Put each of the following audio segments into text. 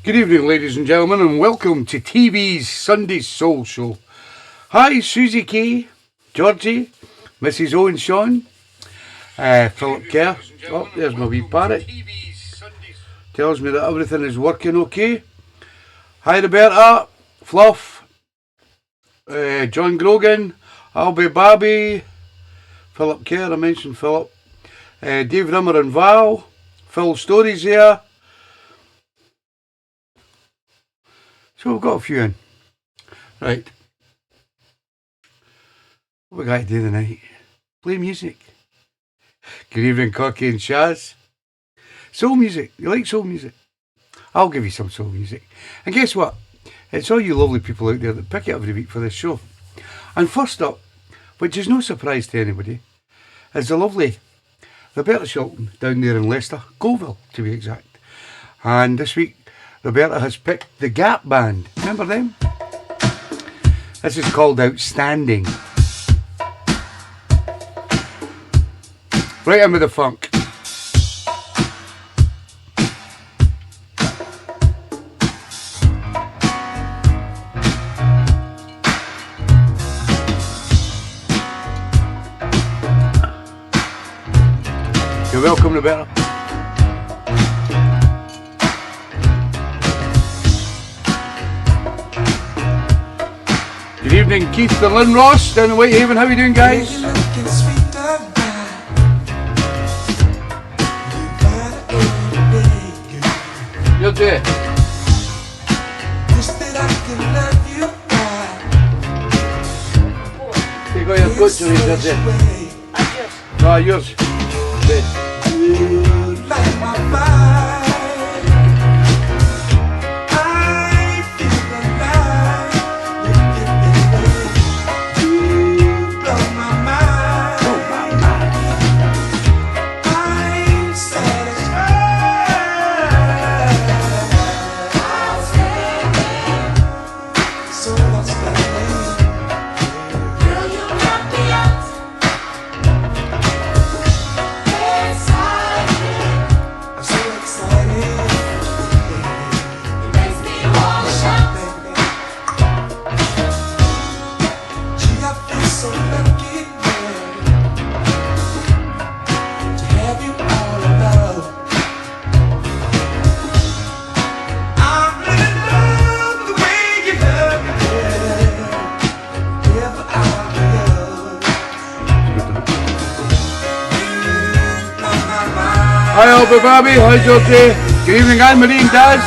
Good evening, ladies and gentlemen, and welcome to TeeBee's Sunday Soul Show. Hi, Susie K, Georgie, Mrs. Owen Sean, Philip Kerr. Oh, there's my wee parrot. Tells me that everything is working okay. Hi, Roberta, Fluff, John Grogan, Albie Babby, Philip Kerr, I mentioned Philip, Dave Rimmer and Val, Phil Stories here. So we've got a few in. Right. What we got to do tonight? Play music. Good evening, Corky and Shaz. Soul music. You like soul music? I'll give you some soul music. And guess what? It's all you lovely people out there that pick it every week for this show. And first up, which is no surprise to anybody, is the lovely Roberta Shilton down there in Leicester, Colville to be exact. And this week, Roberta has picked the Gap Band. Remember them? This is called Outstanding. Right in with the funk. You're welcome, Roberta. Good evening, Keith and Lynn Ross down in Whitehaven. How are you doing, guys? You'll do it. You got your coat to read, does it? No, yours. Like my mind. Hi Albert Bobby, hi Georgie. Good evening, I'm Marie and Daz.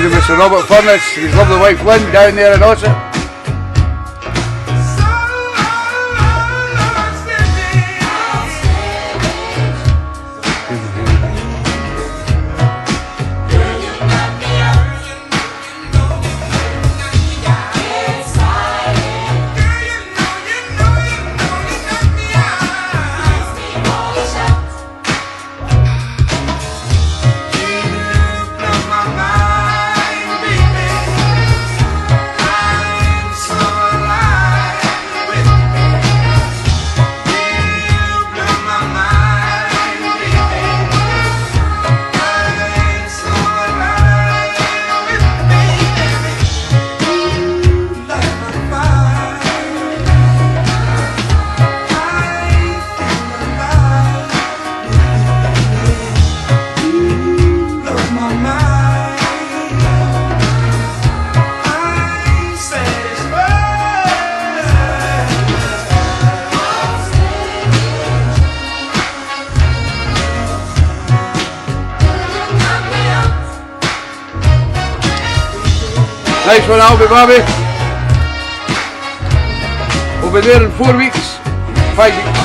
Mr. Robert Furness and his lovely wife Lynn down there in Ossett. Nice one, Albie Babby. We'll be there in 4 weeks, 5 weeks.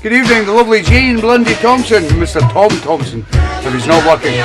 Good evening, the lovely Jane Blundy Thompson, Mr. Tom Thompson, if he's not working.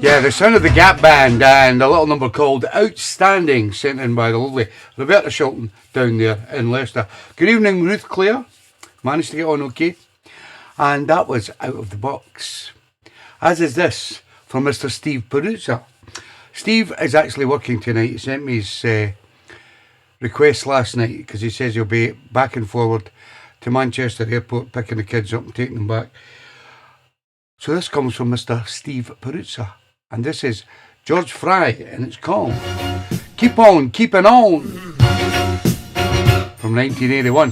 Yeah, the Sound of the Gap Band and a little number called Outstanding, sent in by the lovely Roberta Shilton down there in Leicester. Good evening, Ruth Clare. Managed to get on okay. And that was Out of the Box. As is this from Mr. Steve Peruzza. Steve is actually working tonight. He sent me his request last night because he says he'll be back and forward to Manchester Airport picking the kids up and taking them back. So this comes from Mr. Steve Peruzza. And this is George Fry, and it's called Keep On Keeping On from 1981.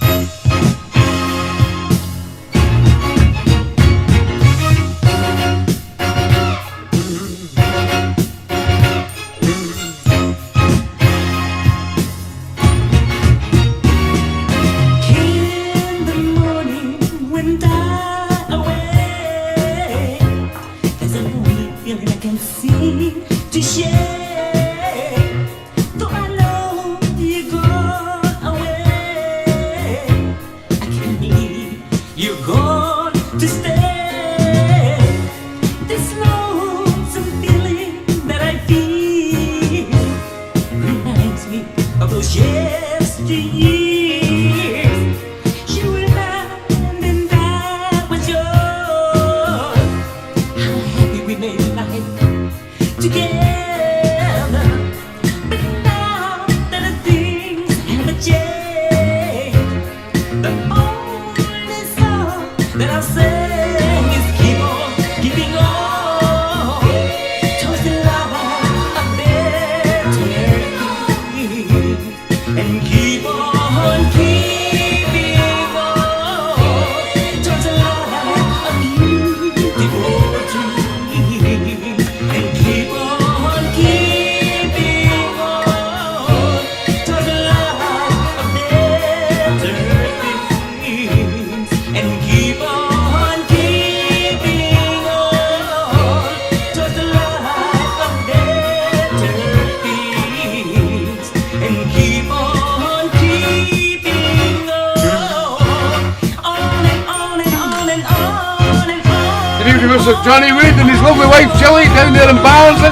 Johnny Wood and his lovely wife Jilly down there in Barnsley.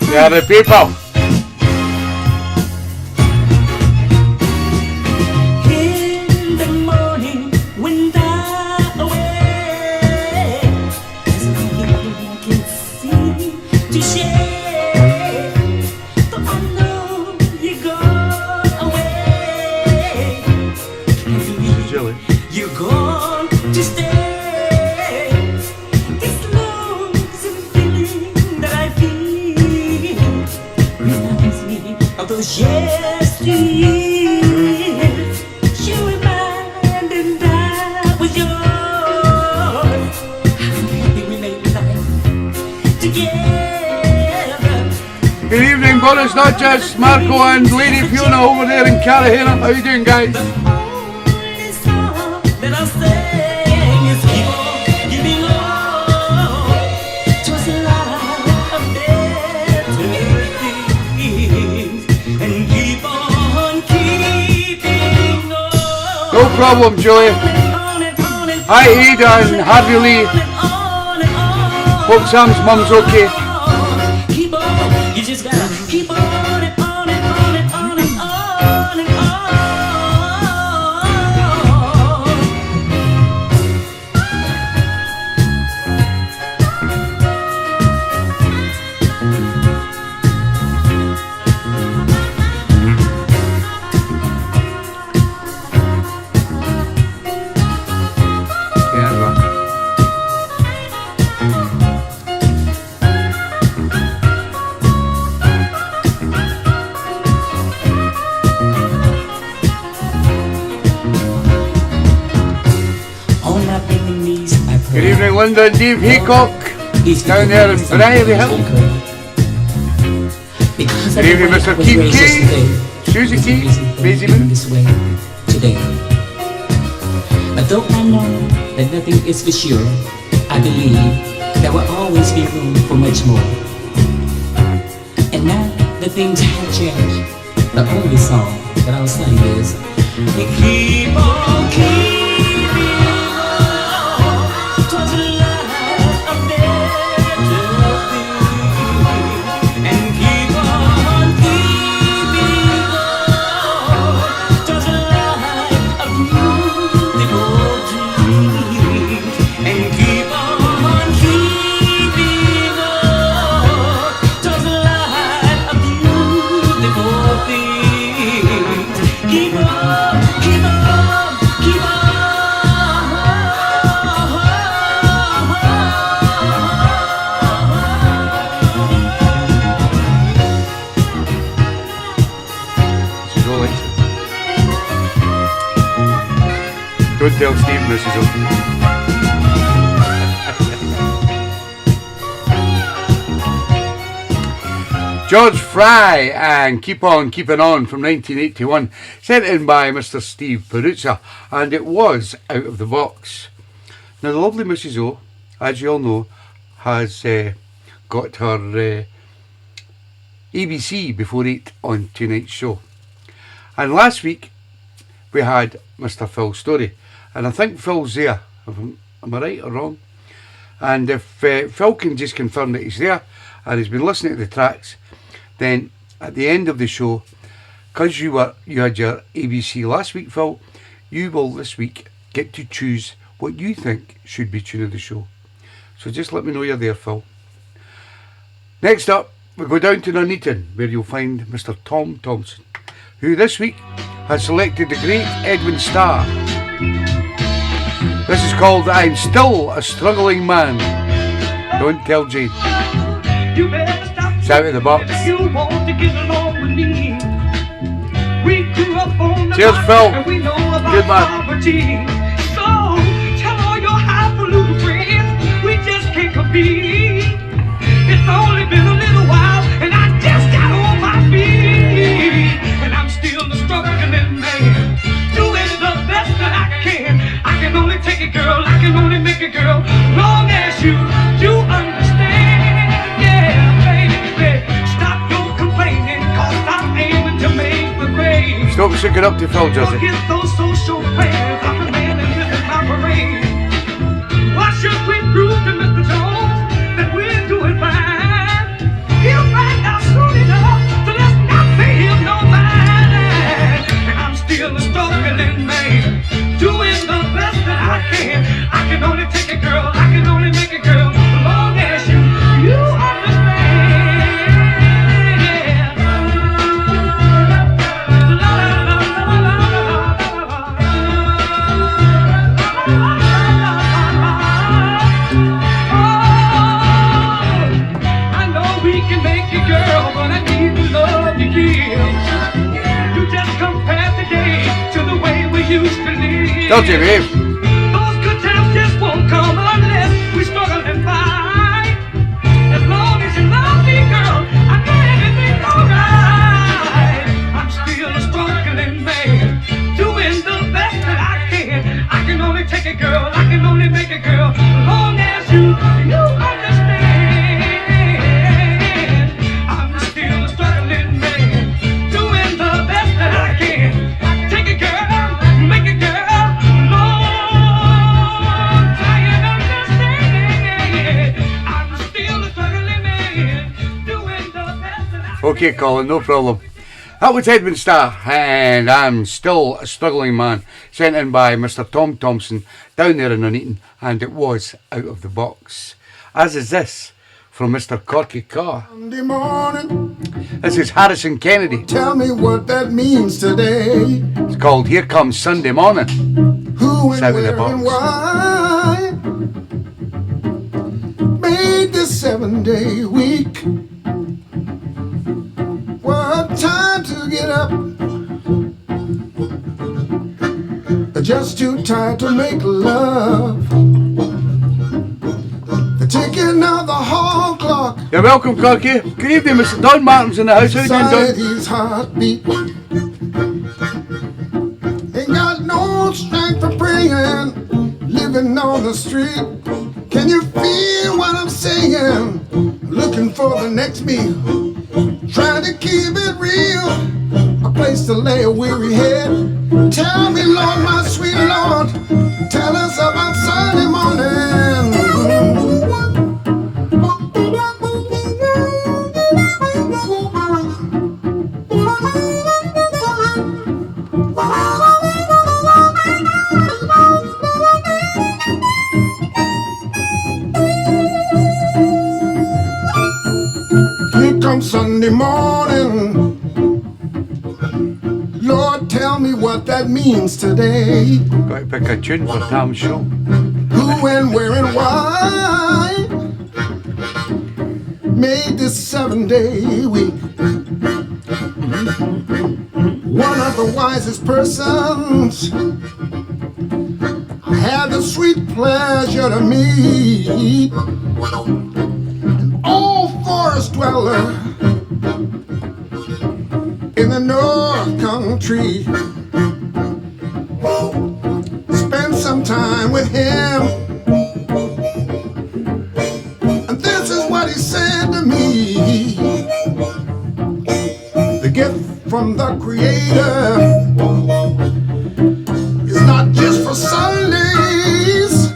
They are the people. In the morning when thou awake, there's nothing I can see to share. But I know you're gone away. Jilly. You're gone to stay. This lonesome feeling that I feel reminds me of those yesteryears. You were mine and I was yours. How happy we made life together. Good evening, Boris, not just Marco and Lady Fiona over there in Carragher. How you doing, guys? No problem, Joey. Hi, Ada and Harvey Lee. Hope Sam's mum's okay. Keep on, you just gotta keep on and on and on and on and on and on. Linda and Dave Haycock down there in Briary Hill. Good evening, Mr. Keith K, Susie T, Maisie Moon. Today. But though I know that nothing is for sure, I believe there will always be room for much more. And now that things have changed, the only song that I'll sing is we keep on keeping on towards the light of better things, and keep on keeping on towards the light of beautiful dreams, and keep on keeping on towards the light of beautiful things. Keep on, keep on, keep on. Mrs. O likes it. Don't tell Steve, Mrs. O. George Fry and Keep On Keeping On from 1981, sent in by Mr. Steve Peruzza, and it was Out of the Box. Now the lovely Mrs. O, as you all know, has got her ABC before 8 on tonight's show. And last week we had Mr. Phil Story, and I think Phil's there. Am I right or wrong? And if Phil can just confirm that he's there and he's been listening to the tracks, then at the end of the show, because you had your ABC last week, Phil, you will this week get to choose what you think should be tune of the show. So just let me know you're there, Phil. Next up, we go down to Nuneaton, where you'll find Mr. Tom Thompson, who this week has selected the great Edwin Starr. This is called I'm Still a Struggling Man. Don't tell Jane. You better stop. It's Out of the Box. You want to get along with me. We grew up on the Cheers, block, Phil. and we know about Good man. poverty. So tell all your highfalutin friends we just can't compete. It's only been a little while, and I just got on my feet, and I'm still a struggling man, doing the best that I can. I can only take it, girl. I can only make it, girl. Long as you understand. Stop shaking up to Phil, Josie. Forget those social plans. I'm the man and this is my parade. Why should we prove to Mr. Jones that we're doing fine? He'll find out soon enough, so let's not pay him no mind. And I'm still a struggling man, doing the best that I can. I can only take it, girl. I can only make it, girl. As long as you understand. Don't you, babe? Those good times just won't come unless we struggle and fight. As long as you love me, girl, I know everything's alright. I'm still a struggling man, doing the best that I can. I can only take it, girl. I can only make it, girl. As long as you understand. I'm still a struggling man, doing the best that I can. Take it, girl. Make it, girl. Okay, Colin, no problem. That was Edwin Starr, and I'm Still a Struggling Man, sent in by Mr. Tom Thompson down there in Nuneaton, and it was Out of the Box. As is this from Mr. Corky Carr. Sunday morning, This is Harrison Kennedy. tell me what that means today. It's called Here Comes Sunday Morning. Who It's and Out of the where and Box. why made this 7-day week? What time to get up? Just too tired to make love. another hall clock. You're welcome, Corky. Good evening, Mr. Don Martin's in the house. How you doing, Don? Society's heartbeat. Ain't got no strength for praying. Living on the street. Can you feel what I'm saying? Looking for the next meal. Trying to keep it real. A place to lay a weary head. Tell me, Lord, my sweet Lord. Tell us about Sunday morning. Here comes Sunday morning. Lord, tell me what that means today. Got to pick a tune for Tom's show. Who and where and why made this 7-day week. One of the wisest persons I had the sweet pleasure to meet. An old forest dweller in the North Country. Spend some time with him, and this is what he said to me. The gift from the Creator is not just for Sundays.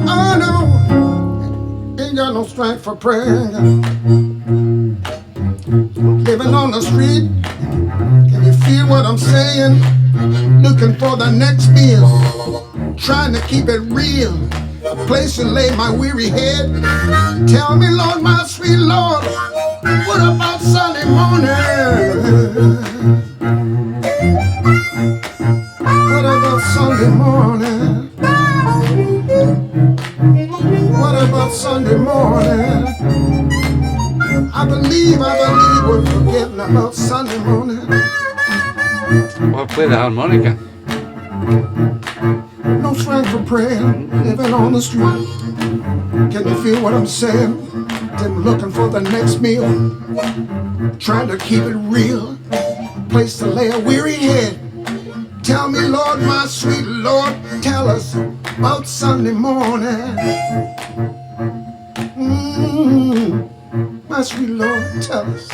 Oh no, ain't got no strength for prayer. Living on the street, can you feel what I'm saying? Looking for the next meal, trying to keep it real, a place to lay my weary head. Tell me, Lord, my sweet Lord, what about Sunday morning? What about Sunday morning? What about Sunday morning? I believe we're forgetting about Sunday morning. Well, play the harmonica. No strength for prayer, living on the street. Can you feel what I'm saying? Them looking for the next meal, trying to keep it real, place to lay a weary head. Tell me, Lord, my sweet Lord, tell us about Sunday morning. My sweet Lord, tell us.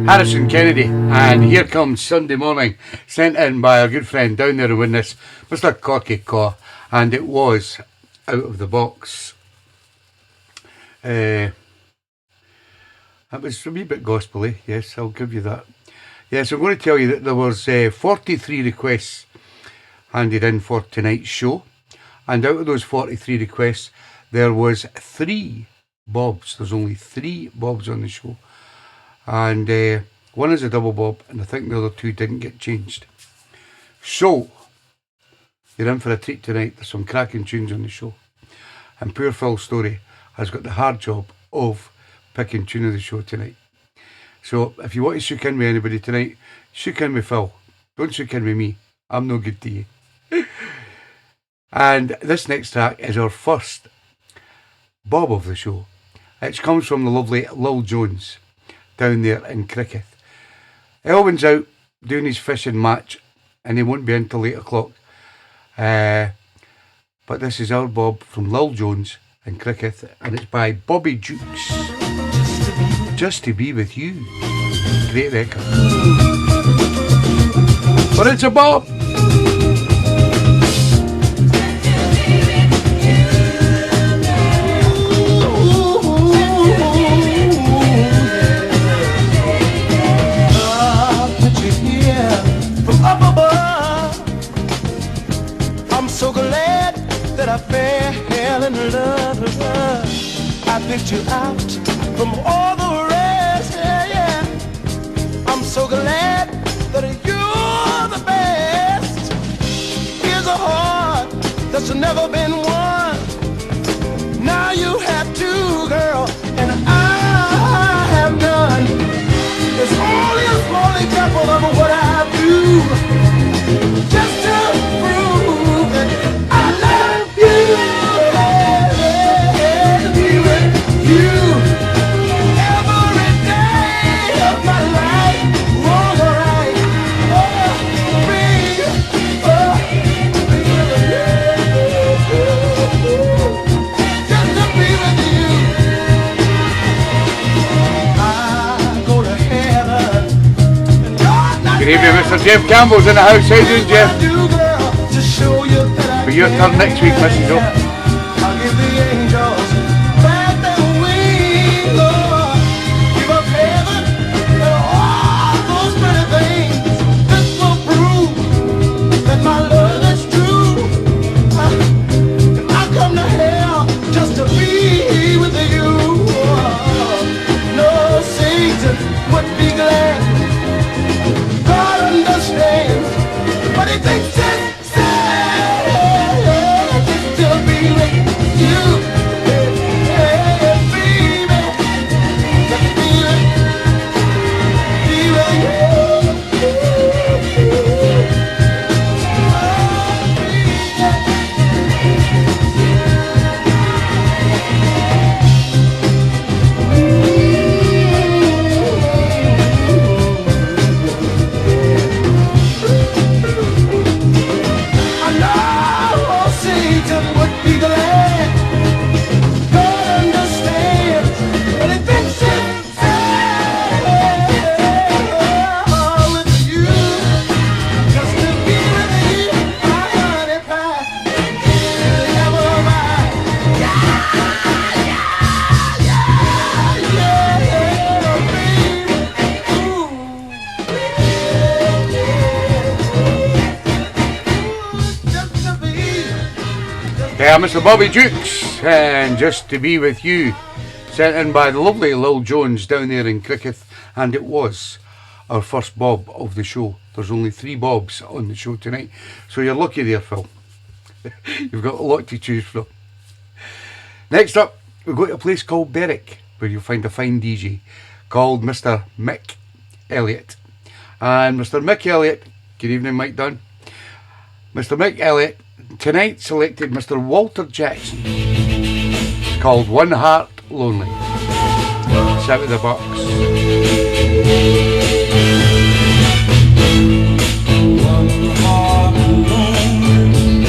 Harrison Kennedy, and here comes Sunday Morning, sent in by our good friend down there in Widnes, Mr. Corky Caw, and it was out of the box. It was a wee bit gospel-y, yes, I'll give you that. Yes, I'm going to tell you that there was 43 requests handed in for tonight's show, and out of those 43 requests, there was 3 bobs. There's only 3 bobs on the show. And one is a double bob, and I think the other 2 didn't get changed. So, you're in for a treat tonight. There's some cracking tunes on the show. And poor Phil Story has got the hard job of picking tune of the show tonight. So, if you want to shook in with anybody tonight, shook in with Phil. Don't shook in with me. I'm no good to you. And this next track is our first bob of the show. It comes from the lovely Lil Jones down there in Cricket. Elvin's out doing his fishing match and he won't be in till 8 o'clock. But this is our bob from Lil Jones in Cricket, and it's by Bobby Jukes. Just to be with you. Great record. But it's a bob. So glad that I fell in love with her. I picked you out from all the rest, yeah, yeah. I'm so glad that you're the best. Here's a heart that's never been won. Now you have 2, girl, and I have none. It's only a small example of what I do. Good evening, Mr. Jeff Campbell's in the house. How you doing, Jeff? For your turn next week, Mrs. O. I'll give the angels back their wings, Lord. Give up heaven and all those pretty things. This will prove that my love is true. If I come to hell just to be with you, no Satan would be glad. God understands, but he thinks it's Yeah, Mr. Bobby Dukes, and Just to Be With You, sent in by the lovely Lil Jones down there in Cricketh, and it was our first Bob of the show. There's only 3 Bobs on the show tonight, so you're lucky there, Phil. You've got a lot to choose from. Next up, we go to a place called Berwick, where you'll find a fine DJ called Mr. Mick Elliott. And Mr. Mick Elliott, good evening, Mike Dunn. Mr. Mick Elliott tonight selected Mr. Walter Jackson. It's called One Heart Lonely. It's out of the box. One heart lonely,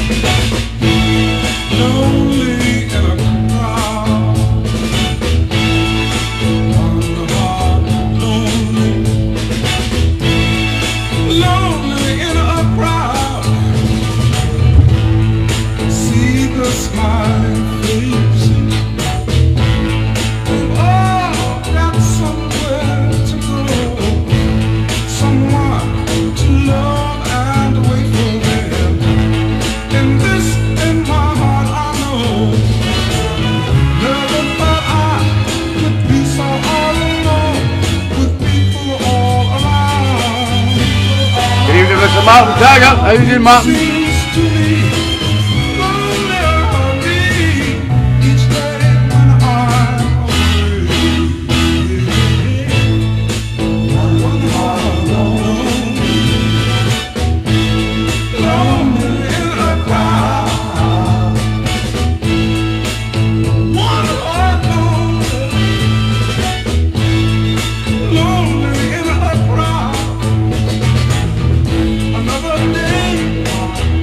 lonely in a crowd. One heart lonely, lonely in a crowd. See the smiling faces. We've all got somewhere to go, someone to love and wait for them. And this in my heart I know, never thought I could be so all alone with people all around. Good evening, Mr. Martin Taggart. How you doing, Martin? Seems to me lonelier each day when I'm away. One heart lonely, lonely in a crowd. One heart lonely, lonely in a crowd. Another day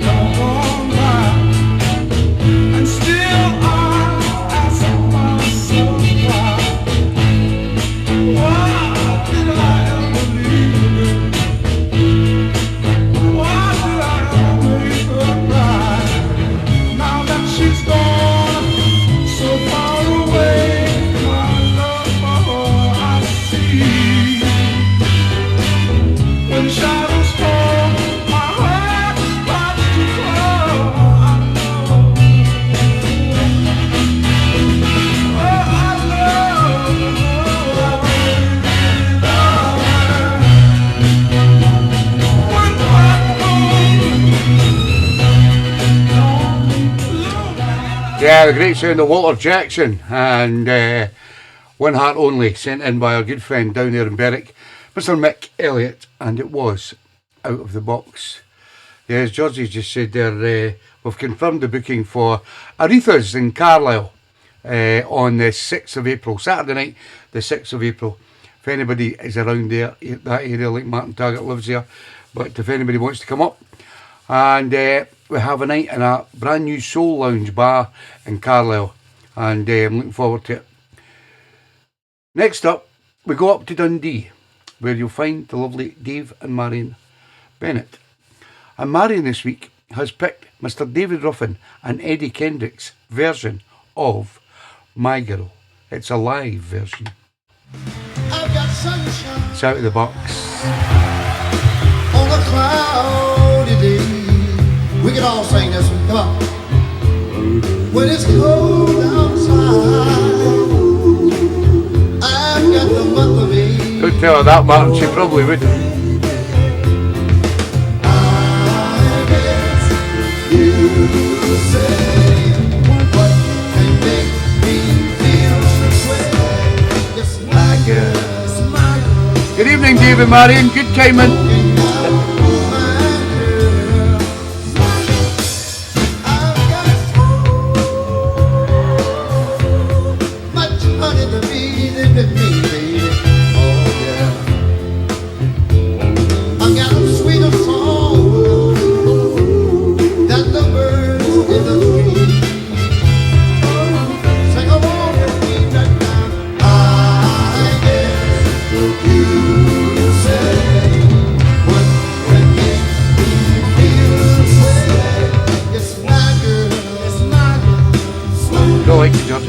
gone by, and still I ask myself why did I ever leave her? Why did I ever make her cry? Now that she's gone so far away, my love for her I see. When shadows fall, my heart starts to cry. I know. Oh, I love. One heart lonely. Yeah, the great sound of Walter Jackson and One Heart Only, sent in by our good friend down there in Berwick, Mr. Mick Elliott, and it was out of the box. Yeah, as Georgie just said there, we've confirmed the booking for Aretha's in Carlisle on the 6th of April, Saturday night, the 6th of April. If anybody is around there, that area, like Martin Taggart lives there, but if anybody wants to come up, and we have a night in a brand new Soul Lounge bar in Carlisle, and I'm looking forward to it. Next up, we go up to Dundee, where you'll find the lovely Dave and Marion Bennett. And Marion this week has picked Mr. David Ruffin and Eddie Kendrick's version of My Girl. It's a live version. I've got sunshine It's out of the box. on a cloudy day. We can all sing this one. Come on. When it's cold outside, I've got the month of May. Don't tell her that, Martin. She probably would. I guess you say what can make me feel this way. Yes, my girl, my girl. Good evening, David Marion. Good timing. Go like you, George.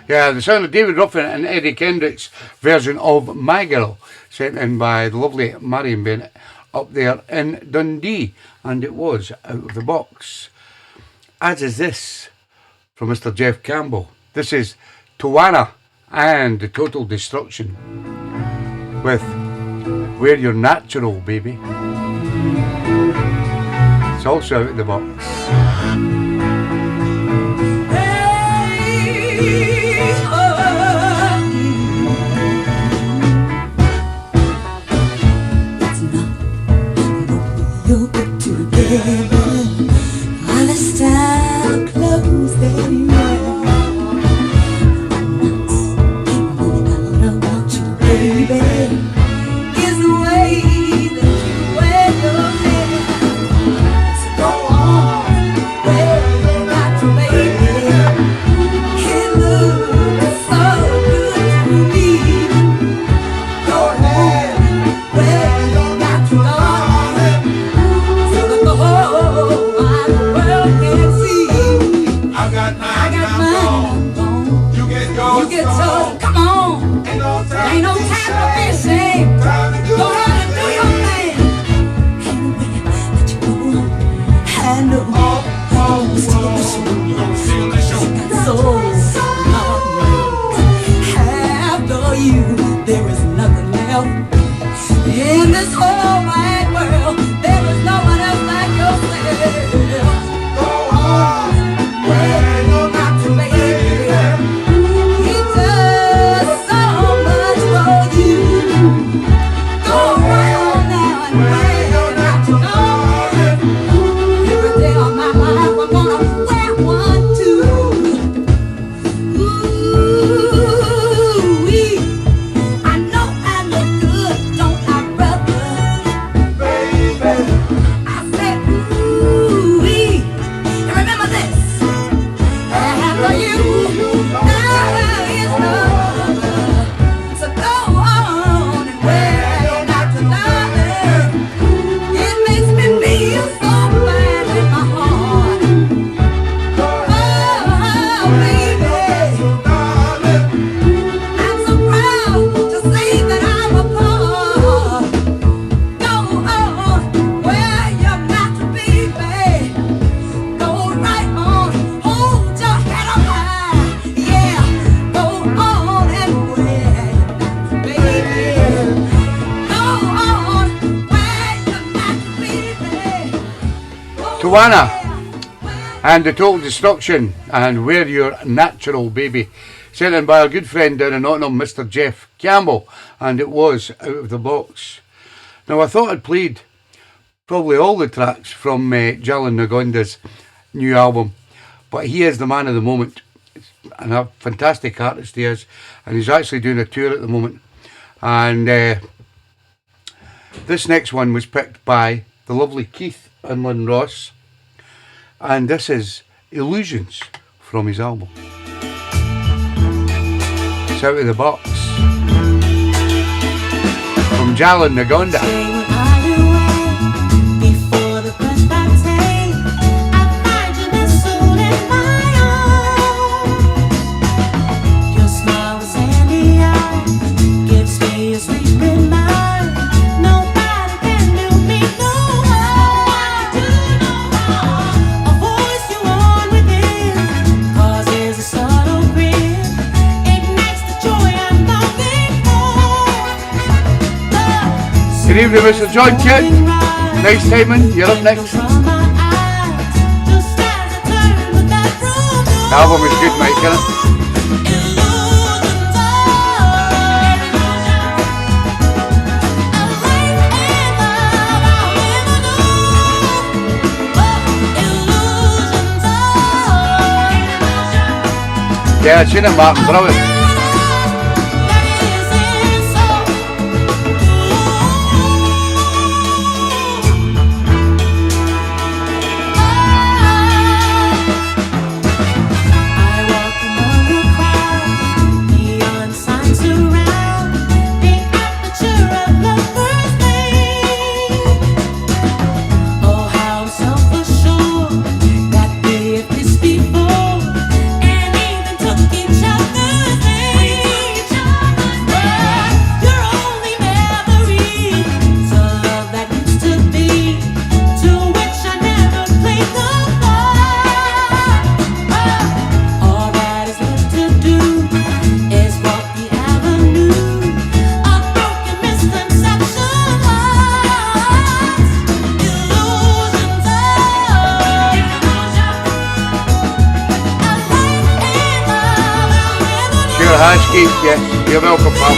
Yeah, the sound of David Ruffin and Eddie Kendrick's version of My Girl, sent in by the lovely Marion Bennett up there in Dundee, and it was out of the box. As is this from Mr. Jeff Campbell. This is Tawana and the Total Destruction with We're Your Natural, Baby. It's also out of the box. All the style clothes that you wear, all about you, baby, is the way that you wear your hair. So go on, wear your natural, baby. It looks so good to me. Go ahead, wear your natural. You get so, come on. Ain't no time to be ashamed. Go ahead and do your thing. That you go handle. Steal the show. So after you, there is nothing left. In this whole wide world, there is no one else like yourself. Go on, where you're not to baby. One Joanna and the Total Destruction and We're Your Natural Baby, sent in by our good friend down in Nottingham, Mr. Jeff Campbell, and it was Out of the Box. Now I thought I'd played probably all the tracks from Jalan Nagonda's new album, but he is the man of the moment and a fantastic artist he is, and he's actually doing a tour at the moment. And this next one was picked by the lovely Keith and Lynn Ross, and this is Illusions from his album. It's Out of the Box from Jalan Nagonda. Good evening, Mr. John Kidd. Nice timing. You're up next. The album is good, mate, isn't it? Yeah, I've seen it, Martin. Brilliant. Yes, you're welcome, pal.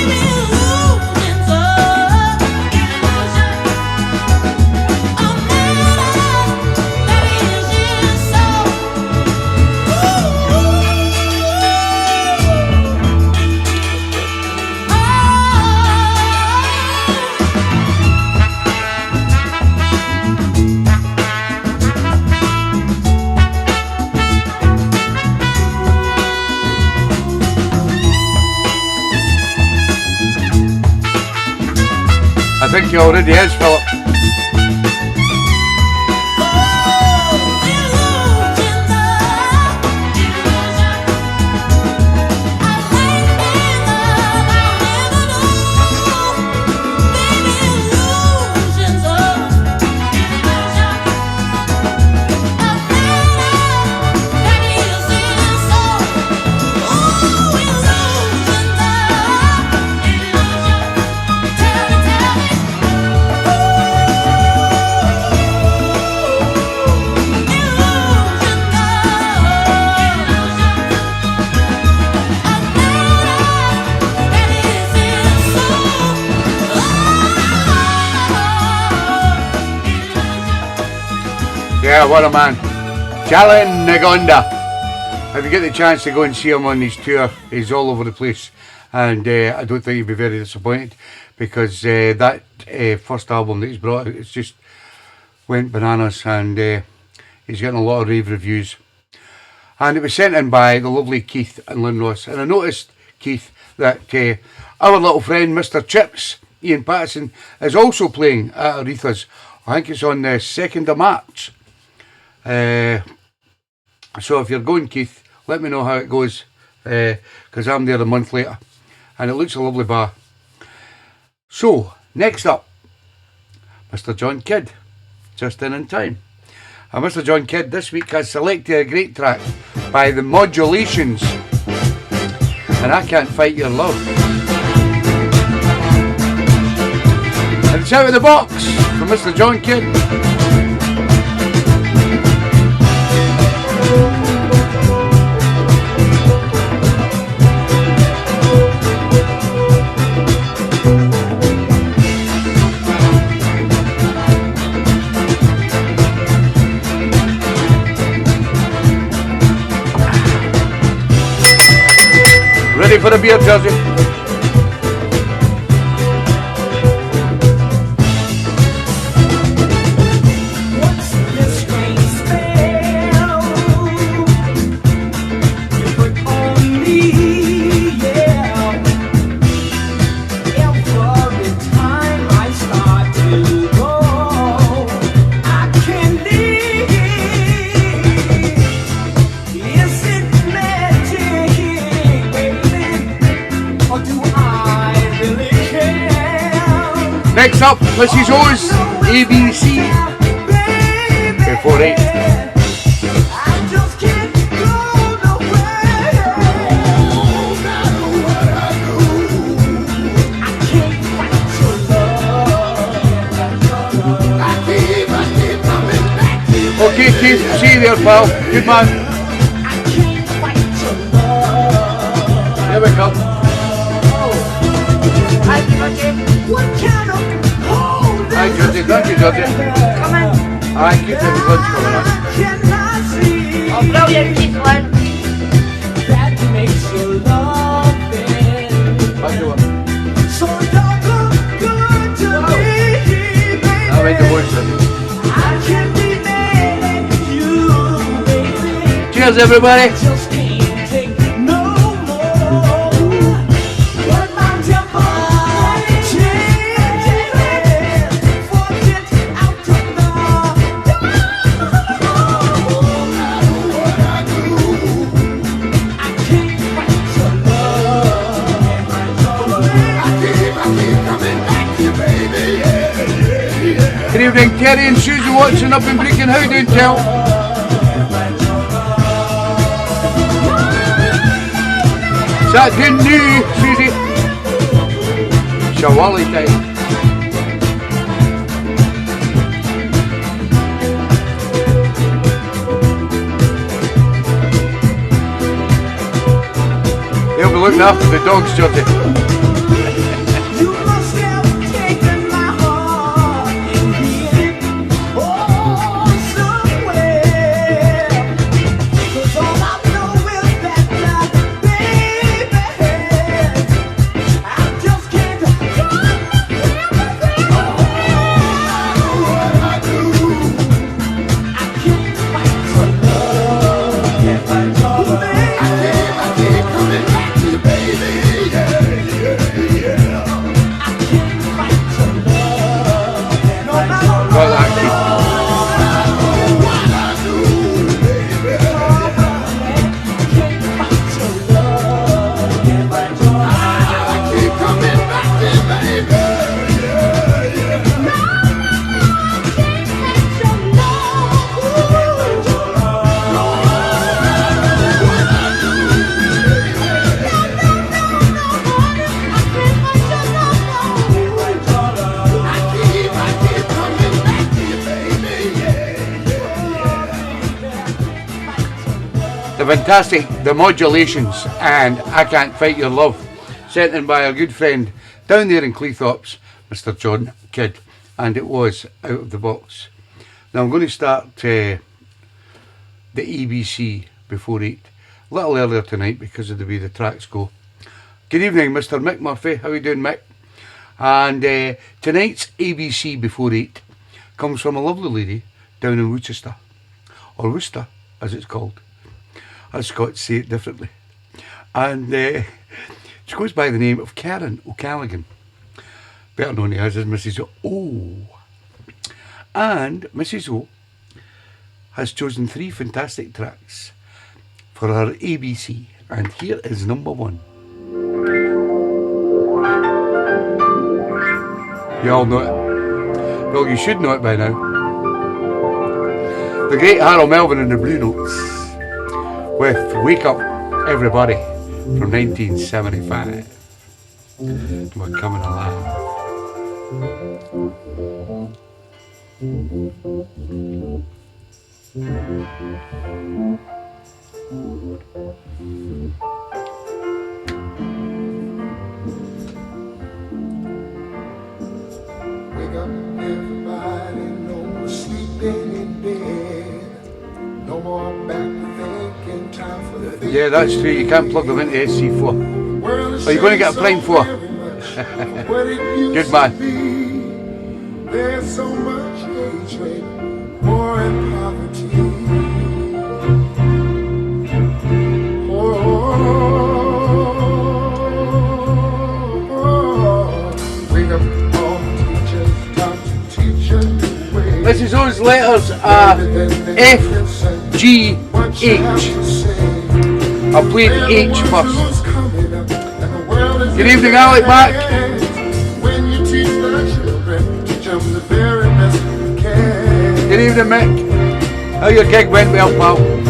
I think he already is, Philip. Yeah, what a man. Jalan Nagonda. If you get the chance to go and see him on his tour, he's all over the place. And I don't think you'll be very disappointed, because that first album that he's brought out, it's just went bananas, and he's getting a lot of rave reviews. And it was sent in by the lovely Keith and Lynn Ross. And I noticed, Keith, that our little friend Mr. Chips, Ian Patterson, is also playing at Aretha's. I think it's on the 2nd of March. So if you're going, Keith, let me know how it goes, because I'm there a month later, and it looks a lovely bar. So next up, Mr. John Kidd, just in time. And Mr. John Kidd this week has selected a great track by the Modulations, and I Can't Fight Your Love. And it's Out of the Box from Mr. John Kidd. for a beer, Jersey. What's this strange spell you put on me? Yeah. Every time I start to go, I can't leave. Is it magic, baby, or do I really care? Next up, Mrs. O's ABC before 8. I just can't go nowhere. No matter what I do, I can't fight your love. I keep coming back to you. Okay, Keith, see you there, pal. Good man. I can't fight your love. Here we come. What kind of hold Hi, is Georgie. Thank you, Georgie. Come on. I keep the lunch coming on. cannot see Oh, brilliant, keep one. that makes you loving Back to it. so doggone good to me, baby. I made the voice of you. I can't be mad at you, baby. Cheers, everybody. Just can't take no more. But my temper changes. Forget out of the door. No matter what I do, I can't fight your love. I keep coming back to you, baby. Yeah. Good evening, Terry and Susie watching up in Brecon. How you doing, Tel? Saturday new, Susie. Shawali time. They'll be looking after the dogs, Georgie. You must have taken my heart and hid it somewhere. 'Cause all I know is that my baby, I just can't go what I do. I can't fight for love. I keep coming back to you, baby. I can't fight for love. No matter Well, actually, what I do, baby. I can't fight your love. I keep coming back to you, baby. the fantastic, the modulations, and I Can't Fight Your Love, sent in by our good friend down there in Cleethorpes, Mr. John Kidd, and it was out of the box. Now I'm going to start the EBC before 8, a little earlier tonight because of the way the tracks go. Good evening, Mr. Mick Murphy. How are you doing, Mick? And tonight's ABC before 8 comes from a lovely lady down in Worcester, or Worcester as it's called. As Scots say it differently. And she goes by the name of Karen O'Callaghan, better known as Mrs. O. And Mrs. O has chosen 3 fantastic tracks for her ABC, and here is number 1. You all know it. Well, you should know it by now. The great Harold Melvin and the Blue Notes with Wake Up Everybody from 1975. We're coming alive. Wake up, everybody, no more sleeping in bed. No more back thinking, time for the Yeah, that's true. You can't plug them into SC4. world Are you going to get a plane for? Good man. There's so much hatred, war and poverty. Wake up all teachers, time to teach a new way. Mrs. O's letters are F, G, H. I'll play the H first. Good evening, Alec Mac. When you teach the children, teach them the very best you can. Good evening, Mick. How your gig went well, pal? World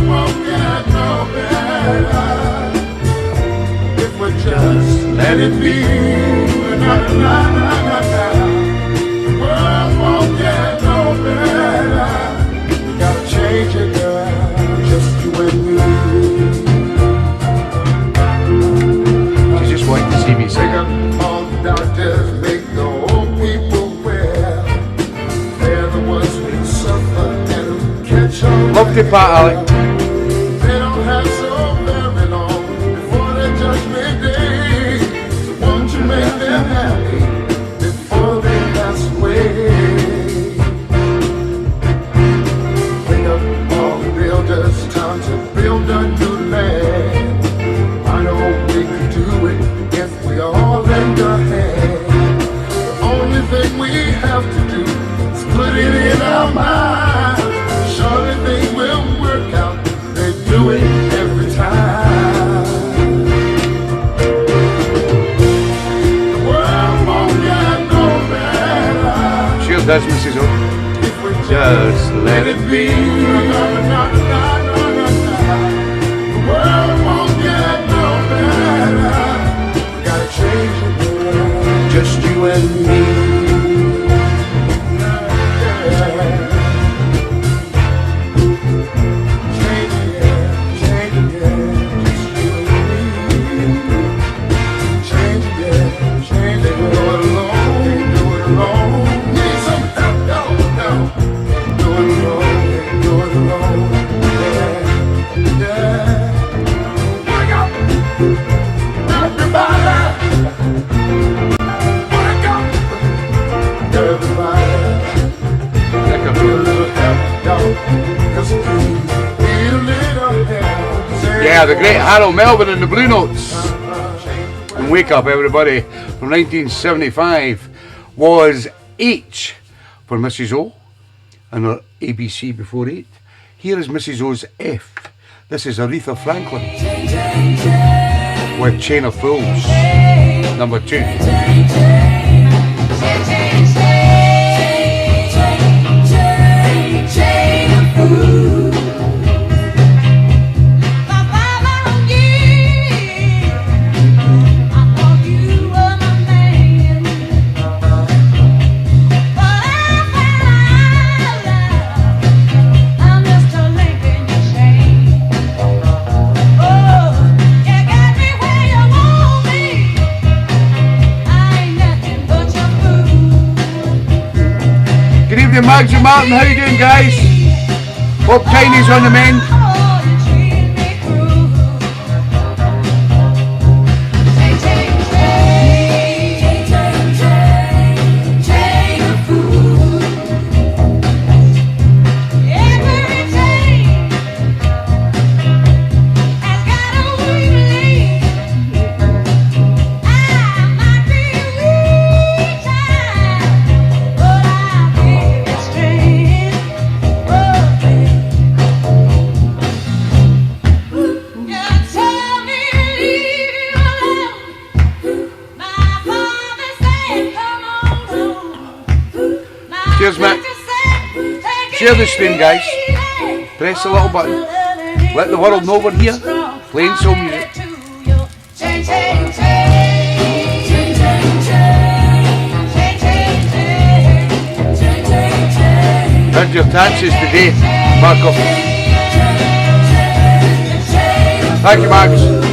won't get no better if we just let it be. Na, na, na, na, na. World won't get no better. We gotta change it, girl. Just you and me. She's just wanting to see me sing. All the doctors make the old people well. They're the ones who suffer and who catch on. Love to Pat, Alec. They don't have so very long before their judgment day. So won't you make them happy before they pass away? Wake up all the builders, time to build a new land. I know we could do it if we all lend a hand. The only thing we have to do is put it in our mind. Surely things will work out. They do it every time. The world won't get no better Sure does, Mrs. O. if we Just let it be. The world won't get no better. We gotta change the world, just you and me. Change it, just you and me. Change it, do it alone. Need some help, no. Do it alone, yeah. Wake up, everybody. Wake up, everybody. Need a little help, no. Just need a little help. Yeah, the great Harold Melvin and the Blue Notes. And Wake Up Everybody from 1975 was H for Mrs. O and her ABC before 8. Here is Mrs. O's F. This is Aretha Franklin with Chain of Fools, number 2. Mags and Martin, how you doing, guys? Hope Tiny's on the mend. Cheers, Matt. Share the stream, guys. Press the little button. Let the world know we're here. Playing soul music. Earned your taxes today, Marco. Thank you, Max.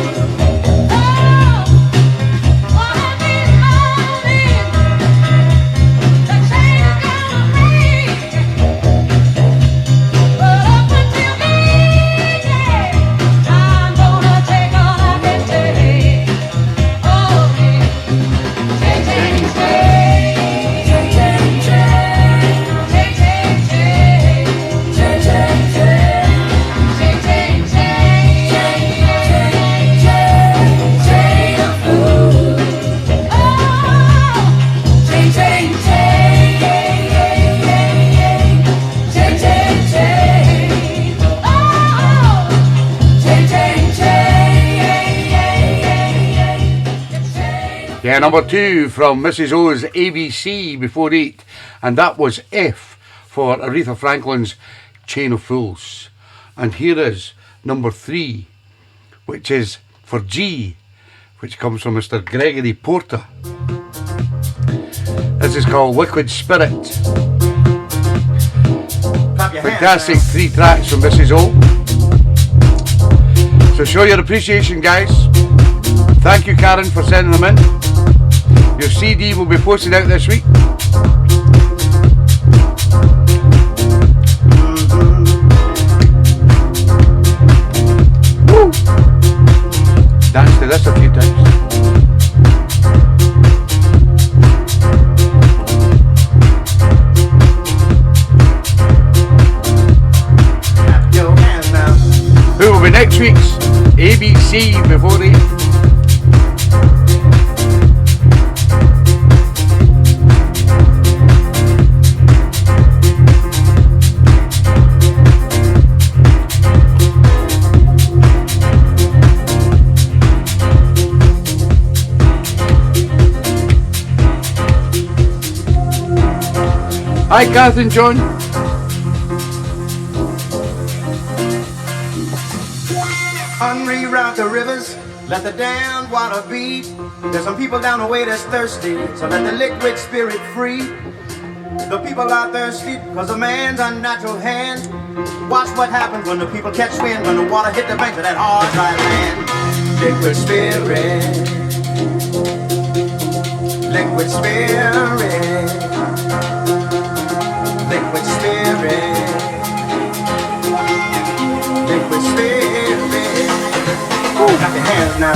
number 2 from Mrs. O's ABC before 8, and that was F for Aretha Franklin's Chain of Fools. And here is number 3, which is for G, which comes from Mr. Gregory Porter. This is called Liquid Spirit. Fantastic 3 tracks from Mrs. O. So show your appreciation, guys. Thank you, Karen, for sending them in. Your CD will be posted out this week. Woo! Dance to this a few times. Who will be next week's ABC before 8? Hi, Catherine John. Unreroute the rivers, let the damned water beat. There's some people down the way that's thirsty, so let the liquid spirit free. The people are thirsty because of man's unnatural hand. Watch what happens when the people catch wind, when the water hit the banks of that hard, dry land. Liquid spirit, liquid spirit, liquid spirit, liquid spirit. Ooh, got your hands now.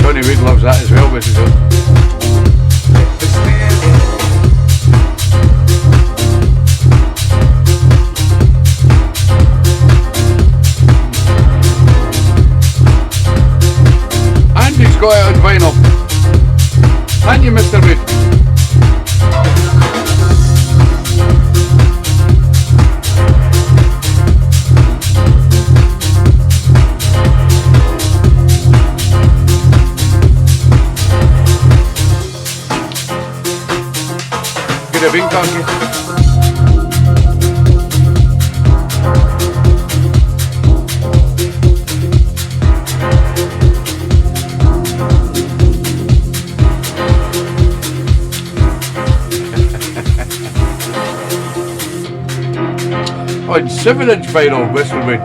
Johnny Reid loves that as well, Mrs. O. Andrew's got it on vinyl. Thank you, Mr. Reid. Good evening, Donkey. On 7-inch vinyl, Mr. Reid.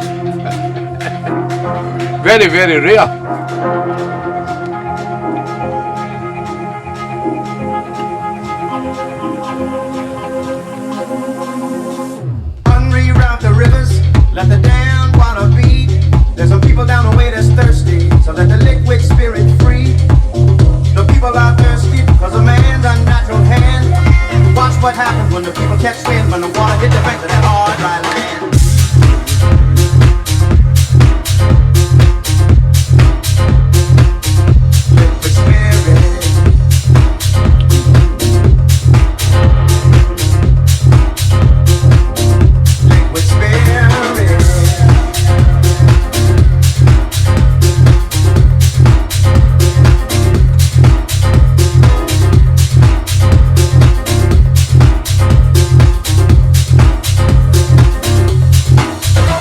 Very, very rare. Unreroute the rivers, let the damned water beat. There's some people down the way that's thirsty, so let the liquid spirit free. The people are thirsty because of man's unnatural hand. Watch what happens when the people catch wind, when the water hit the banks of that hard, dry land. Liquid spirit, liquid spirit,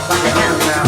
clap your hands now.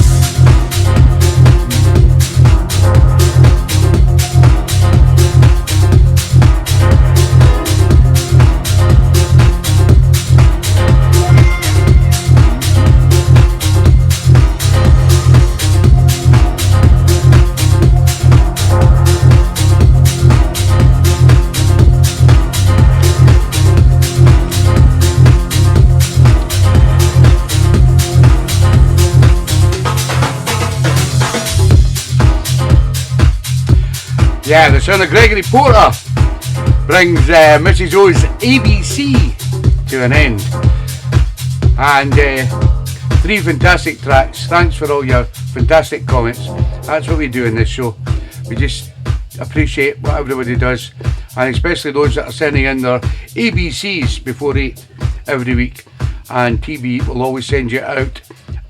Yeah, the son of Gregory Porter brings Mrs. O's ABC to an end. And 3 fantastic tracks. Thanks for all your fantastic comments. That's what we do in this show. We just appreciate what everybody does, and especially those that are sending in their ABCs before 8. every week, and TB will always send you out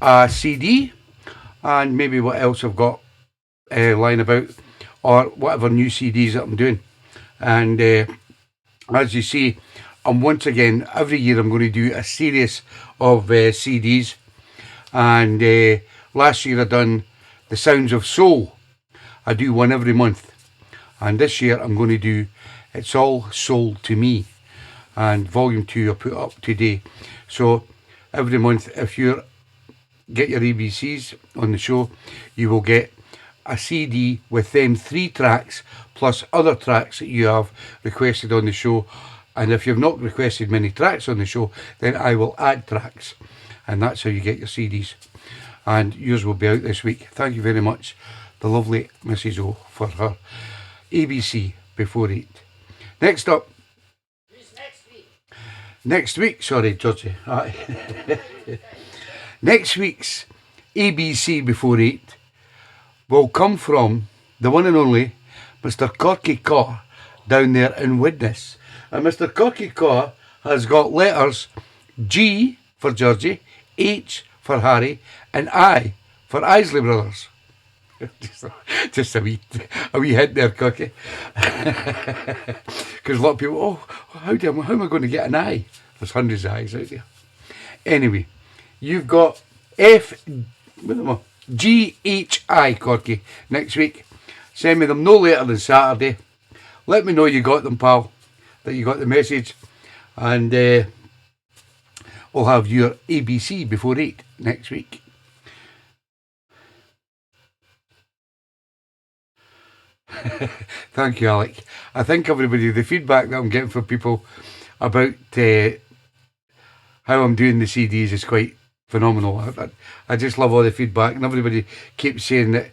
a CD and maybe what else I've got lying about, or whatever new CDs that I'm doing. And as you see, I'm once again, every year I'm going to do a series of CDs. And last year I done The Sounds of Soul. I do one every month. And this year I'm going to do It's All Soul to Me. And volume 2 I put up today. So every month, if you get your ABCs on the show, you will get a CD with them 3 tracks plus other tracks that you have requested on the show. And if you've not requested many tracks on the show, then I will add tracks, and that's how you get your CDs. And yours will be out this week. Thank you very much, the lovely Mrs. O, for her ABC before 8. Next up. Next week, sorry, Georgie. Next week's ABC before 8 will come from the one and only Mr. Corky Carr down there in Widnes. And Mr. Corky Carr has got letters G for Georgie, H for Harry, and I for Isley Brothers. Just a wee hint there, Corky. Because a lot of people, how am I going to get an I? There's hundreds of I's out there. Anyway, you've got G-H-I, Corky, next week. Send me them no later than Saturday. Let me know you got them, pal, that you got the message. And we'll have your ABC before 8 next week. Thank you, Alec. I think everybody, the feedback that I'm getting from people about how I'm doing the CDs is quite phenomenal. I just love all the feedback, and everybody keeps saying that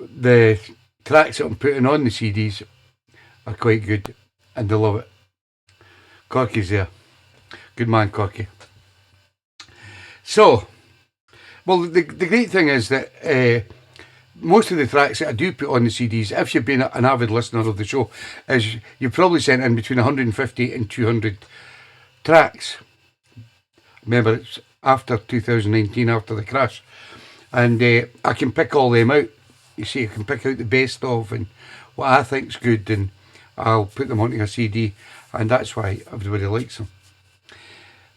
the tracks that I'm putting on the CDs are quite good, and they love it. Corky's there. Good man, Corky. So, well, the great thing is that most of the tracks that I do put on the CDs, if you've been an avid listener of the show, is you've probably sent in between 150 and 200 tracks. Remember, it's after 2019, after the crash. And I can pick all them out. You see, I can pick out the best of and what I think's good, and I'll put them onto a CD, and that's why everybody likes them.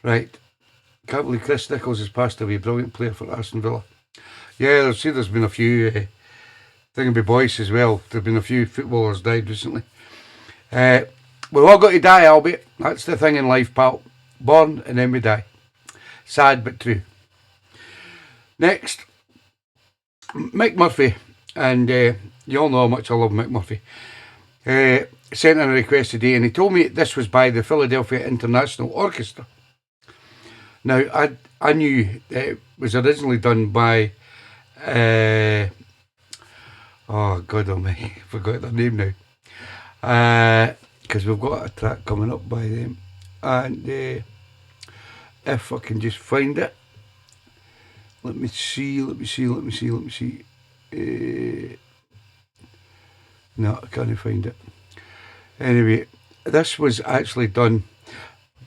Right. Can't believe Chris Nichols has passed away. Brilliant player for Aston Villa. Yeah, there's been a few Thingamby Boys as well. There've been a few footballers died recently. We've all got to die, Albert. That's the thing in life, pal. Born and then we die. Sad but true. Next, Mick Murphy. And you all know how much I love Mick Murphy. Sent in a request today, and he told me this was by the Philadelphia International Orchestra. Now, I knew it was originally done by oh God almighty, I forgot their name now. Because we've got a track coming up by them. And if I can just find it. Let me see. No, I can't find it. Anyway, this was actually done.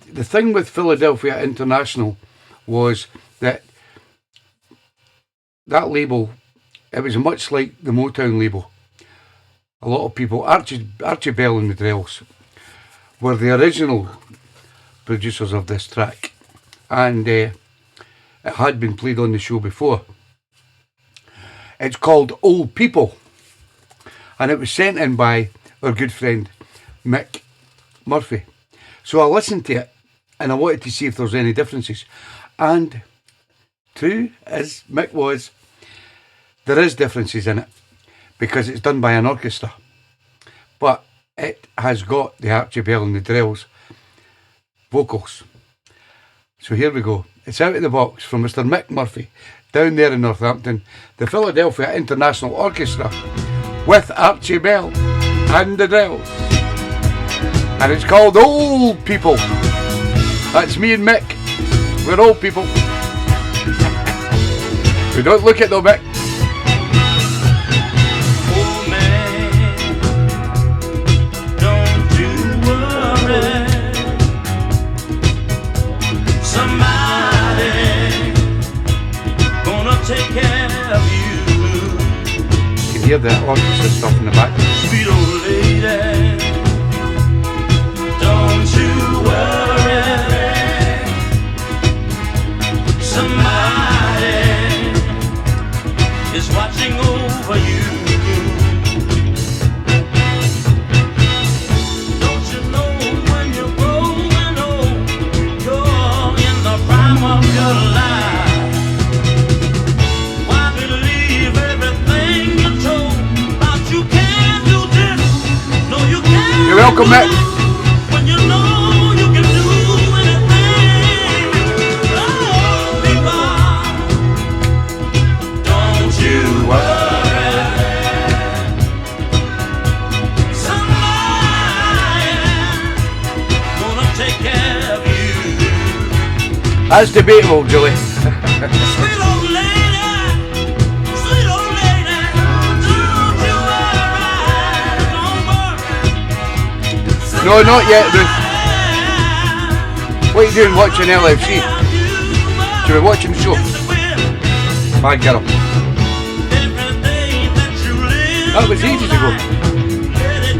The thing with Philadelphia International was that label, it was much like the Motown label. A lot of people, Archie Bell and the Drells, were the original producers of this track, and it had been played on the show before. It's called Old People, and it was sent in by our good friend Mick Murphy. So I listened to it, and I wanted to see if there was any differences. And true as Mick was, there is differences in it, because it's done by an orchestra. But it has got the Archie Bell and the Drells vocals. So here we go. It's out of the box from Mr. Mick Murphy, down there in Northampton, the Philadelphia International Orchestra, with Archie Bell and the Drells. And it's called Old People. That's me and Mick. We're old people. We don't look at though, Mick. Oh man, don't you worry. take care of you. You can hear the orchestra stuff in the back. Sweet old lady, don't you worry. Somebody is watching over you. Don't you know when you're growing old, you're in the prime of your life? Why believe everything you're told about you can't do this? No, you can't. You're welcome, Mick. When you know you can do anything. Oh, people, don't you worry. Somebody's gonna take care of you. That's debatable, Julie. Sweet old lady, don't you worry, don't worry. No, not yet, Ruth. What are you doing watching LFC? Should we be watching the show? Bad girl. That was ages ago.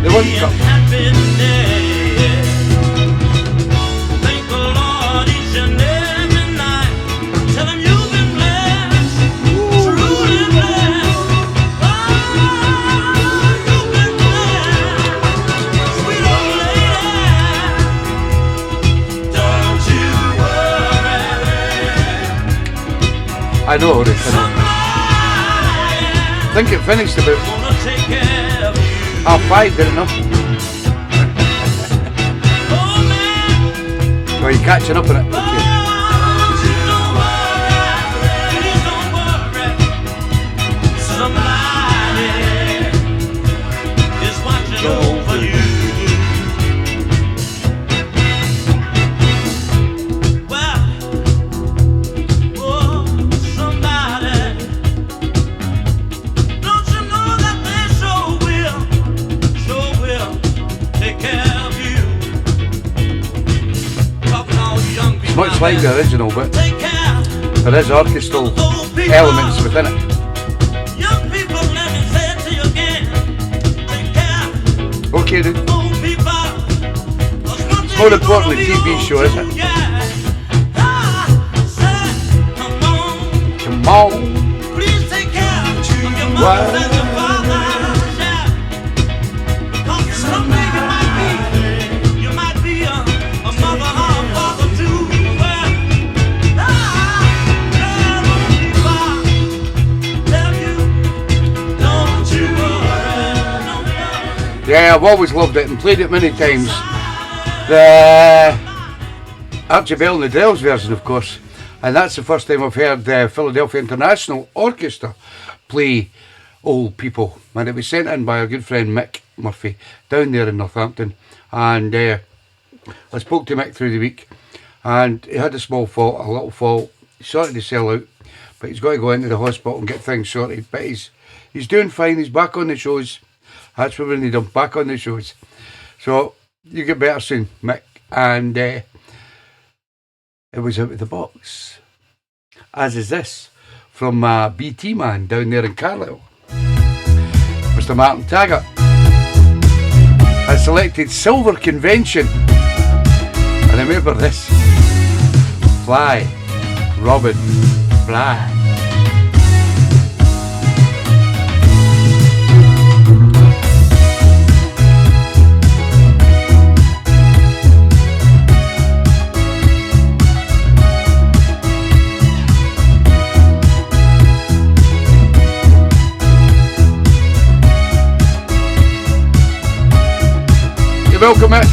The World Cup. Thank the Lord each and every night. Tell him you've been blessed, truly blessed. Oh, you've been blessed. Sweet old lady, don't you worry. I know, Ruth. I know. I think it finished about Gonna take care of you. 5:30, didn't it? Oh, man. Are you catching up on it? Okay. Don't worry, please don't worry. Somebody is watching over you. Well, oh, somebody, don't you know that they sure will take care of you. Talking all young people. Much like the original, but Take care. there is orchestral elements within it. Young people, let me say it to you again. Take care, Okay, Ruth. old people. It's more importantly TeeBee's show, isn't it? Come on, Come on. please take care of your Why? mothers and your fathers. Yeah. Because someday you might be a mother or a father too. Well, tell you, don't you worry. Yeah, I've always loved it and played it many times. The Archie Bell and the Dells version, of course. And that's the first time I've heard the Philadelphia International Orchestra play Old People. And it was sent in by our good friend Mick Murphy down there in Northampton. And I spoke to Mick through the week. And he had a small fault, a little fault. He started to sell out. But he's got to go into the hospital and get things sorted. But he's doing fine. He's back on the shows. That's what we need him, back on the shows. So you get better soon, Mick. And it was out of the box. As is this, from BT Man down there in Carlisle. Mr. Martin Taggart has selected Silver Convention. And remember this. Fly, Robin, fly. Welcome, Matt.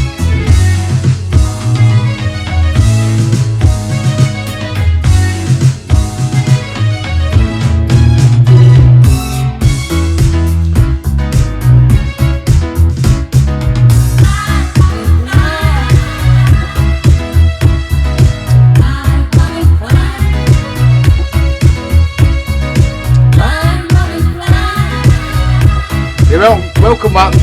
You're welcome, Matt.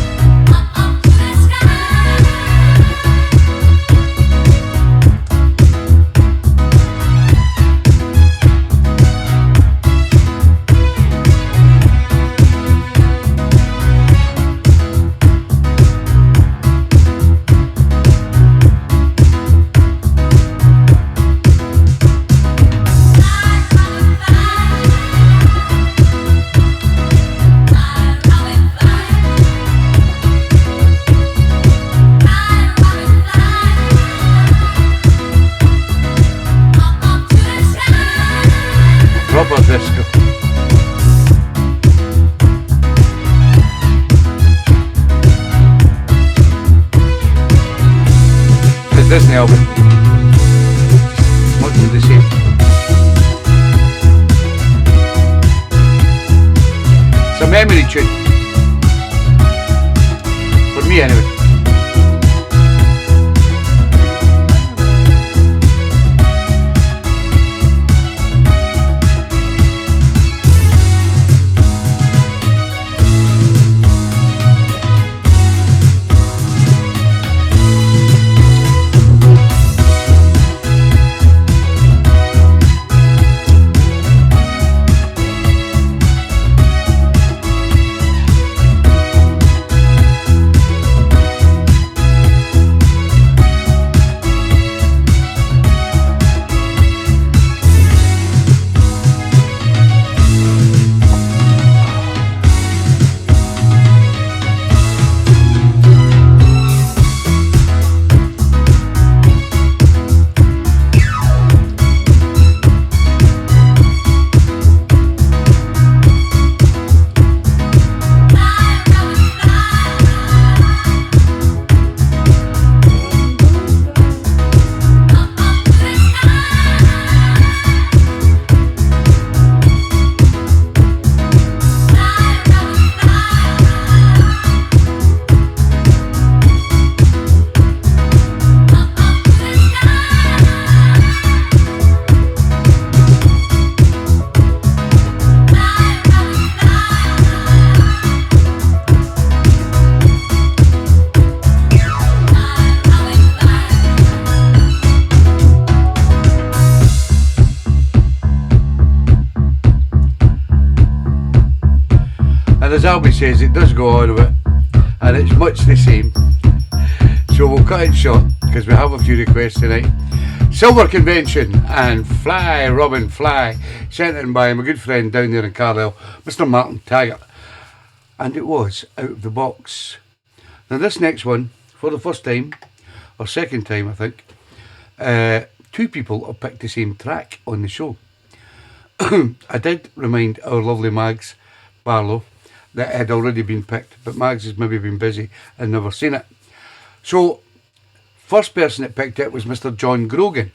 album. Much of the same. It's a memory tune. For me anyway. And as Albie says, it does go on with it, and it's much the same. So we'll cut it short because we have a few requests tonight. Silver Convention and Fly Robin Fly, sent in by my good friend down there in Carlisle, Mr. Martin Taggart, and it was Out of the Box. Now this next one, for the first time or second time I think, two people have picked the same track on the show. I did remind our lovely Mags Barlow that it had already been picked, but Mags has maybe been busy and never seen it. So, first person that picked it was Mr. John Grogan,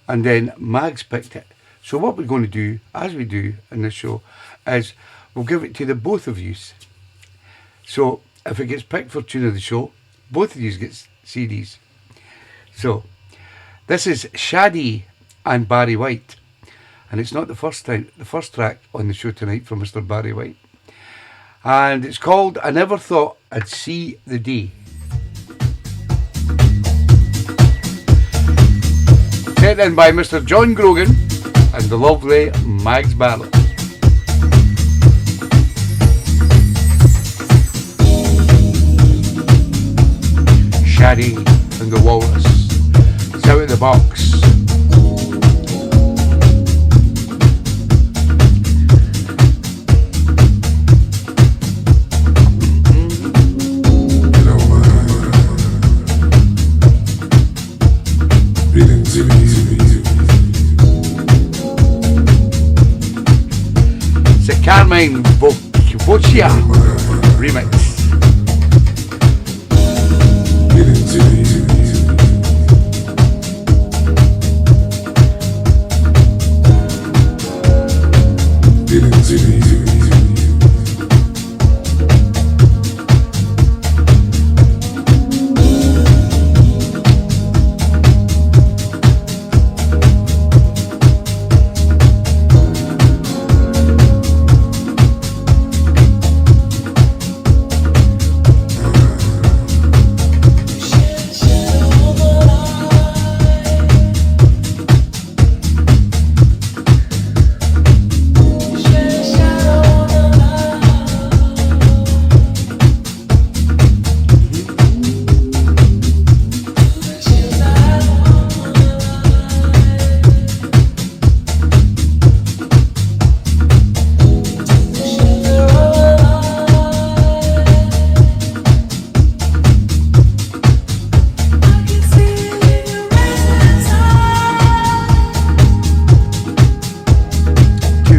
and then Mags picked it. So what we're going to do, as we do in this show, is we'll give it to the both of you. So, if it gets picked for tune of the show, both of you get CDs. So, this is Shadi and Barry White, and it's not the first track on the show tonight from Mr. Barry White. And it's called I Never Thought I'd See the Day. Sent in by Mr. John Grogan and the lovely Mags Barlow. Shadi and the Walrus. It's Out of the Box. It's a Carmine Boccia remix.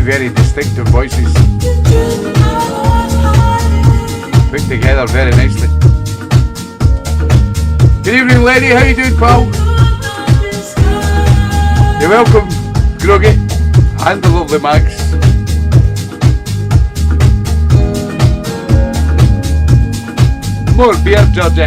Very distinctive voices put together very nicely. Good evening, Lenny. How you doing, pal? You're welcome, Groggy, and the lovely Max. More beer, Georgie.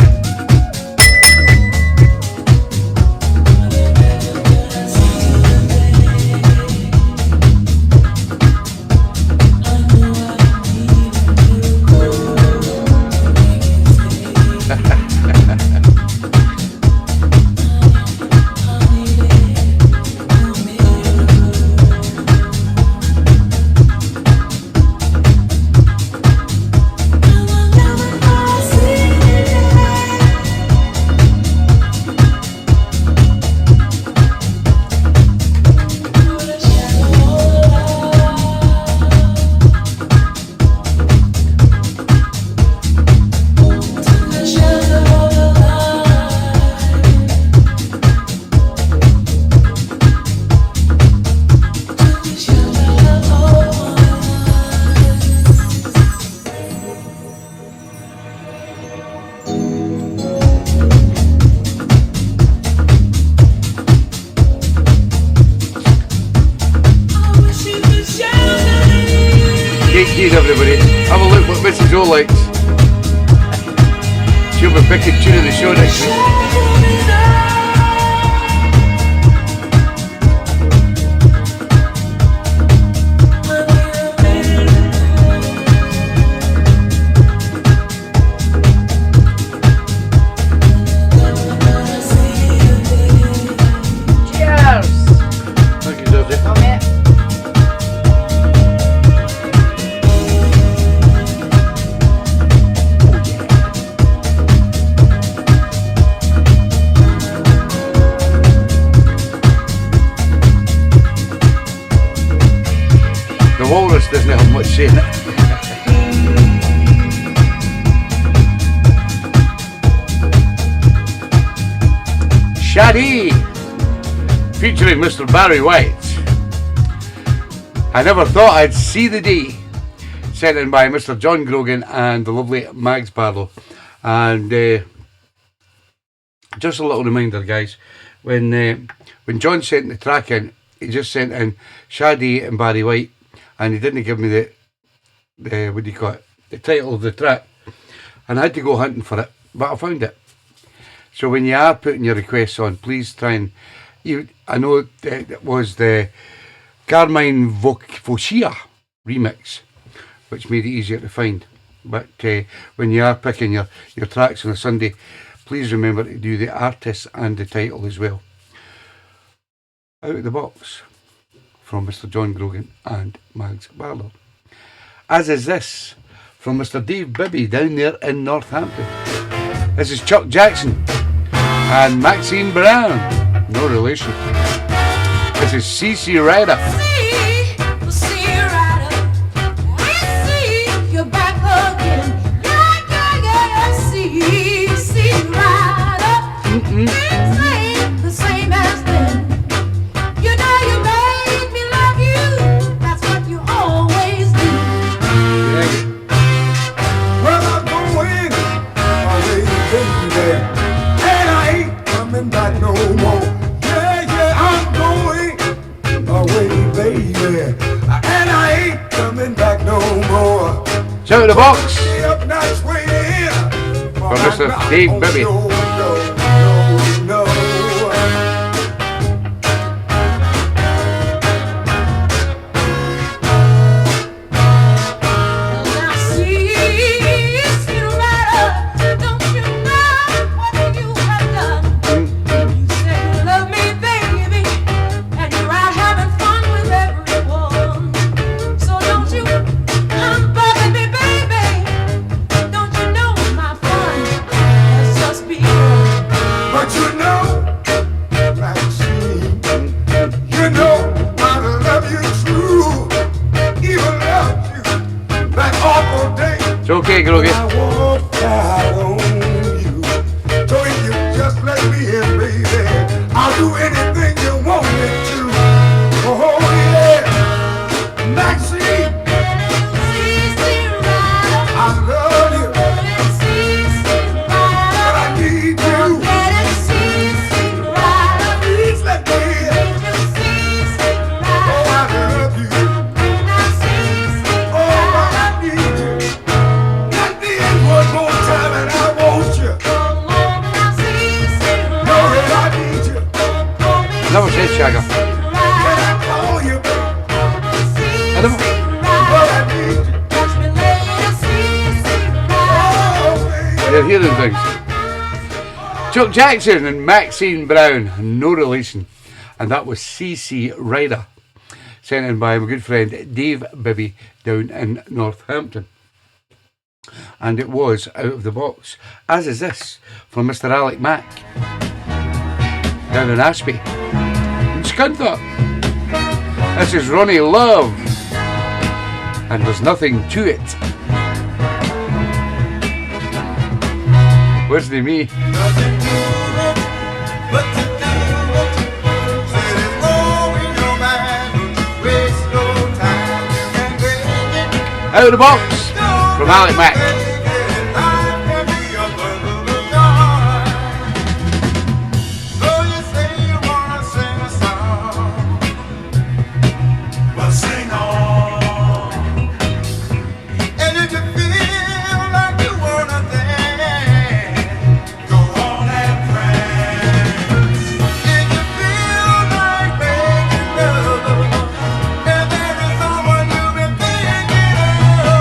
Everybody, have a look what Mrs. O likes. She'll be picking tune of the show next week. Cheers! Thank you, Georgie. Walrus doesn't have much say in it. Shadi, featuring Mr. Barry White. I never thought I'd see the day. Sent in by Mr. John Grogan and the lovely Mags Barlow. And just a little reminder, guys, when John sent the track in, he just sent in Shadi and Barry White. And he didn't give me the what do you call it, the title of the track, and I had to go hunting for it, but I found it. So when you are putting your requests on, please try and I know it was the Carmine Vocia remix, which made it easier to find. But when you are picking your tracks on a Sunday, please remember to do the artist and the title as well. Out of the box, from Mr. John Grogan and Mags Barlow. As is this, from Mr. Dave Bibby down there in Northampton. This is Chuck Jackson and Maxine Brown. No relation. This is CC Rider. Out of the box for Mr. Dave Bibby. It's okay, Grogan. I won't die on you. So if you just let me in, baby, I'll do anything you want me to. Oh yeah, Maxine, I love you, but I need you. Please let me in. hearing things. Chuck Jackson and Maxine Brown, no relation. And that was CC Ryder, sent in by my good friend Dave Bibby down in Northampton. And it was out of the box, as is this from Mr. Alec Mack down in Ashby in Scunthorpe. This is Ronnie Love, and there's nothing to it. Wasn't me? Nothing to it, but to do it. Say there's more in your mind, don't you waste no time. You can make it. Out of the box from Alec Mack.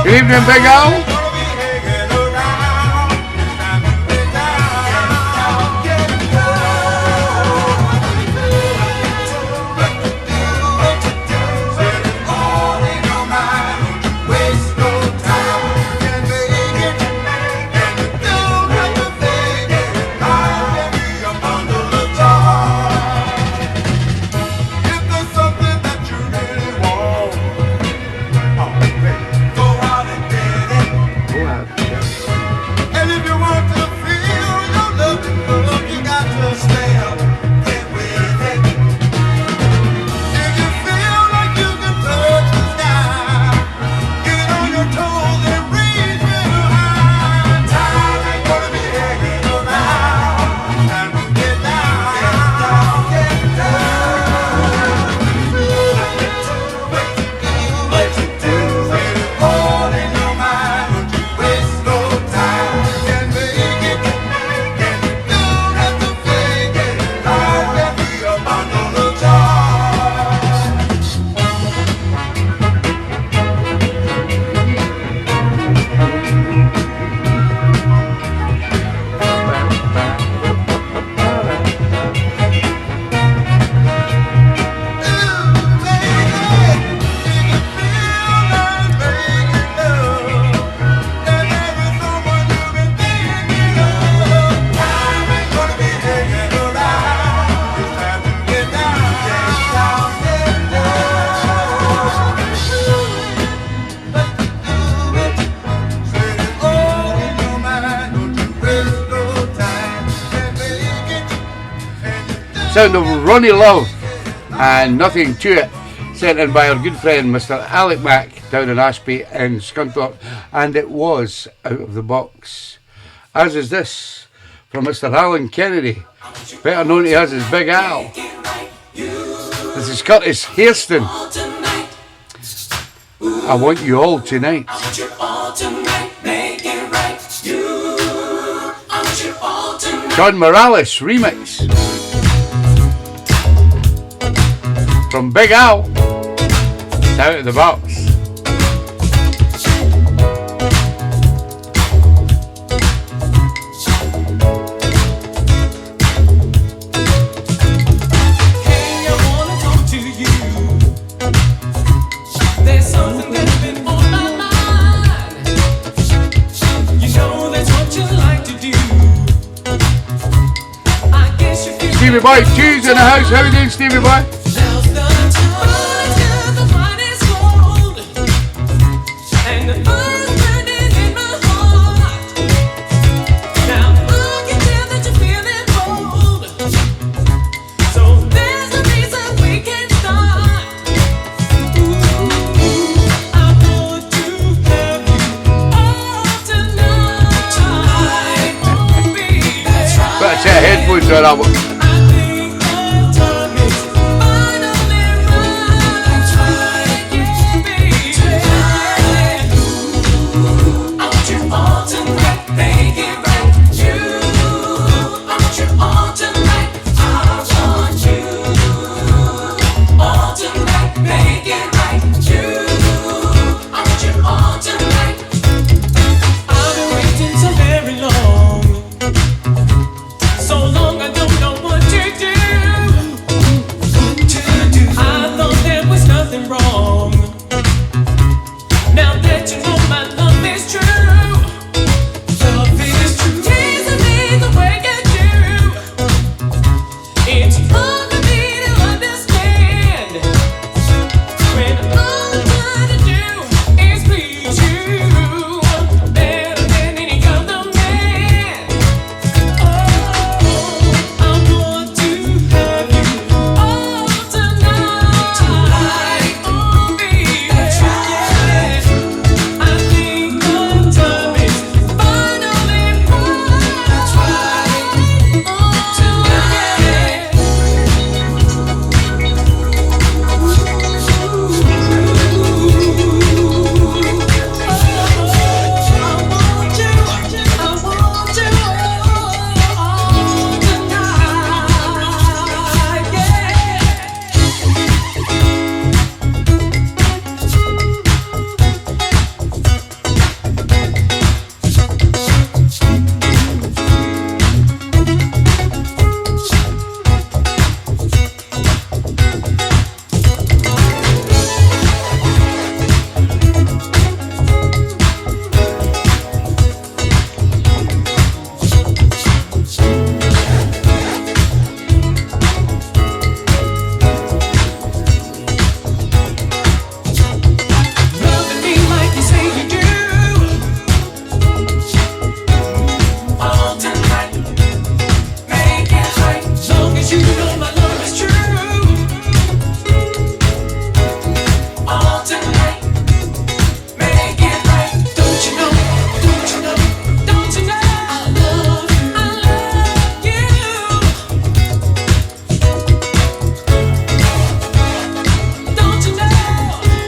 Good evening, Big O. Sound of Ronnie Love and Nothing to It, sent in by our good friend Mr. Alec Mack down in Ashby in Scunthorpe, and it was out of the box, as is this from Mr. Alan Kennedy, better known to us as Big Al. This is Curtis Hairston. I want you all tonight. John Morales remix from Big Al. It's out of the box. Stevie Boy, Tuesday in the house. How are you doing, Stevie Boy? Better set headphones on that. I've been waiting so very long.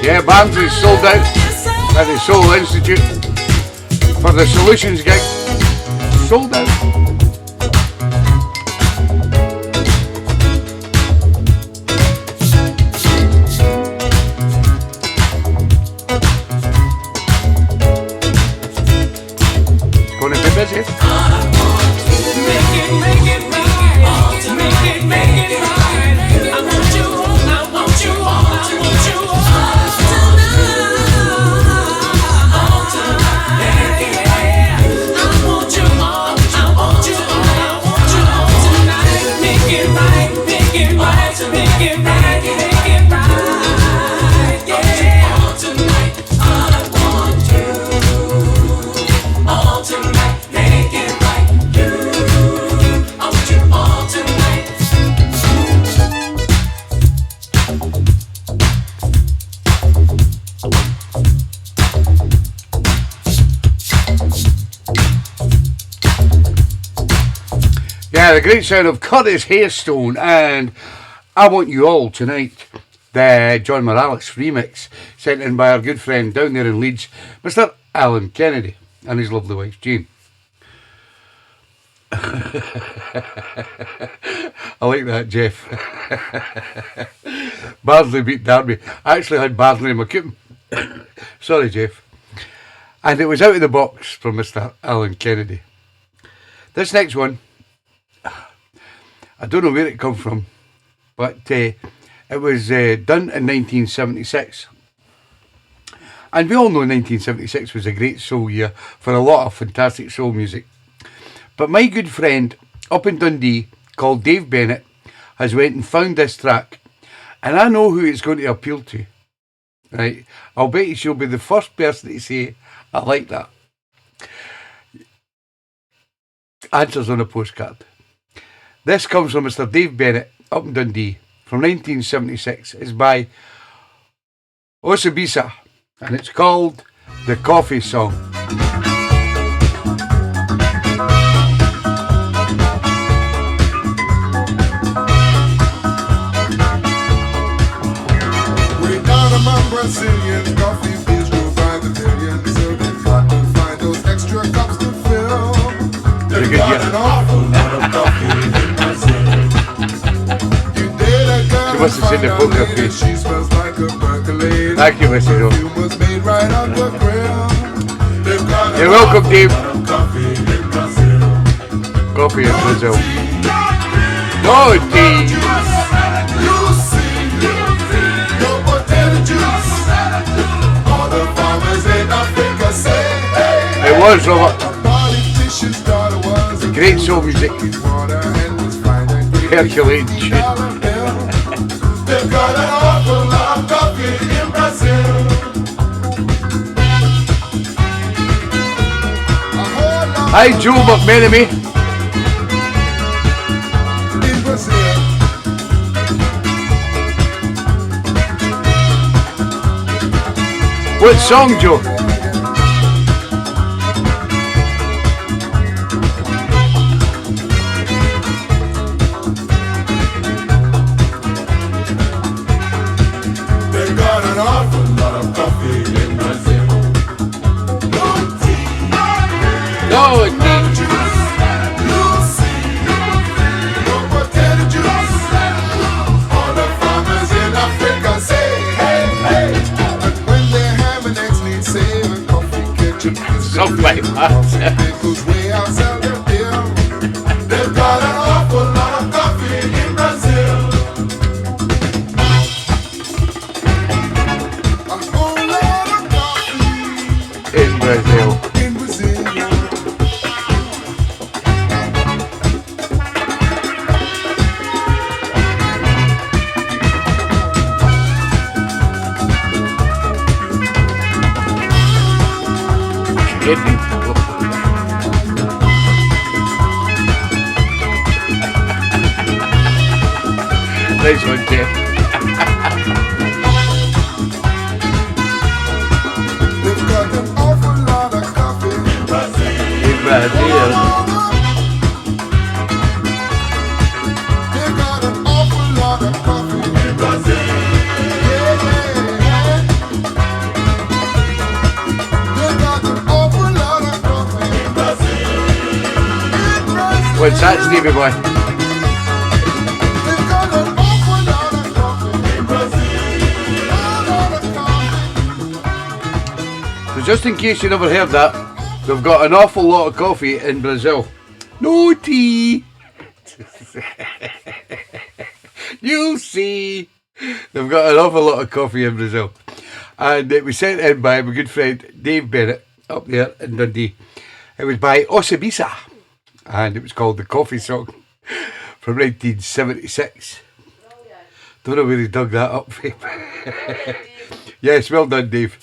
Yeah, Barnsley's sold out at the Soul Institute for the Solutions gig. Sold out. It's going to be busy. Yeah, the great sound of Curtis Hairstone and I Want You All Tonight, the John Morales remix sent in by our good friend down there in Leeds, Mr. Alan Kennedy and his lovely wife Jane. I like that, Jeff. Barnsley beat Derby. I actually had Barnsley in my coupon. Sorry, Jeff. And it was out of the box from Mr. Alan Kennedy. This next one, I don't know where it come from, but it was done in 1976. And we all know 1976 was a great soul year for a lot of fantastic soul music. But my good friend up in Dundee, called Dave Bennett, has went and found this track. And I know who it's going to appeal to. Right? I'll bet you she'll be the first person to say, I like that. Answers on a postcard. This comes from Mr. Dave Bennett up in Dundee from 1976. It's by Osibisa and it's called The Coffee Song. Way down among Brazilians, coffee beans grow by the millions, so they've got to find those extra cups to fill. They've got an awful lot of coffee in Brazil. You did a girl She must have seen the poker face. she smells like a percolator. Thank you, Mr. Hill. Perfume was made right on the grill. They've got You're welcome, Dave. coffee in Brazil. Coffee in Brazil. No tea. No potato juice. All the farmers in Africa say, hey, It was, Robert. a politician's daughter was a Great soul music. water and was fine and great. Herculean shit. They've got an awful lot of coffee in Brazil. Hi, Joe McMenemy. In Brazil. What song, Joe? They've got an awful lot of coffee in Brazil. No tea, No tea. no potato juice. All the farmers in Africa say, hey, hey. And when they have an excellent saving coffee kitchen, Something like that. it goes way outside their bill. They've got an awful lot of coffee in Brazil. A whole lot of coffee In Brazil. in Brazil. Nice one, Jeff. They've got an awful lot of coffee in Brazil. In Brazil. They've got an awful lot of coffee in Brazil. Yeah, yeah, yeah. What's that, Stevie boy? So just in case you never heard that, they've got an awful lot of coffee in Brazil. No tea. You'll see. They've got an awful lot of coffee in Brazil. And it was sent in by my good friend Dave Bennett up there in Dundee. It was by Osibisa. And it was called The Coffee Song from 1976. Don't know where he dug that up from. Yes, well done, Dave.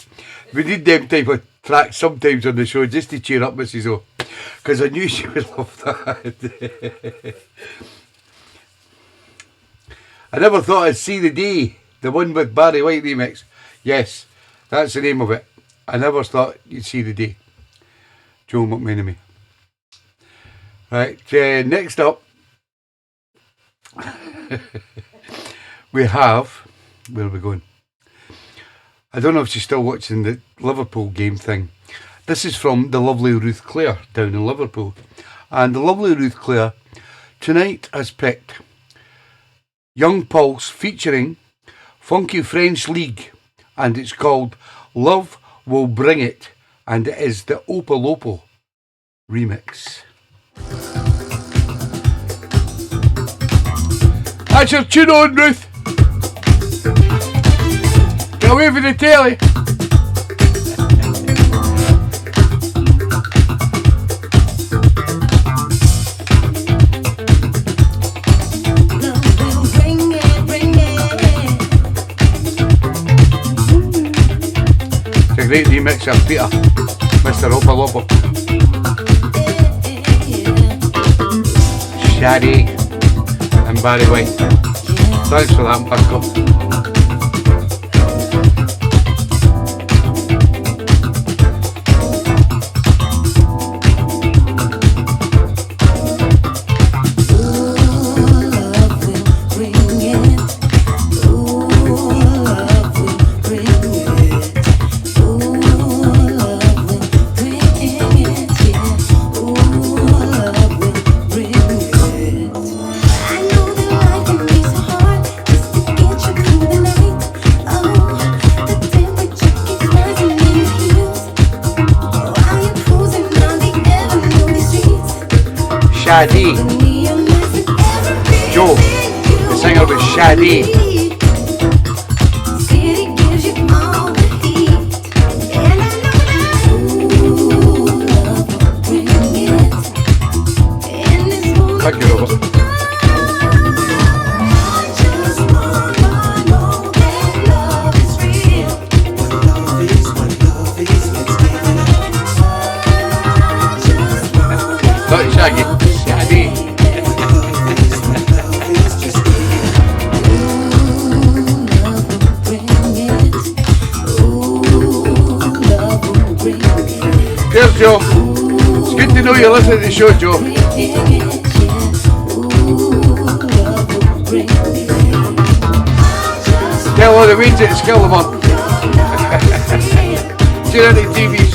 We need them type of tracks sometimes on the show just to cheer up Mrs. O. Because I knew she would love that. I never thought I'd see the day. The one with Barry White remix. Yes, that's the name of it. I never thought you'd see the day. Joe McMenemy. Right, next up. We have... Where are we going? I don't know if she's still watching the Liverpool game thing. This is from the lovely Ruth Clare down in Liverpool. And the lovely Ruth Clare tonight has picked Young Pulse featuring Funky French League. And it's called Love Will Bring It. And it is the Opalopo remix. That's your tune on, Ruth. Get away from the telly. It's a great remix of Peter, Mr. Opalopo. Shady and Barry White. Thanks for that, Marco. Shadi. Joe, the singer was Shadi. Thank you, Robert. Not Shaggy. Cheers, Joe. It's good to know you're listening to the show, Joe. Tell all the weeds at Skillamon. Tune into TeeBee's.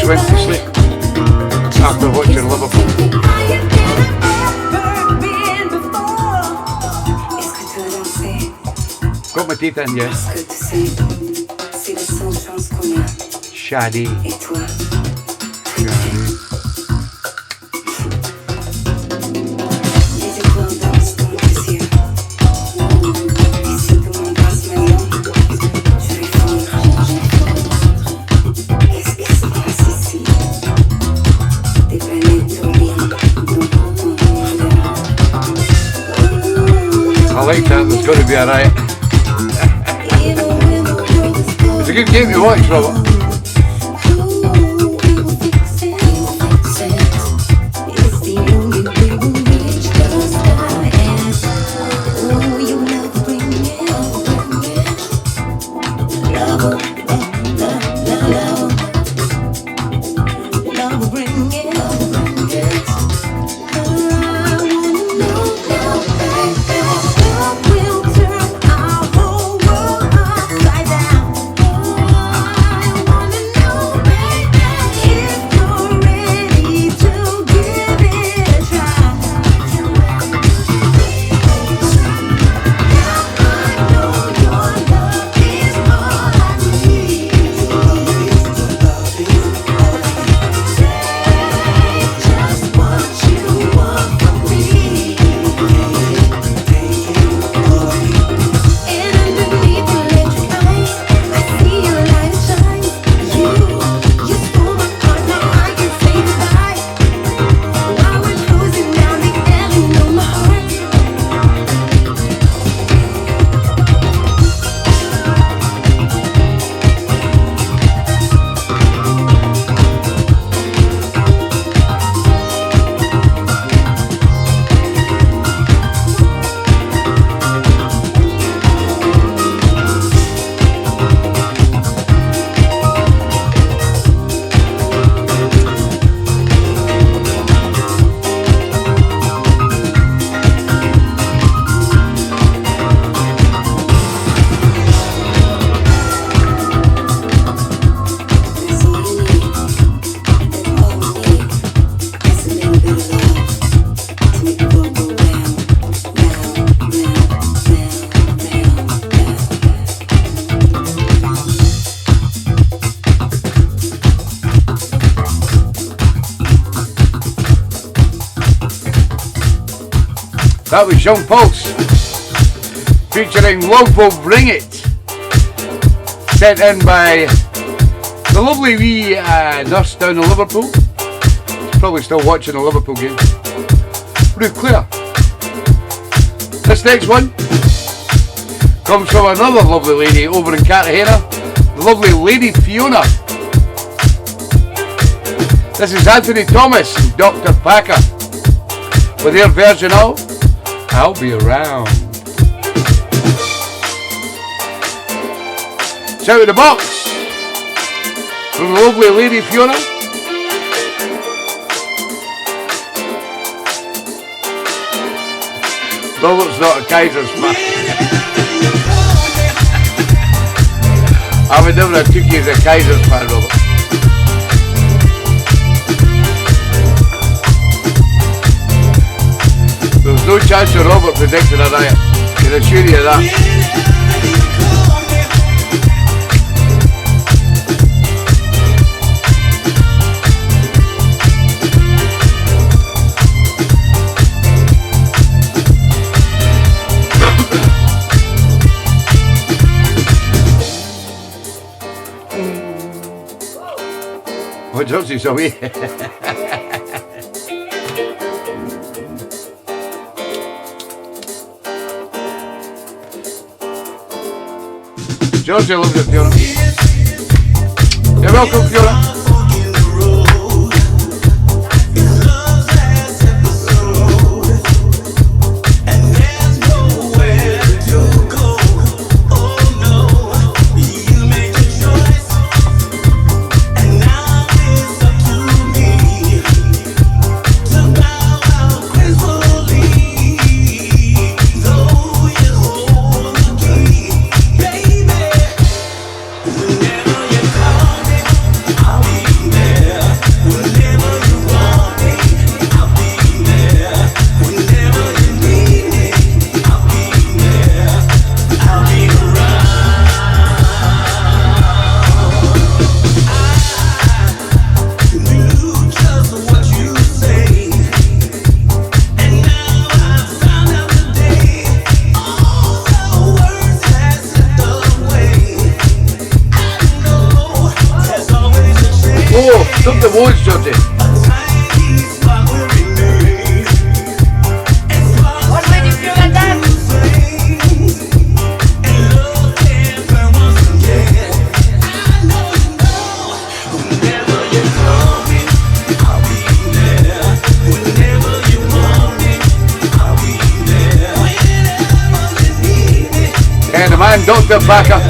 Went to sleep after watching Liverpool. Got my teeth in, yeah. Shady. I like that, there's got to be a riot. It's a good game to watch, Robert. That was Young Pulse featuring Love Will Bring It, sent in by the lovely wee nurse down in Liverpool. She's probably still watching the Liverpool game. Ruth Claire. This next one comes from another lovely lady over in Cartagena, the lovely Lady Fiona. This is Anthony Thomas and Dr. Packer with their version of I'll Be Around. It's out of the box from the lovely Lady Fiona. Robert's not a Kaiser's fan. I would never have took you as a Kaiser's fan, Robert. There's no chance of Robert predicting a riot. I can assure you of that. What drugs is away? Georgia loves it, Fiona. You're welcome, Fiona. Stop the voice, Georgie. What way do you feel like that? And the man, Dr. Packer.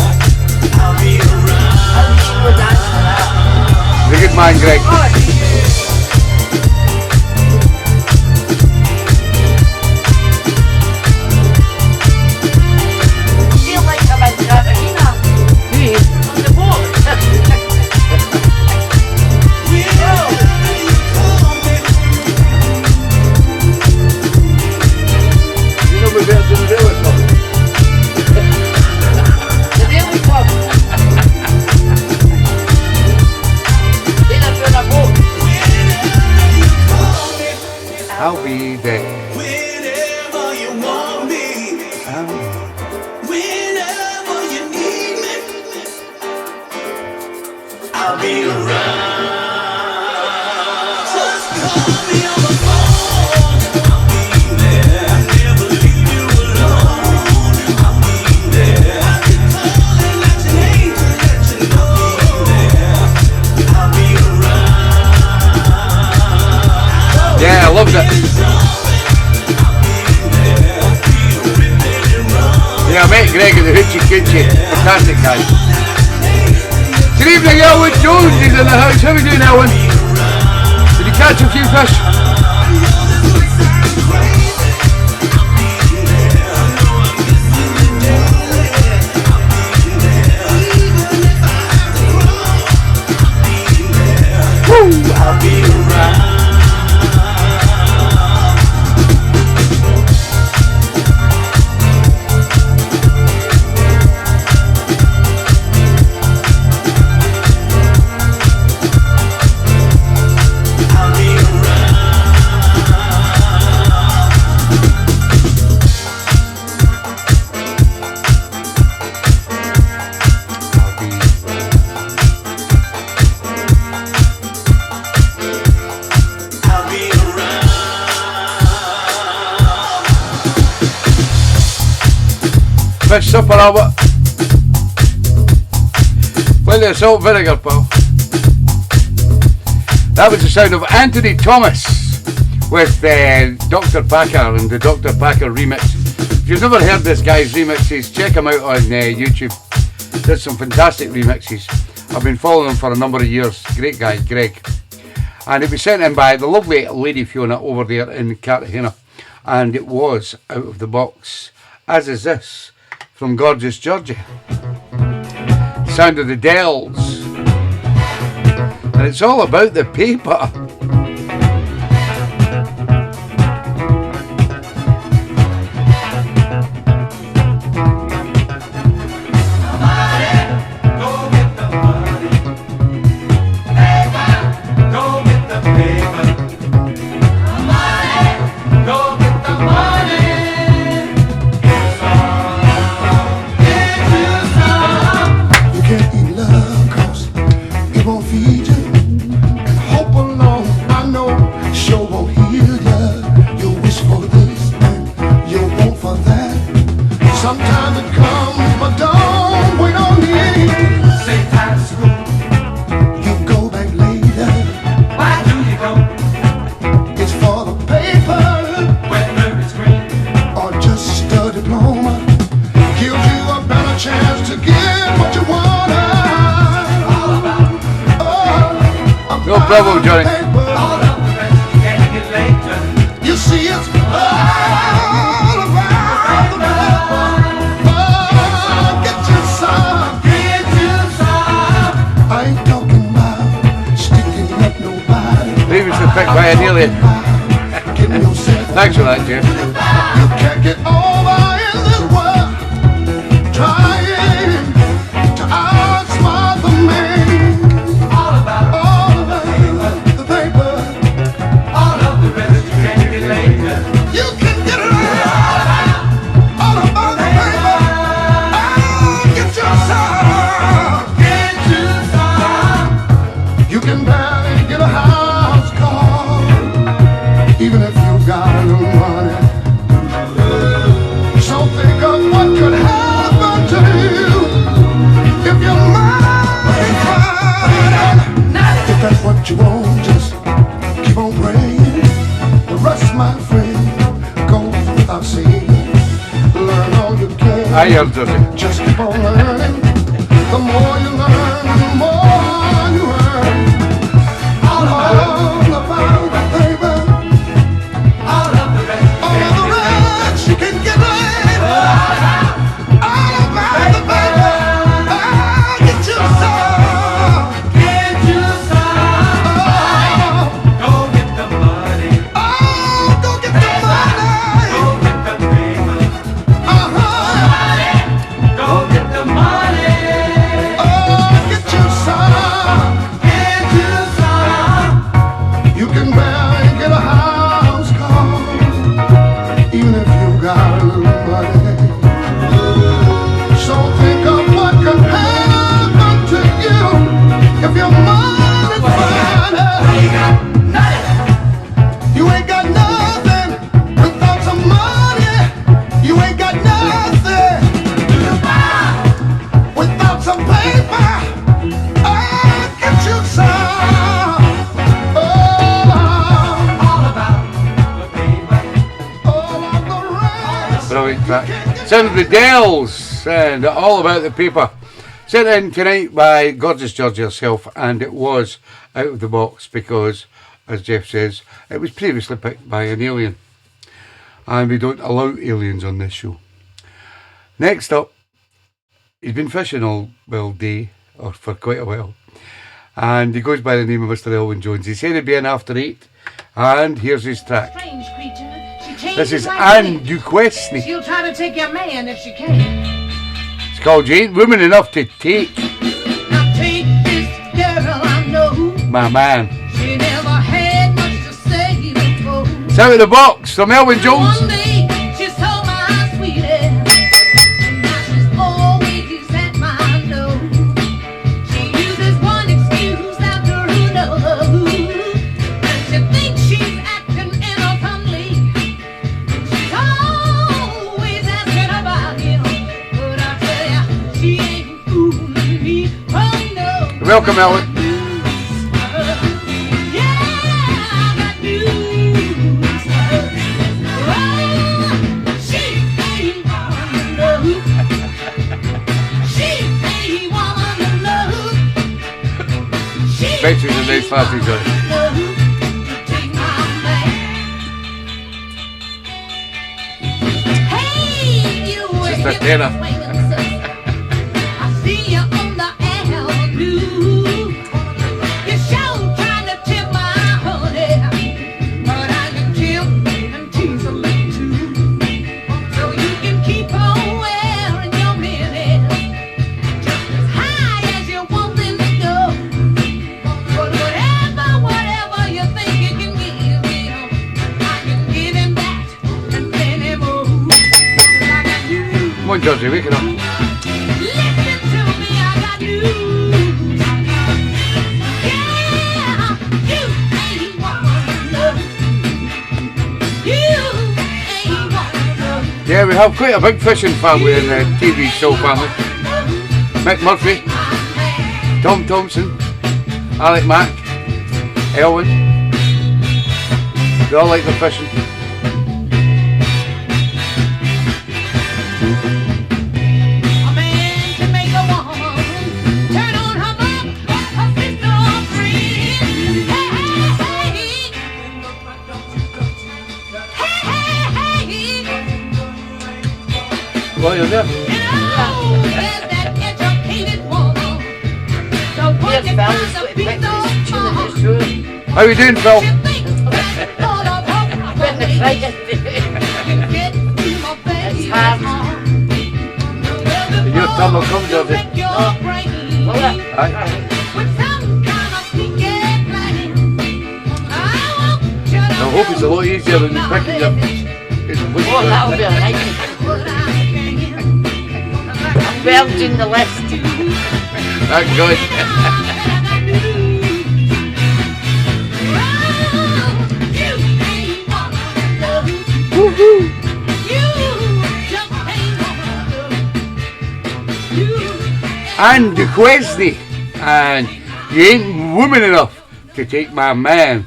The good man, Greg. Feel like I'm at Cartagena. On the boat. You know we're better than the Daily Club. The Daily Club. I'll be there. Whenever you want me, whenever you need me, I'll be around. Just call me on the phone. I'll be there. I'll never leave you alone. I'll be there. I'll be calling out your name to let you know. I'll be around. Yeah, I loved it. Yeah, I met Greg at the Hoochie Coochie. Fantastic guy. Good evening, Elwood Jones is in the house. How are we doing, Elwood? Did you catch a few fish? Woo! I'll be around. I'll be around. fish supper, Albert. Plenty of salt vinegar, pal. That was the sound of Anthony Thomas with Dr. Packer and the Dr. Packer remix. If you've never heard this guy's remixes, check him out on YouTube. There's some fantastic remixes. I've been following him for a number of years. Great guy, Greg. And it was sent in by the lovely Lady Fiona over there in Cartagena. And it was out of the box, as is this, from gorgeous Georgia. Sound of the Dells. And it's all about the paper. Bravo, Johnny. You see, it's all about the get you some, get you some. I ain't talking about sticking up nobody. Previously picked by an alien. Thanks for that, Jeff. You can't get over in this world trying to outsmart the man. What you want, just keep on praying. The rest, my friend, goes without saying. Learn all you can. Just keep on learning. The more you learn, the more you earn. All about the paper. All of the rest you can get later. All about the paper. Get you some. Sound of the Dells and all about the paper. Sent in tonight by gorgeous Georgia herself, and it was out of the box because, as Jeff says, it was previously picked by an alien, and we don't allow aliens on this show. Next up, he's been fishing all day, or for quite a while, and he goes by the name of Mr. Elwyn Jones. He said he'd be in after 8, and here's his track. Strange creature. This is Anne Duquesne. She'll try to take your man if she can. It's called You Ain't Woman Enough to Take. Now take this girl I know. My man. She never had much to say before. It's out of the box from Elwyn Jones. One day she saw my sweetie, and now she's always at my door. She uses one excuse after another, and she thinks she's acting innocently. She's always asking about him. Welcome, Ellen. Pictures of these parties on it. Just a tenner. Come on, Georgie, wake it up. Yeah, we have quite a big fishing family in the TeeBee's show family. Mick Murphy, Tom Thompson, Alec Mack, Elwin. They all like the fishing. Well, you're there. How you doing, Phil? It's hard. Your turn will come, Georgie. Aye. I hope it's a lot easier than picking up. Oh, that'll be alright. I'm well doing the list. That's good. Woohoo! And the Questy, and you ain't woman enough to take my man,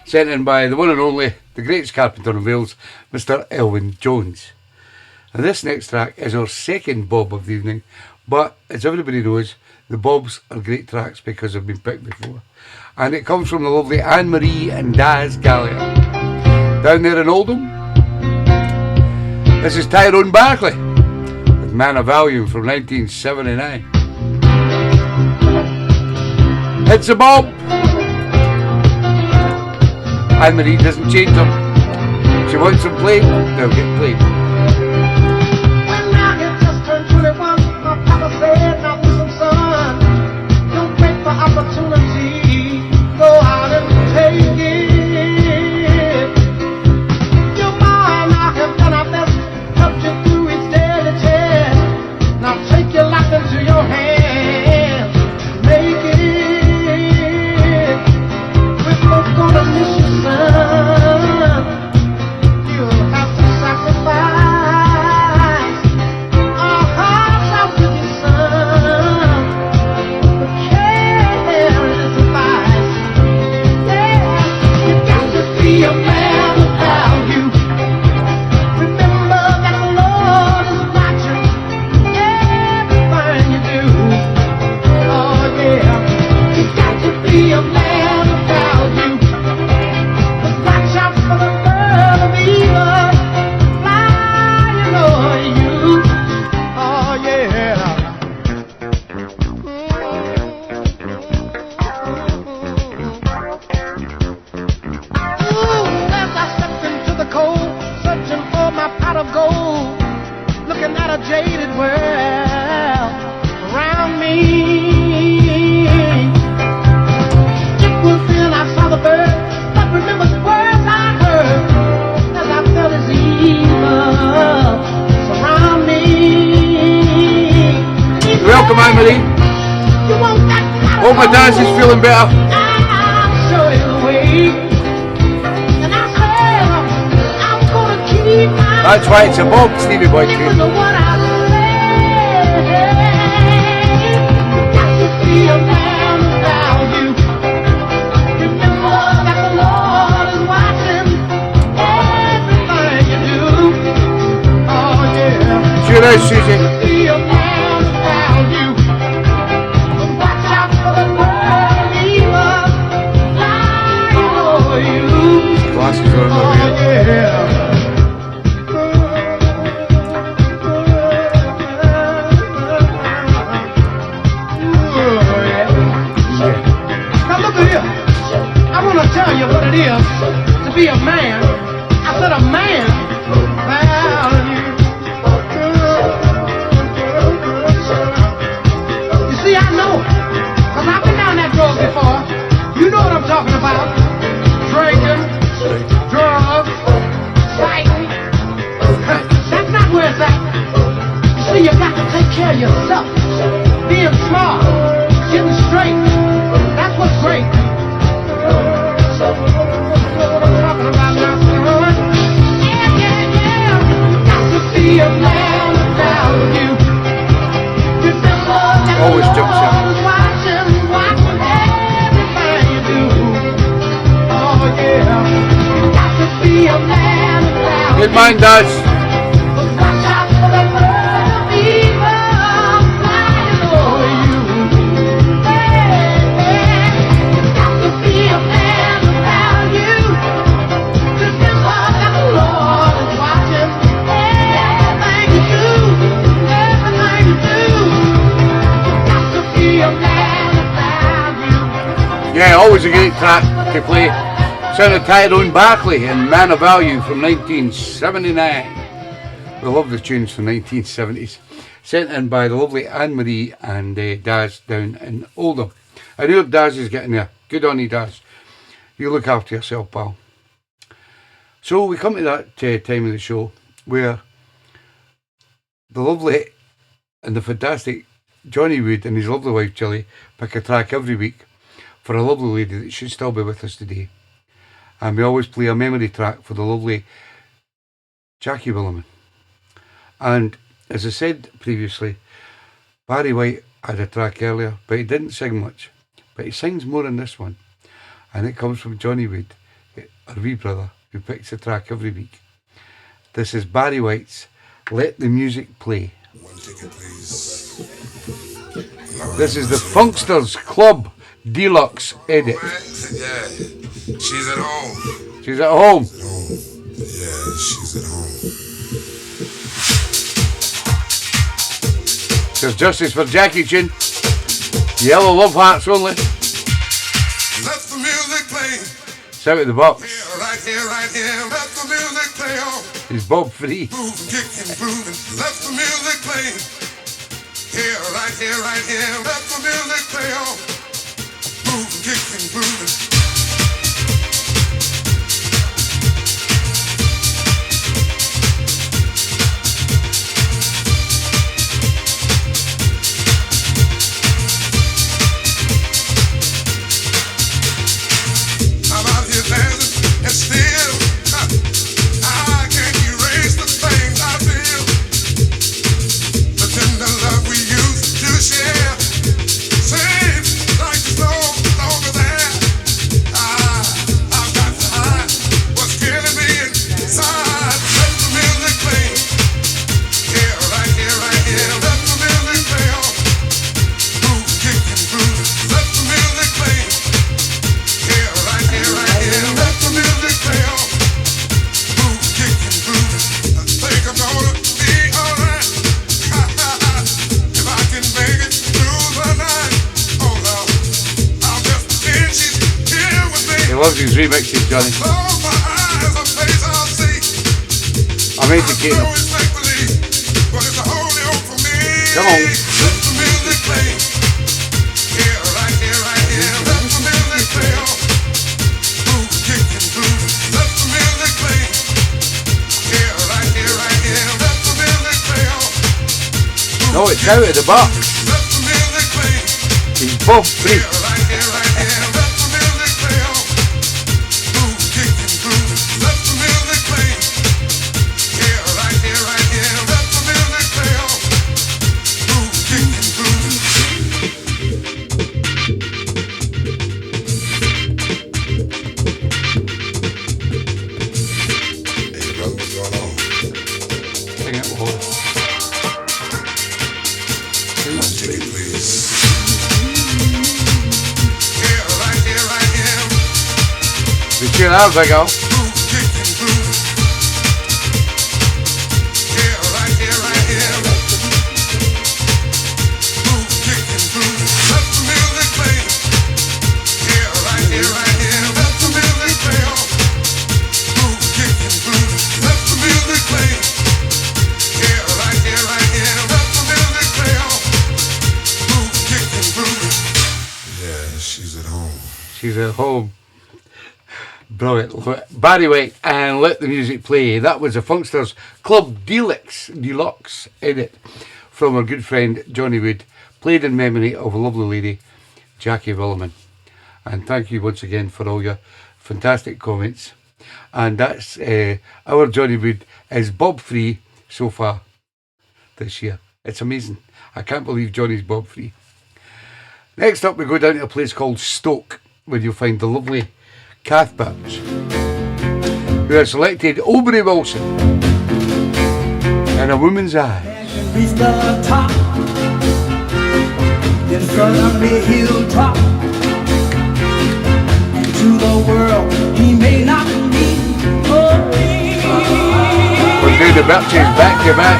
sent in by the one and only, the greatest carpenter in Wales, Mr. Elwin Jones. And this next track is our second bob of the evening, but as everybody knows, the bobs are great tracks because they've been picked before. And it comes from the lovely Anne-Marie and Daz Gallagher, down there in Oldham. This is Tyrone Barkley with Man of Volume from 1979. It's a bob. Anne-Marie doesn't change them. She wants them played, they'll get played. When I had just turned 21, my papa said, now listen, son, don't wait for opportunity, go out and take it. Your mind, I have done our best, helped you through its daily test. Now take your life into your hands, make it. We're both gonna miss you, son. You'll have to sacrifice. Our hearts out with you, son. But care is advice. Yeah, you got to be a man of value. Remember that the Lord is watching everything you do. Oh yeah, you got to be a man of value. But watch out for the bird of evil flying over you. Oh yeah. Ooh, as I stepped into the cold, searching for my pot of gold, looking at a jaded world around me. It was then I saw the bird that remembers words I heard as I felt his evil surround me. Welcome, Anne-Marie. You want that pot of Hope my dance is gold? feeling better. I'll show you the way. And I said, I'm gonna keep my That's why it's a bob, Stevie Boy Listen tune. to what I say. You got to be a man of it is, Susie. Be a man about you. Watch out for the world evil flying over you. Glasses are on the way. Yeah. Now look at here. I want to tell you what it is to be a man. I said a man value. You see, I know, because I've been down that road before. You know what I'm talking about. Drinking, drugs, fighting. That's not where it's at. You see, you got to take care of yourself. Being smart, getting straight. That's what's great. That's what I'm talking about now, son. Yeah. Got to be a man about you. Always jumps out. Watching everything you do. Oh yeah. Got to be a man about Good mind, Dad. Watch out for the world evil flying over you. Got to be a man about you. Remember that the Lord is watching everything you do. Everything you do. Got to be a man about you. Yeah, always a great track to play. Sound of Tyrone Barkley and Man of Value from 1979. We love the tunes from 1970s. Sent in by the lovely Anne-Marie and Daz down in Oldham. I know Daz is getting there. Good on you, Daz. You look after yourself, pal. So we come to that time of the show where the lovely and the fantastic Johnny Wood and his lovely wife Chilly pick a track every week for a lovely lady that should still be with us today. And we always play a memory track for the lovely Jackie Williman. And as I said previously, Barry White had a track earlier, but he didn't sing much. But he sings more in this one. And it comes from Johnny Wood, our wee brother, who picks a track every week. This is Barry White's Let the Music Play. One ticket, please. This is the Funksters Club Deluxe edit. Yeah, she's at home. She's at home. Yeah, she's at home. There's justice for Jackie Chin. Yellow love hearts only. Let the music play. It's out of the box. Right here. Let the music play on. It's Bob Free. Moving, kicking, grooving. Let the music play. Right here. Let the music play on. Moving, kicking, grooving. I'm out here dancing and still I can't erase the things I feel. The tender love we used to share seems like it's no longer there. I've got to hide what's killing me inside. Let the music play. Right here. Let the music play on. Groove, kick and groove. Let the music play. Right here. Let the music play on. Groove, kick and groove. I think I'm gonna be alright. If I can make it through the night. Oh Lord, I'll just pretend she's here with me. He loves his remixes, Johnny. Close my eyes, a face I'll see. I'm educating him. It's make believe, but it's a holy hope for me. Come on. Let the music play. Right here. Let the music play on. Groove, kick and groove. Let the music play. Right here. Let the music play on. No, it's out of the box. Let the music play. He's Bob Free. Right here. Let the music play on. Groove, kick and groove. Let the music play. Right here. Let the music play on. Groove, kick and groove. Hey, brother, what's going on? Sing it, Lord. you there, big ol'. She's at home. Brilliant. Barry White and Let the Music Play. That was a Funksters Club Deluxe edit from our good friend Johnny Wood, played in memory of a lovely lady, Jackie Williman. And thank you once again for all your fantastic comments. And that's our Johnny Wood is Bob free so far this year. It's amazing. I can't believe Johnny's Bob free. Next up we go down to a place called Stoke, where you'll find the lovely Kath Birch, who has selected Aubrey Wilson and A Woman's Eyes. Reach the top, then suddenly he'll drop, and to the world he may not be. We'll do the Birches back to back.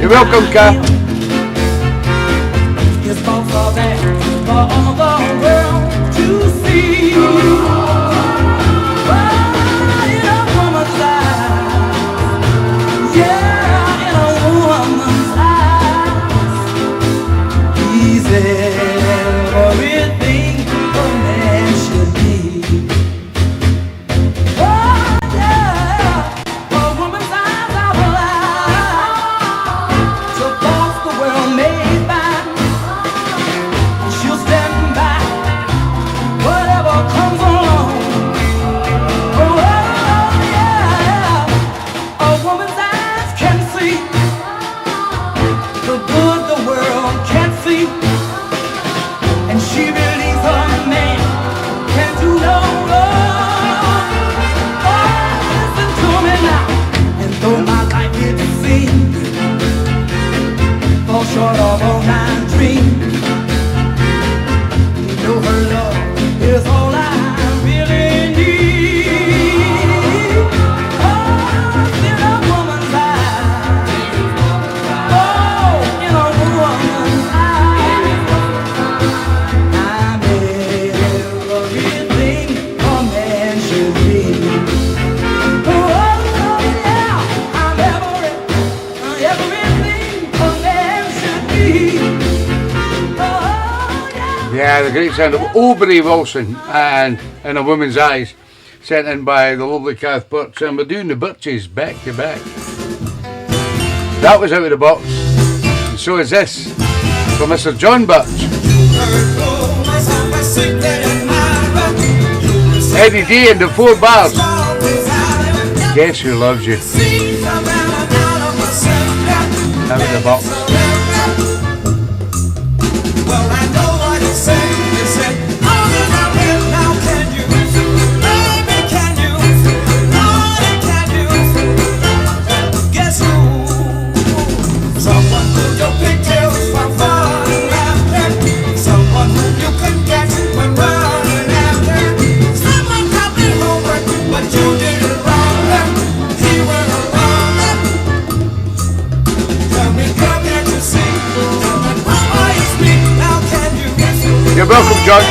You're welcome, Kath. His folks are there for all the world to see. In a woman's eyes, yeah, in a woman's eyes, he's everything a man should be. Oh yeah, a woman's eyes are blind to boss the world made by. She'll stand by whatever comes along. Oh yeah, a woman's eyes can see the good the world can't see, and she believes her man can do no wrong. Oh, listen to me now, and though my life it seems fall short of all my dreams, you know her love is all I really need. Oh, in a woman's eyes, oh, in a woman's eyes, I'm everything a man should be. Oh, yeah, I'm everything a man should be. Oh, yeah. Yeah, the great sound of Aubrey Wilson and In a Woman's Eyes, sent in by the lovely Kath Birch, and we're doing the Birches back to back. That was out of the box, and so is this from Mr. John Birch. Eddie D and the 4 Bars. Guess who loves you? Out of the box. Well, I know what you say. You said, all that I will now, can you? Baby, can you? Lord, can you? Guess who? Someone who your pigtails from far and after. Someone who you can get when running after. Someone copied homework, but you did it wrong. He went along. Tell me, girl, can't you see? You're welcome, John.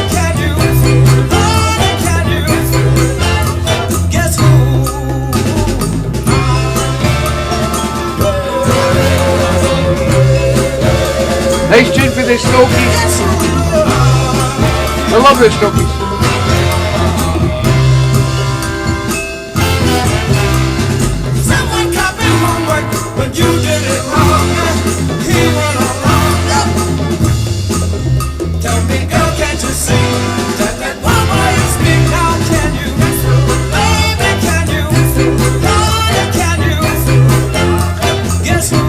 Nice tune for the Stokies. I love the Stokies. Someone copied homework, but you did it wrong. He went along. Tell me, girl, can't you see that one boy you speak now? Can you? Baby, can you? Lord, can you? Guess who?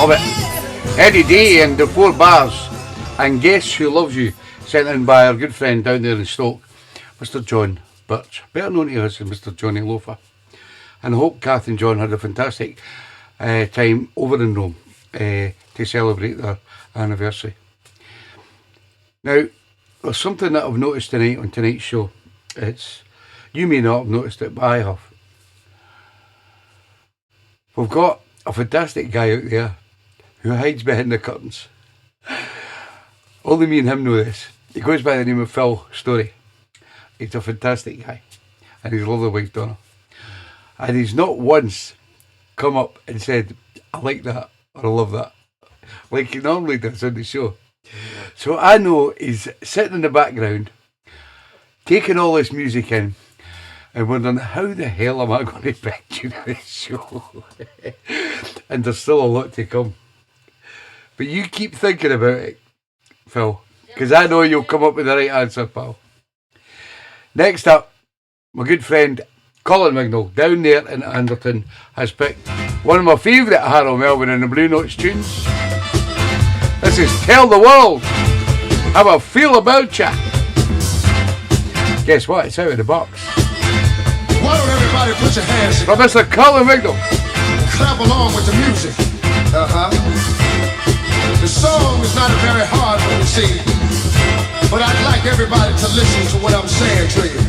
love it. Any day and the 4 bars. And Guess Who Loves You, sent in by our good friend down there in Stoke, Mr. John Birch, better known to us as Mr. Johnny Loafer. And I hope Kath and John had a fantastic time over in Rome to celebrate their anniversary. Now, there's something that I've noticed tonight on tonight's show. You may not have noticed it, but I have. We've got a fantastic guy out there who hides behind the curtains. Only me and him know this. He goes by the name of Phil Story. He's a fantastic guy. And he's lovely wife Donna. And he's not once come up and said, I like that, or I love that, like he normally does on the show. So I know he's sitting in the background, taking all this music in, and wondering, how the hell am I going to picture this show? And there's still a lot to come. But you keep thinking about it, Phil, because I know you'll come up with the right answer, pal. Next up, my good friend Colin Wignall, down there in Anderton, has picked one of my favourite Harold Melvin and the Blue Notes tunes. This is Tell the World How I Feel About Ya. Guess what? It's out of the box. Why don't everybody put your hands From Mr. Colin Wignall. clap along with the music? The song is not a very hard one to sing, but I'd like everybody to listen to what I'm saying to you.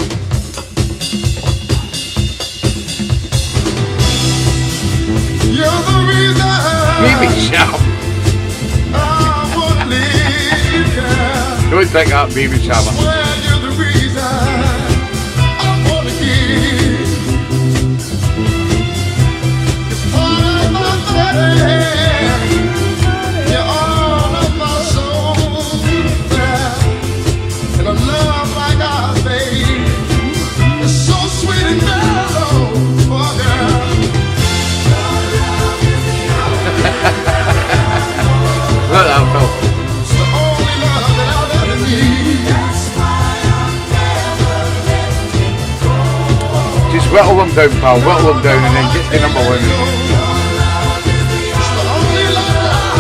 You're the reason Baby Sharp. I wanna live, girl. Don't think up, Baby Sharp. Swear you're the reason I wanna give. It's part of my body. You're all of my soul, girl. And a love like ours, babe, it's so sweet and mellow, oh girl. Look at that, Phil. It's the only love that I'll ever need. That's why I'm never letting go. Just whittle them down, pal. Whittle them down and then get to number 1. It's the only love I'll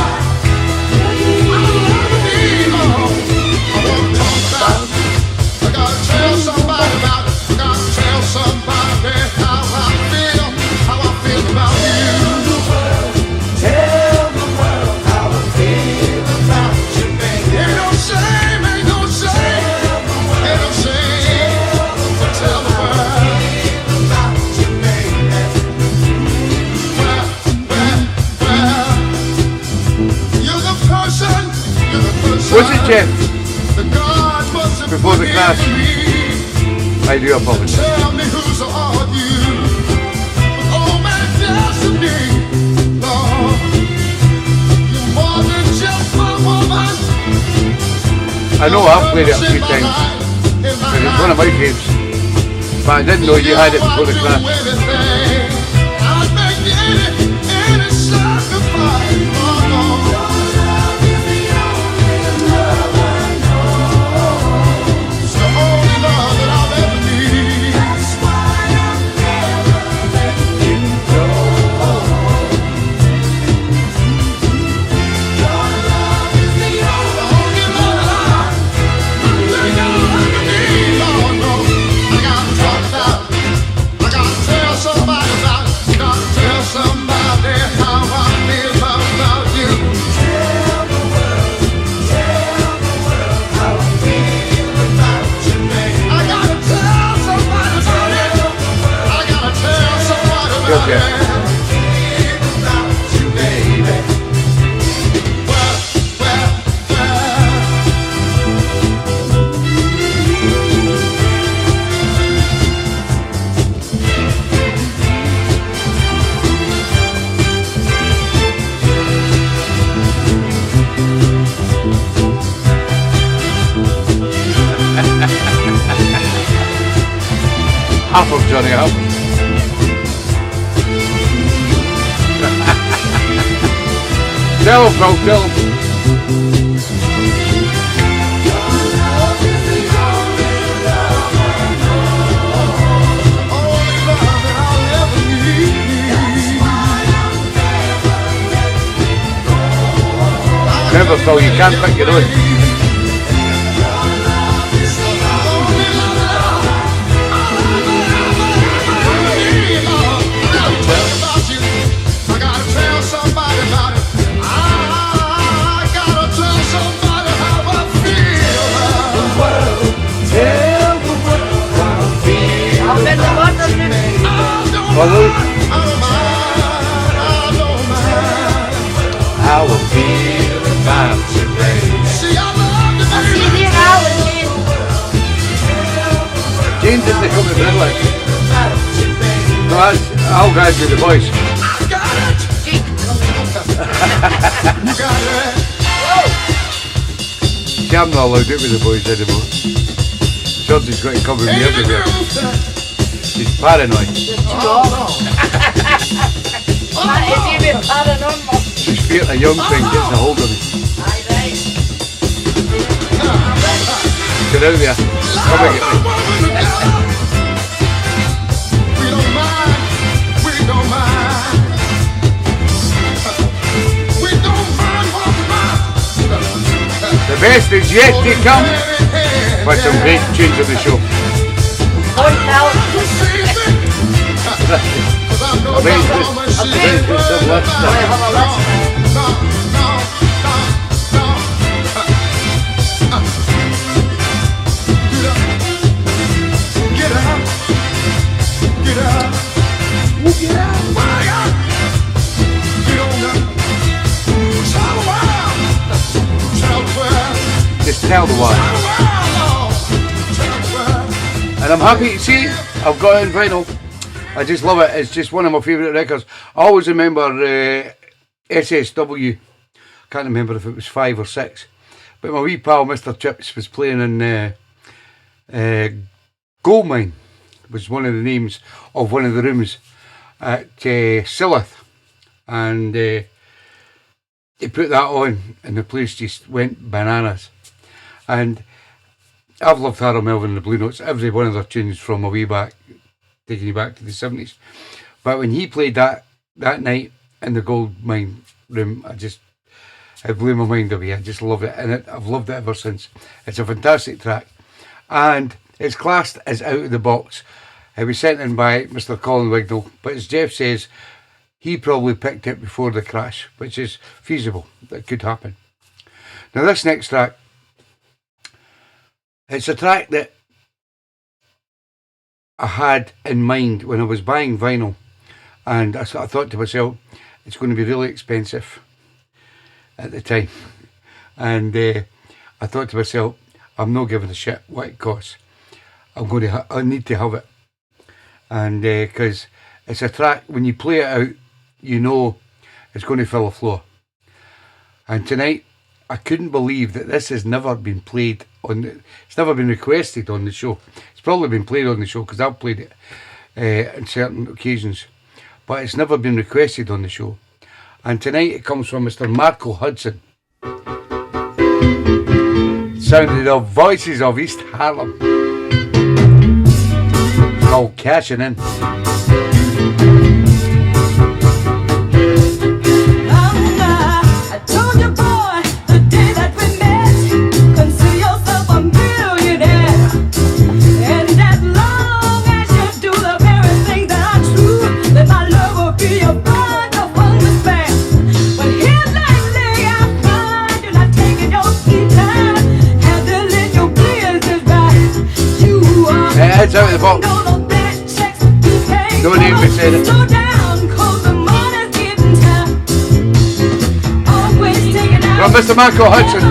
ever need. I wanna talk about it. I gotta tell somebody about it. I gotta tell somebody how I feel about you. Tell the world how I feel about you, baby. Ain't no shame, ain't no shame, ain't no shame. Tell the world about you, baby. Well, you're the person. Was it, Jeff? that God must have Before the put clash. in me. I do apologize. Tell me who's all you. Oh, my destiny, Lord. You're more than just my woman. I know I've played it a few times, but it's one of my games. But I didn't know you had it before the clash. I'd make any sacrifice. Oh, no. It's the only love that I'll ever need. That's why I'm never letting go. Your love is the only love that I'll ever need. Oh, no. I gotta talk about it. I gotta tell somebody about it. I gotta tell somebody how I feel about you. Tell the world how I feel about you, baby. I gotta tell somebody about it. I gotta tell somebody about Okay. it. About you, baby. Well. Half of Johnny Half. Tell him, Phil, tell him. Only love that I'll ever need. That's why I'm never letting go. river so you can't pick your own. Hello? I will feel about you, baby. James isn't coming to Bradley. No, that's I'll guys with the boys. See, I'm not allowed it with the boys anymore. Georgie's got to cover me everywhere. He's paranoid. She's fearing a young thing gets a hold of me. Get out there. Come and get me. We don't mind. We don't mind. We don't mind what we mind. The best is yet to come with some great tunes on the show. Just tell the one. And I'm happy to see I've got it in vinyl. I just love it. It's just one of my favourite records. I always remember SSW. Can't remember if it was 5 or 6. But my wee pal Mr. Chips was playing in Goldmine. Was one of the names of one of the rooms at Silith. And he put that on and the place just went bananas. And I've loved Harold Melvin and the Blue Notes, every one of their tunes from a way back, taking you back to the 70s. But when he played that night in the Gold Mine room, it blew my mind away. I just loved it, and I've loved it ever since. It's a fantastic track, and it's classed as out of the box. It was sent in by Mr. Colin Wignall, but as Jeff says, he probably picked it before the crash, which is feasible. That could happen. Now this next track, it's a track that I had in mind when I was buying vinyl, and I thought to myself, it's going to be really expensive at the time, and I thought to myself, I'm not giving a shit what it costs. I need to have it, and because it's a track, when you play it out, you know it's going to fill a floor. And tonight, I couldn't believe that this has never been played it's never been requested on the show. It's probably been played on the show because I've played it on certain occasions, but it's never been requested on the show. And tonight it comes from Mr. Marco Hudson. Sounded of Voices of East Harlem. It's called Cashing In. It's out of the box. Don't even say it. From Mr. Marco Hudson.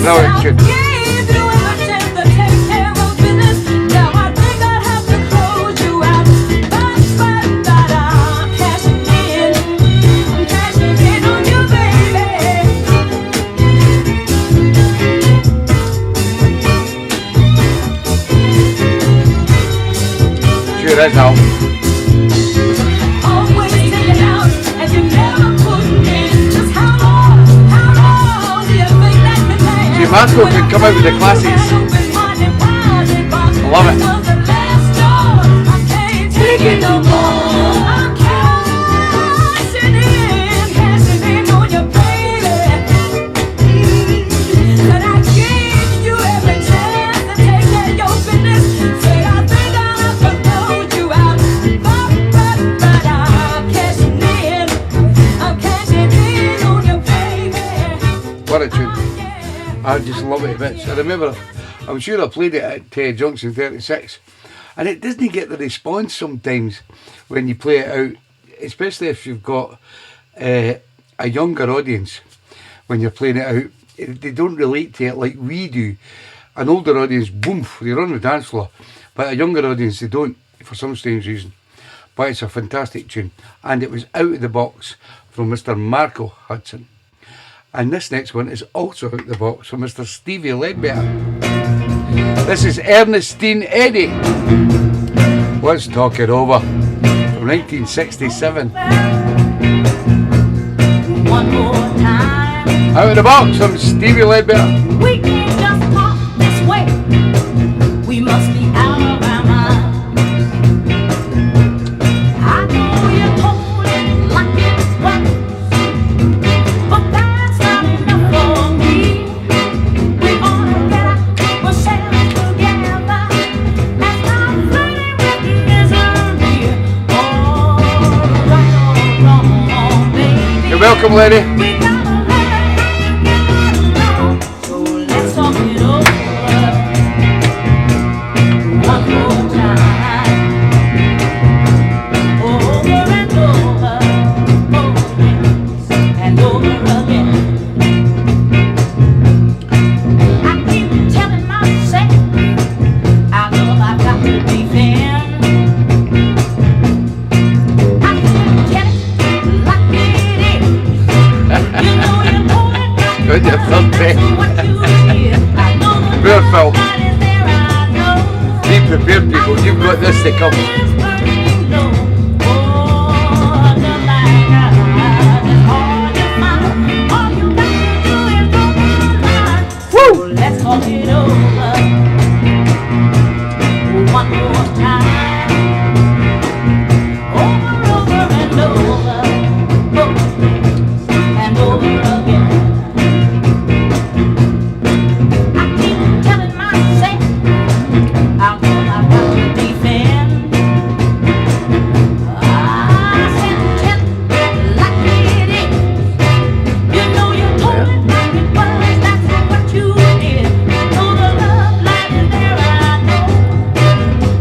Brilliant tune. Sure is, Al. Marco can come out with the classics. I love it. Take it no more. I'm cashing in on your baby. But I gave you every chance to take care of your business. Say I think I could you out, but I'm cashing in. I'm cashing in on your baby. What a tune. I just love it a bit. I remember, I'm sure I played it at Junction 36, and it doesn't get the response sometimes when you play it out, especially if you've got a younger audience. When you're playing it out, they don't relate to it like we do. An older audience, boom, they run the dance floor, but a younger audience, they don't, for some strange reason. But it's a fantastic tune, and it was out of the box from Mr. Marco Hudson. And this next one is also out the box from Mr. Stevie Ledbetter. This is Ernestine Eddy. Let's talk it over. From 1967. One more time. Out of the box from Stevie Ledbetter. We can't just walk this way. We must be out of our mind. I know you told it like it was. Welcome, lady. So let's talk it over one more time, over and over, and over again. I keep telling myself I know I've got to be fair. I keep telling like it is. With your thumbprint. Poor Phil. Be prepared, people. You've got this to come. Woo! Let's talk it over one more time. Over and over, and over again. I keep telling myself I'm gonna have to defend. I said tell it like it is. You know you told it like it was. That's what you did. Know the love light is there, I know.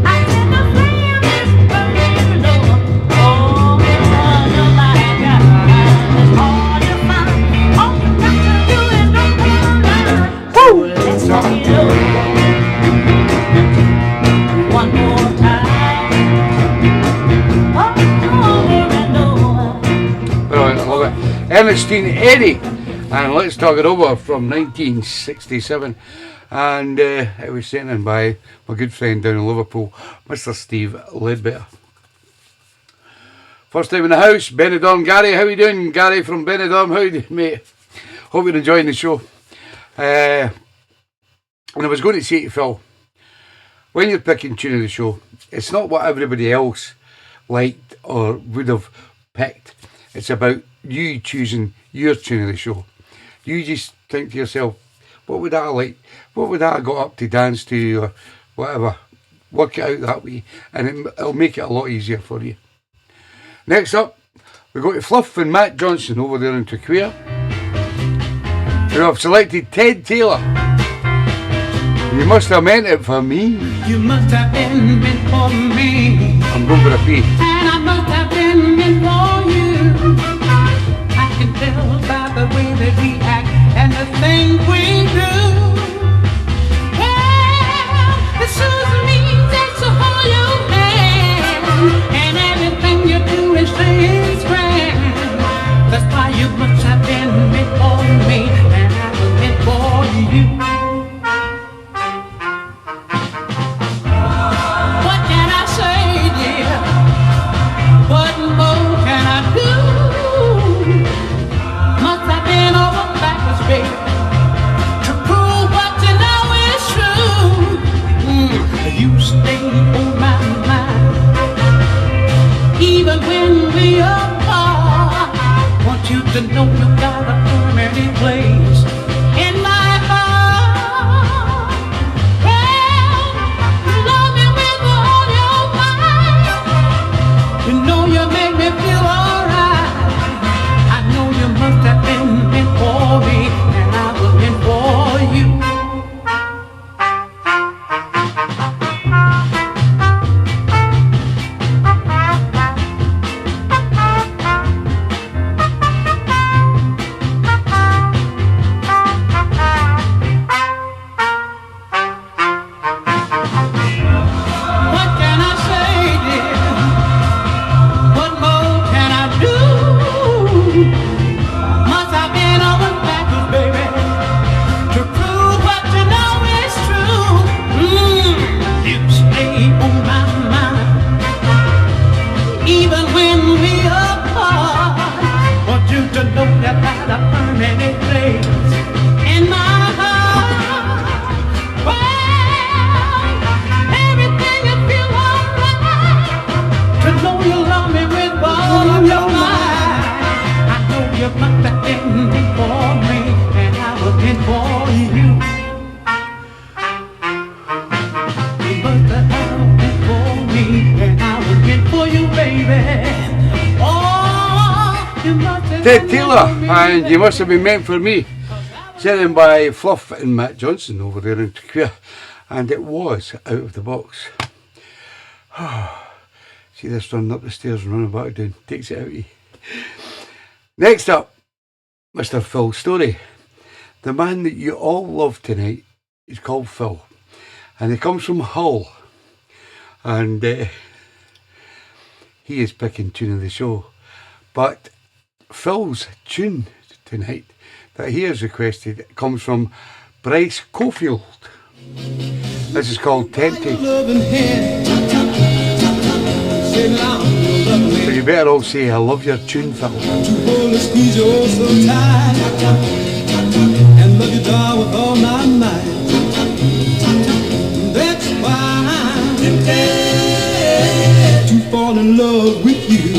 I said the flame is burning low. Oh, the light is hard to find. All you got to do is don't come around. Woo! Let's talk it over one more time. Over and over. Brilliant, I love it. Ernestine Eddy. And Let's Talk It Over from 1967. And it was sent in by my good friend down in Liverpool, Mr. Steve Ledbetter. First time in the house, Benidorm. Gary, how you doing? Gary from Benidorm, how you doing, mate? Hope you're enjoying the show. And I was going to say to Phil, when you're picking tune of the show, it's not what everybody else liked or would have picked. It's about you choosing your tune of the show. You just think to yourself, what would I like? What would I got up to dance to or whatever? Work it out that way, and it'll make it a lot easier for you. Next up, we go to Fluff and Matt Johnson over there in Torquay, who have selected Ted Taylor. You must have meant it for me. You must have been meant for me, I'm going for a P. and I must have been meant for you. I can tell by the way that we act and the things we do. Well, it soothes me just to hold your hand, and everything you do is things grand. That's why you must have been meant for me, and I was meant for you. What can I say, dear? What more can I do? Must have been over backwards, baby, to prove Ted Taylor, and You Must Have Been Meant For Me, sent in by Fluff and Matt Johnson over there in Queer, and it was Out of the Box. See this running up the stairs and running back down, takes it out of you. Next up, Mr. Phil Story. The man that you all love tonight is called Phil, and he comes from Hull, and he is picking tune of the show. But Phil's tune tonight that he has requested comes from Bryce Cofield. This is called Tempted. So you better all say, I love your tune, Phil. Squeeze you so tight and love you, darling, with all my might. That's why I'm tempted to fall in love with you,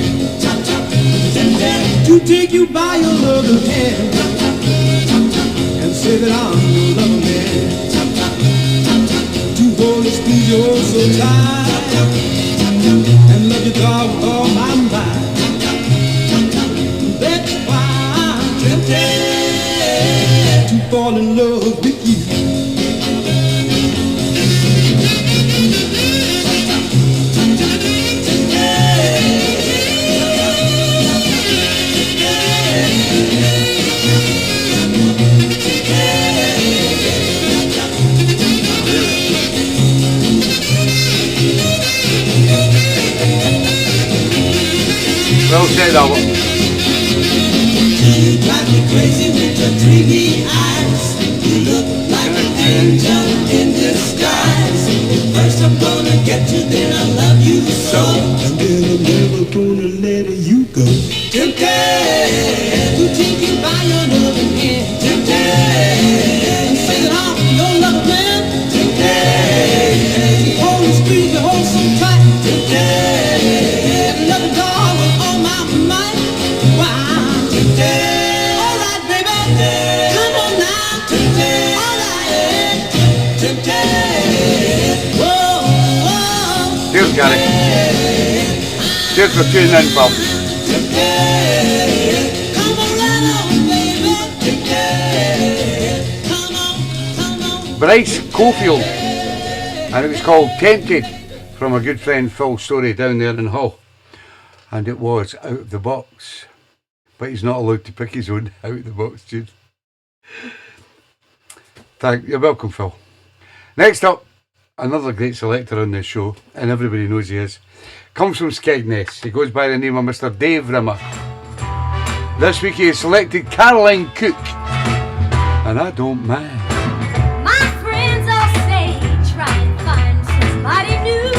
tempted to take you by your loving hand and say that I'm your lover man. To hold and squeeze you so tight and love you, darling, with all my might. That's why I'm tempted to fall in love with you. Well said, Albert. You drive me crazy with your dreamy eyes. You look like an angel in disguise. First I'm gonna get you, then I love you so, and then I'm never gonna let you go. Tempted to take you by your loving hand. Tempted and say that I'm your lover man. Tempted hold and squeeze your hold so tight. Tempted love you, dog, with all my might. Why I'm tempted. Alright, baby, come on now. Tempted. Alright, tempted. Whoa, whoa. Cheers, Gary. Cheers for tuning in, Bob. Tempted. Come on, right on, baby. Tempted. Come on. Bryce Cofield, and it was called Tempted, from a good friend Phil Story down there in Hull, and it was Out of the Box, but he's not allowed to pick his own Out of the Box tune. You're welcome, Phil. Next up, another great selector on this show, and everybody knows he is, comes from Skegness. He goes by the name of Mr. Dave Rimmer. This week he has selected Caroline Cook, and I don't mind. My friends all say try and find somebody new,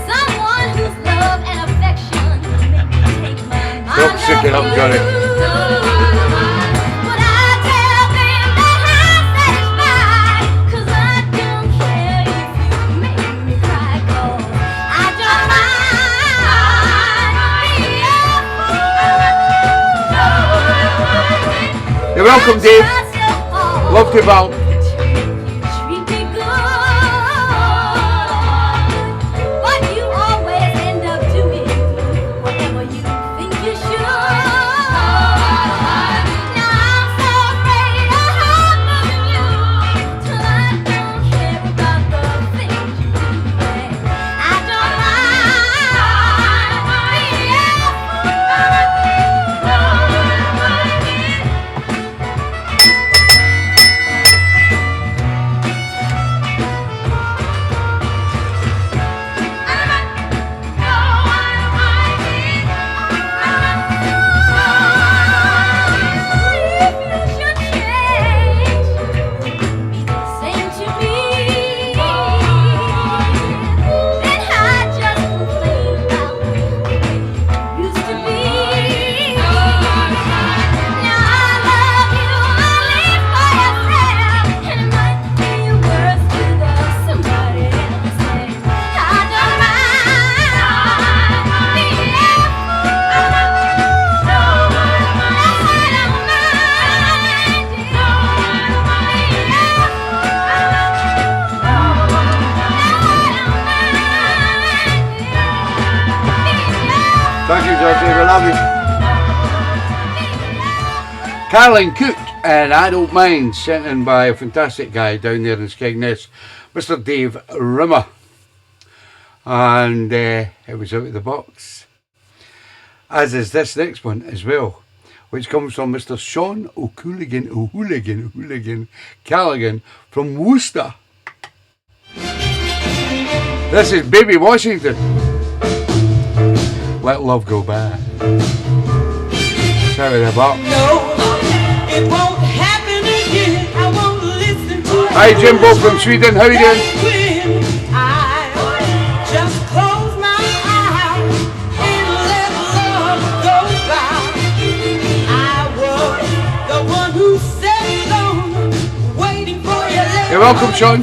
someone whose love and affection make me take my mind. Stop sicking up, Johnny. But I tell them that I'm satisfied, 'cause I don't care if you make me cry, 'cause I don't mind being You're welcome, Dave. Love to Val. treat me good, but you always end up doing whatever you think you should. Now I'm so afraid of harming you, till I don't care about the things you do. I don't mind being Georgie, we love you. Carolyn Cook and I Don't Mind, sent in by a fantastic guy down there in Skegness, Mr. Dave Rimmer. And it was out of the box. As is this next one as well, which comes from Mr. Sean O'Hooligan Callaghan from Worcester. This is Baby Washington. Let Love Go By. Sorry about. No, it won't happen again. I won't listen to it. Hi Jimbo from Sweden, how are you doing? When I just close my eyes and let love go by. I was the one who sat alone, waiting for your letter. You're welcome, Sean.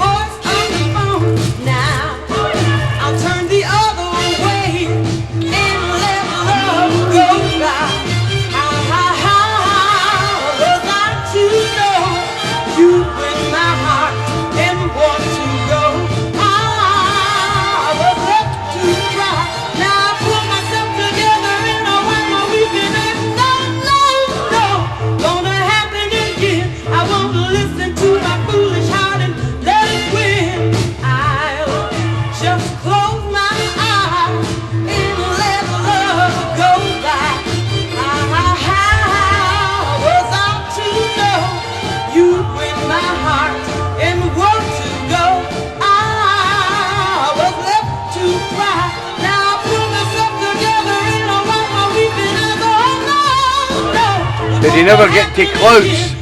Did he never get to Clouds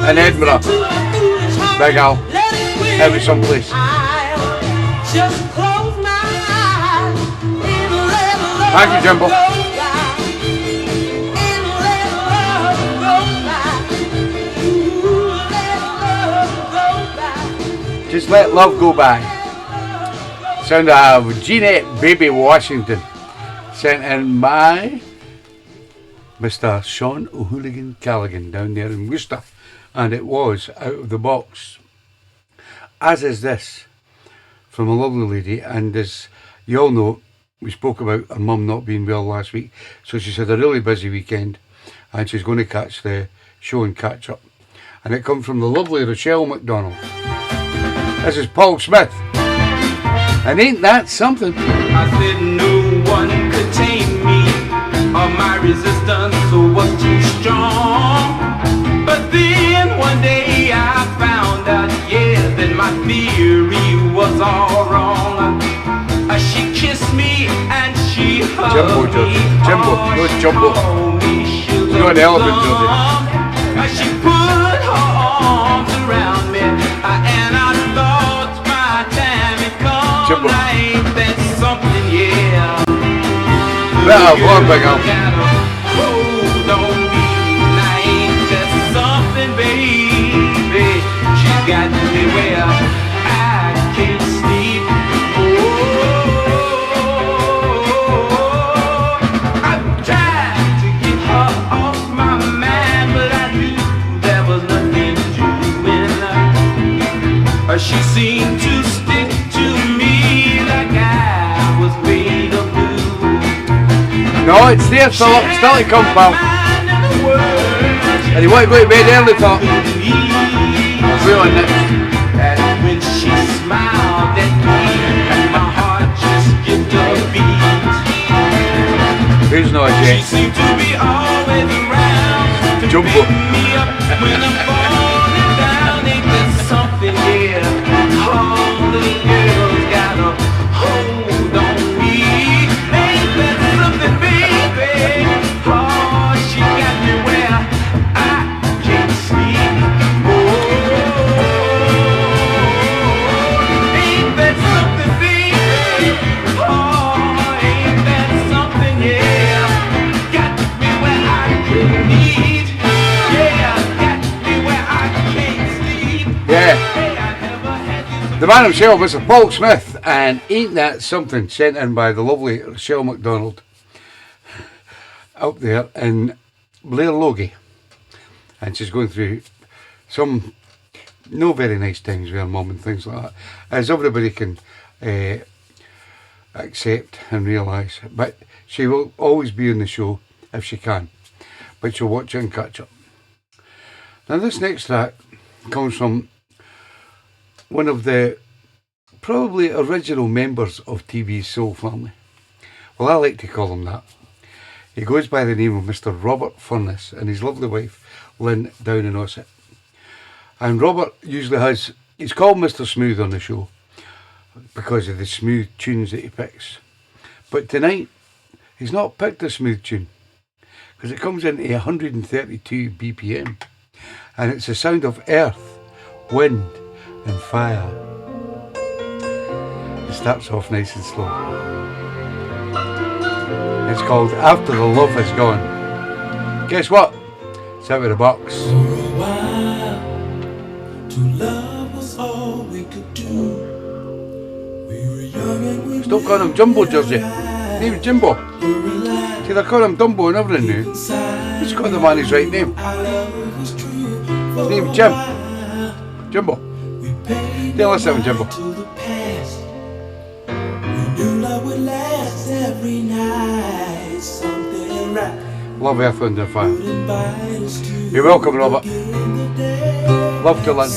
in Edinburgh? Big Al. It was someplace. Thank you, Jimbo. Just let love go by. Sound of Jeanette Baby Washington, sent in by Mr. Sean O'Hooligan Callaghan down there in Worcester, and it was out of the box. As is this, from a lovely lady, and as you all know, we spoke about her mum not being well last week, so she's had a really busy weekend, and she's going to catch the show and catch up. And it comes from the lovely Rochelle McDonald. This is Paul Smith, and ain't that something? I said no one could tame me. My resistance was too strong. But then one day I found out, yeah, that my theory was all wrong. She kissed me and she hugged me. Jumbo, no Jumbo. You're an elephant, Georgie. She put her arms around me, and I thought my time had come. Jumbo. Ain't that something, yeah. Better go on, big Al. Hold on me, now ain't that something, baby? She got me where I can't sleep. Oh, I've tried to get her off my mind, but I knew there was nothing doing. She seemed to stick to me like I was made of glue. No, it's there, Philip. Still to come, pal. And you want to go to bed early, Philip? I'll see you on next. And when she smiled at me, my heart just skipped a beat. Who's not She yet? seemed to be always around to Jumbo. pick me up when I'm falling down. Ain't there something, yeah? All the girls gotta hold on me. Ain't that something, baby? Oh, she got me where I can't sleep. Oh, ain't that something, baby? Oh, ain't that something, yeah? Got me where I can't eat. Yeah, got me where I can't sleep. Yeah. Hey, I never had this. The man himself, Mr. Paul Smith, and ain't that something, sent in by the lovely Rochelle McDonald up there in Blair Logie. And she's going through some no very nice times with her mum and things like that, as everybody can accept and realise. But She will always be on the show if she can, but she'll watch it and catch up. Now this next track comes from one of the probably original members of TeeBee's Soul family. Well, I like to call him that. He goes by the name of Mr. Robert Furness and his lovely wife Lynn down in Ossett. And Robert usually has, he's called Mr. Smooth on the show because of the smooth tunes that he picks. But tonight, he's not picked a smooth tune because it comes into 132 BPM and it's the sound of earth, wind and fire. It starts off nice and slow. It's called After the Love Is Gone. Guess what? It's out of the box. For a while, to love was all we could do. We were young and we Stop calling him Jumbo, Jersey. His name's Jimbo. See, they're calling him Dumbo and everything now. He's got the man his right name. His name's Jim. Jimbo. Yeah, let's have him, Jimbo. Knew love would last every night. Something right. Love, Earth, Wind and Fire. You're welcome, Robert. Love to Lynn.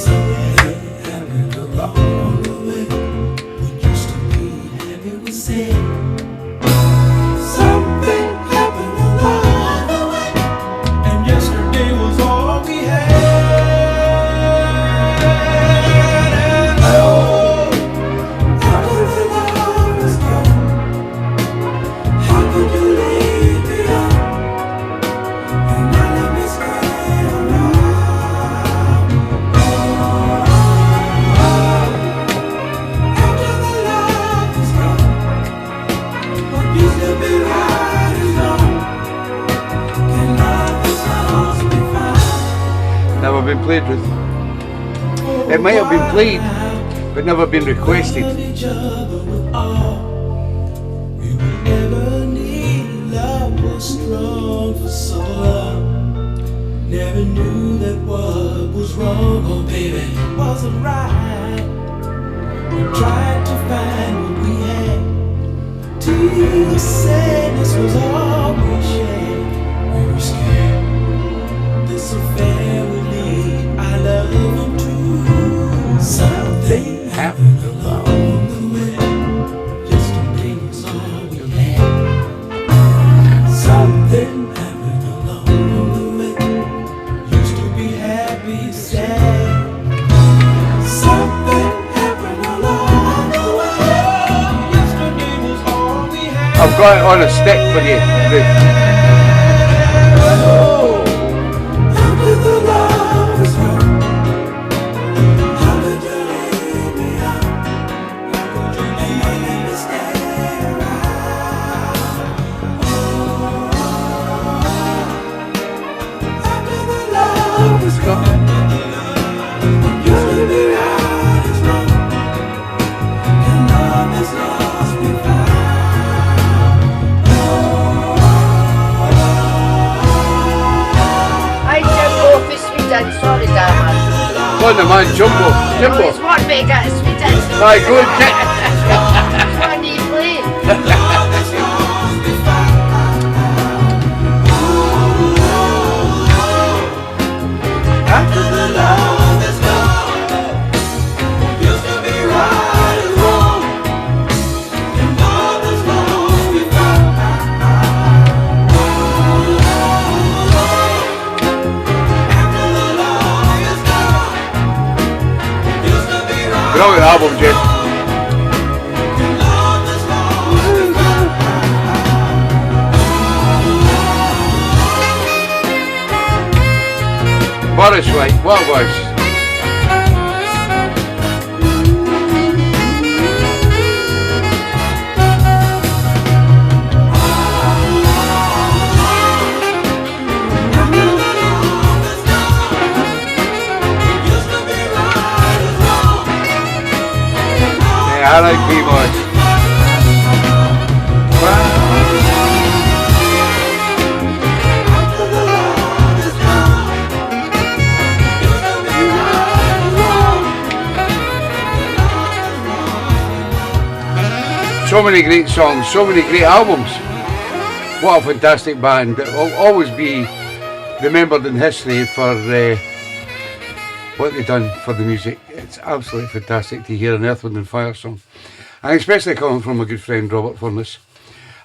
Something happened along the way, and yesterday was all we had. And oh, after the love is gone, how could you leave me on? And now let me stay around. After the love is gone, what used to be right is wrong. Can love this lost be found? Never been played with. It might have been played, but never been requested. Love each other with all we would ever need. Love was strong for so long. Never knew that what was wrong, oh baby, wasn't right. We tried to find what we had. Till sadness was all we shared. We were scared this affair would lead our love into something happened along the way. Yesterday was all we had. Something happened along the way. Used to be happy, sad. Something happened along the way. Yesterday was all we had. I've got it on a stick for you, Ruth. After the love is gone, how could you leave me on? How could you leave me to stay around? After the love is gone, what used to be right is wrong. And love is lost we found. I just go for sweet and sorry, darling. Go on the man, Jumbo. Jimbo. It's one big at sweet and sorry. Right, go and check. Which one do you play? After the love is gone, used to be right and wrong, and all that's lost we found. After the love is gone, used to be right. Brilliant album, Jim. And all that's lost we found. Boris White, what a voice. Yeah, I like keyboards. So many great songs, so many great albums. What a fantastic band. It will always be remembered in history for what they've done for the music. It's absolutely fantastic to hear an Earth, Wind and Fire song. And especially coming from a good friend, Robert Furness.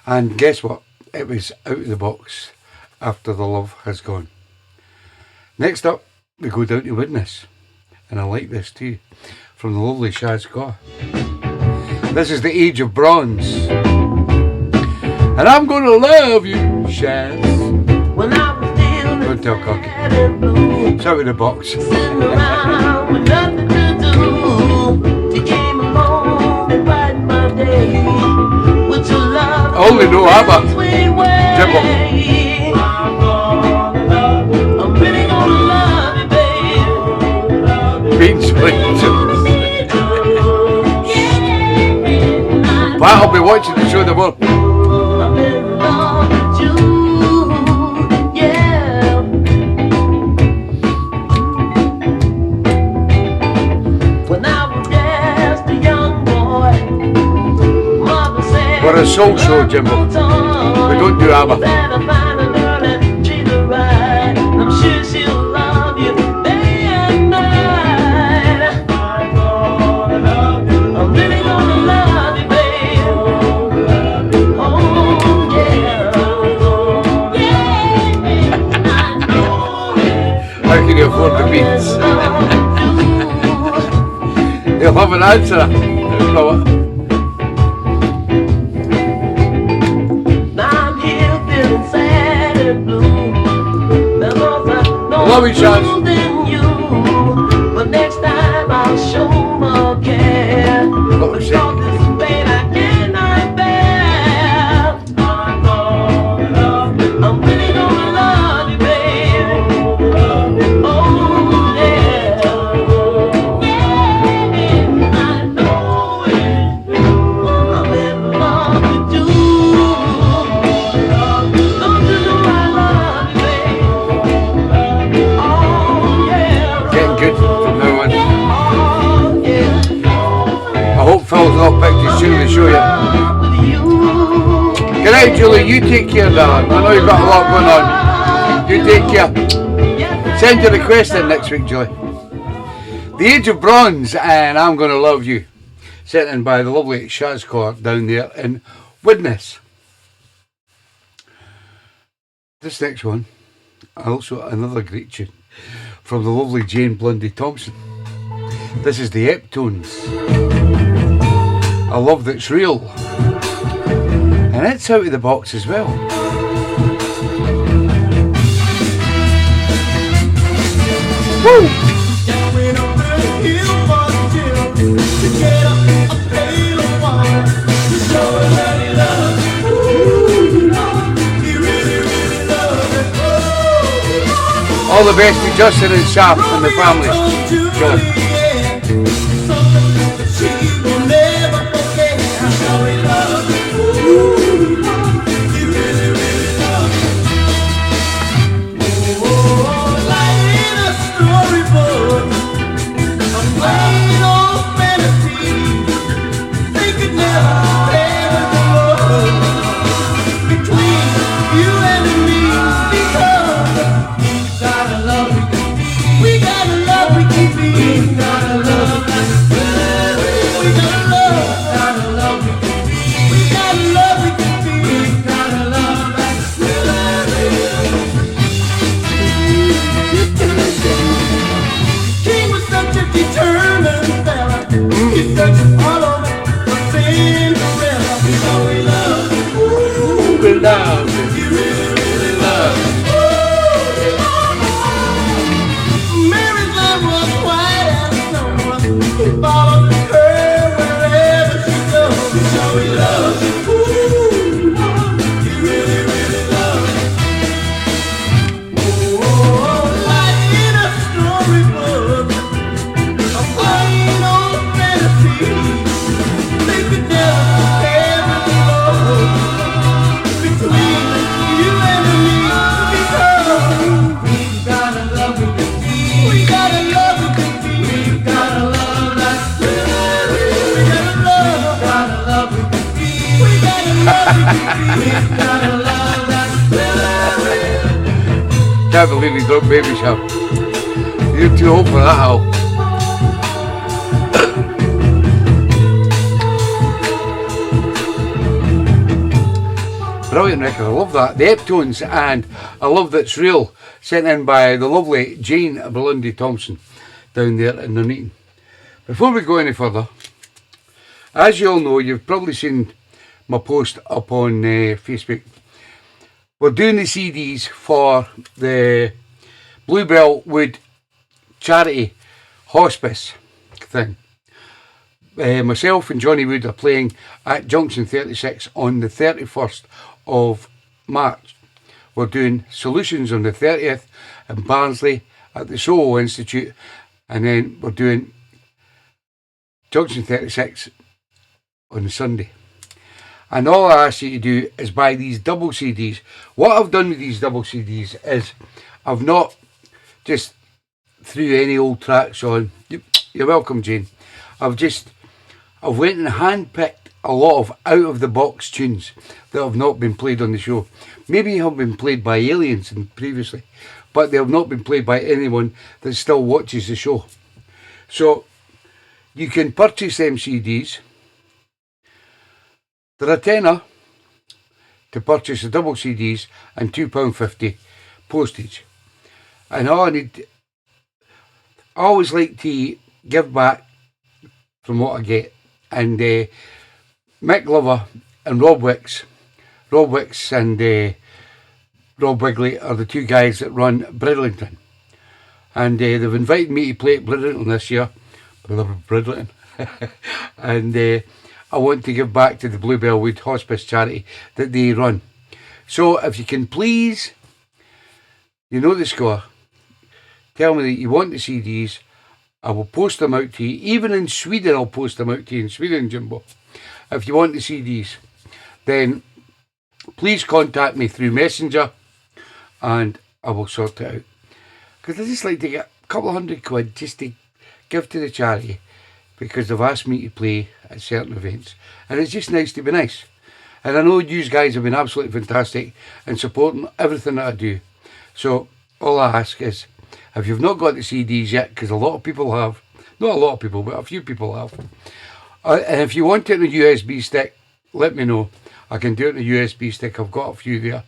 And guess what? It was out of the box after the love has gone. Next up, we go down to Witness. And I like this too. From the lovely Shaz Khan. This is the Age of Bronze. And I'm gonna love you, Shaz. When I was still Don't tell Cocky. It's out of the box. sitting around with nothing to do, you came along and brightened my day with your love. I only know ABBA. Jimbo. I'm really gonna love you, babe. Beach Split. Pat will be watching the show tomorrow. I'm in love with you, yeah. When I was just a young boy, mother said, We're a soul show, Jimbo. We don't do ABBA. that I find a girl and treat her right. I'm sure she'll love you day and night. I'm really gonna love you, babe. Oh, yeah. Yeah, I know How can you afford the beats? You'll have an answer. I'm here feeling sad and blue. Because I know Love you, Shaz. more than you. But next time I'll show more care. Because this pain I cannot bear. I'm really gonna love you, baby. Oh, yeah. Yeah, I know it. I'm in love with you. Don't you know I love you, baby? Oh, yeah. Getting good from now on. Oh, yeah. I hope Phil's not picked his tune to show you. With you. Good night, Julie. You take care, darling. I know you've got a lot going on. You take care. Send your request in next week, Julie. The Age of Bronze and I'm Gonna Love You. Sent in by the lovely Shaz Khan down there in Widnes. This next one, also another great tune from the lovely Jane Blundy Thompson. This is the Eptones. A Love That's Real. And it's out of the box as well. Woo! All the best to Justin and Saf and the family. Sure. We've got a love can't believe he drunk baby shower. You're too old for that, Al. Brilliant record, I love that. The Eptones, and I love That's Real, sent in by the lovely Jane Belundi Thompson down there in Nuneaton. Before we go any further, as you all know, you've probably seen my post up on Facebook. We're doing the CDs for the Bluebell Wood charity hospice thing. Myself and Johnny Wood are playing at Junction 36 on the 31st of March. We're doing Solutions on the 30th in Barnsley at the Soho Institute, and then we're doing Junction 36 on the Sunday. And all I ask you to do is buy these double CDs. What I've done with these double CDs is I've not just threw any old tracks on. You're welcome, Jane. I've went and handpicked a lot of out of the box tunes that have not been played on the show. Maybe have been played by aliens previously, but they have not been played by anyone that still watches the show. So you can purchase them CDs. They're a tenner to purchase the double CDs and £2.50 postage. And I always like to give back from what I get. And Mick Glover and Rob Wicks and Rob Wigley are the two guys that run Bridlington. And they've invited me to play at Bridlington this year. Bridlington. And I want to give back to the Bluebell Wood Hospice charity that they run. So if you can please, you know the score, tell me that you want the CDs, I will post them out to you. Even in Sweden, I'll post them out to you in Sweden, Jimbo. If you want the CDs, then please contact me through Messenger and I will sort it out. Because I just like to get a couple of £100 just to give to the charity, because they've asked me to play at certain events. And it's just nice to be nice. And I know you guys have been absolutely fantastic in supporting everything that I do. So all I ask is, if you've not got the CDs yet, because a lot of people have, not a lot of people, but a few people have, and if you want it in a USB stick, let me know. I can do it in a USB stick. I've got a few there.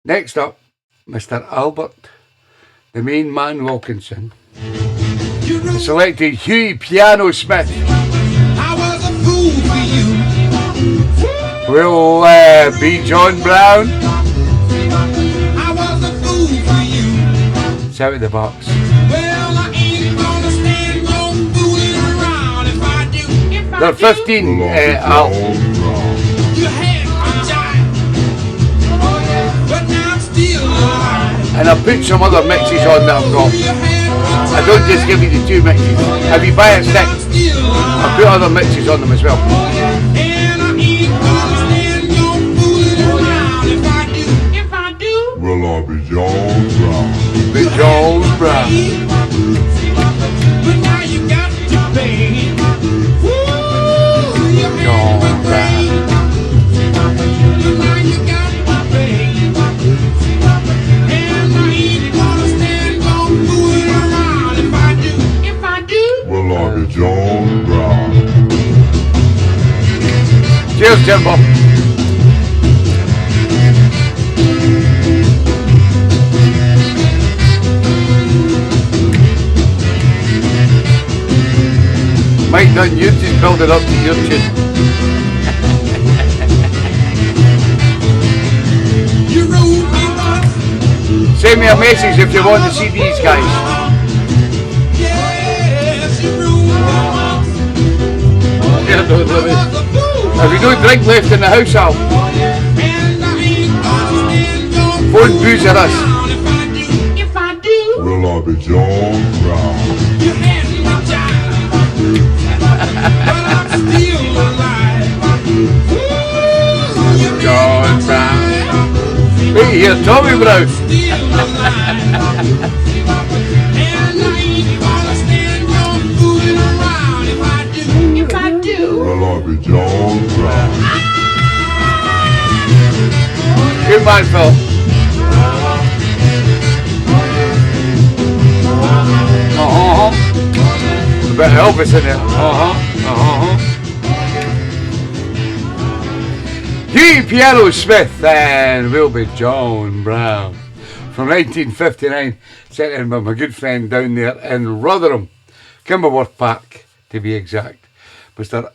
Next up, Mr. Albert, the main man Wilkinson, selected Huey Piano Smith. I was a fool for you. Will be John Brown. I was a fool for you. It's out of the box. Well, I ain't gonna stand no fooling around if I do. They're 15 Al. You had my time, but now I'm still alive. And I put some other mixes on that I've got. I don't just give you the two mixes. If you buy a stick, I put other mixes on them as well. And I ain't gonna stand no fooling around if I do. Well, I'll be John Brown. Be John Brown. But now you got to pay. John Brown. But now you got to pay. And I ain't gonna stand no fooling around if I do. Well, I'll be John Brown. Cheers, Jimbo. Mike Dunn, you just build it up to your tune. You rode me once. Send me a message if you want the CDs, guys. Yes, you rode me once. Yeah, don't let me. If you don't drink left in the house, Al, And I ain't gonna stand no phone booze at us. if I do. Well, I'll be John Brown. You had my time, but I'm still alive. Ooh, you John Brown. Wait here, Tommy Brown. still alive. And I ain't gonna stand no fooling around if I do. Well, I'll be John Brown. Good man, Phil. Elvis in there. Huey Piano Smith and will be John Brown from 1959, sent in by my good friend down there in Rotherham, Kimberworth Park to be exact, Mr.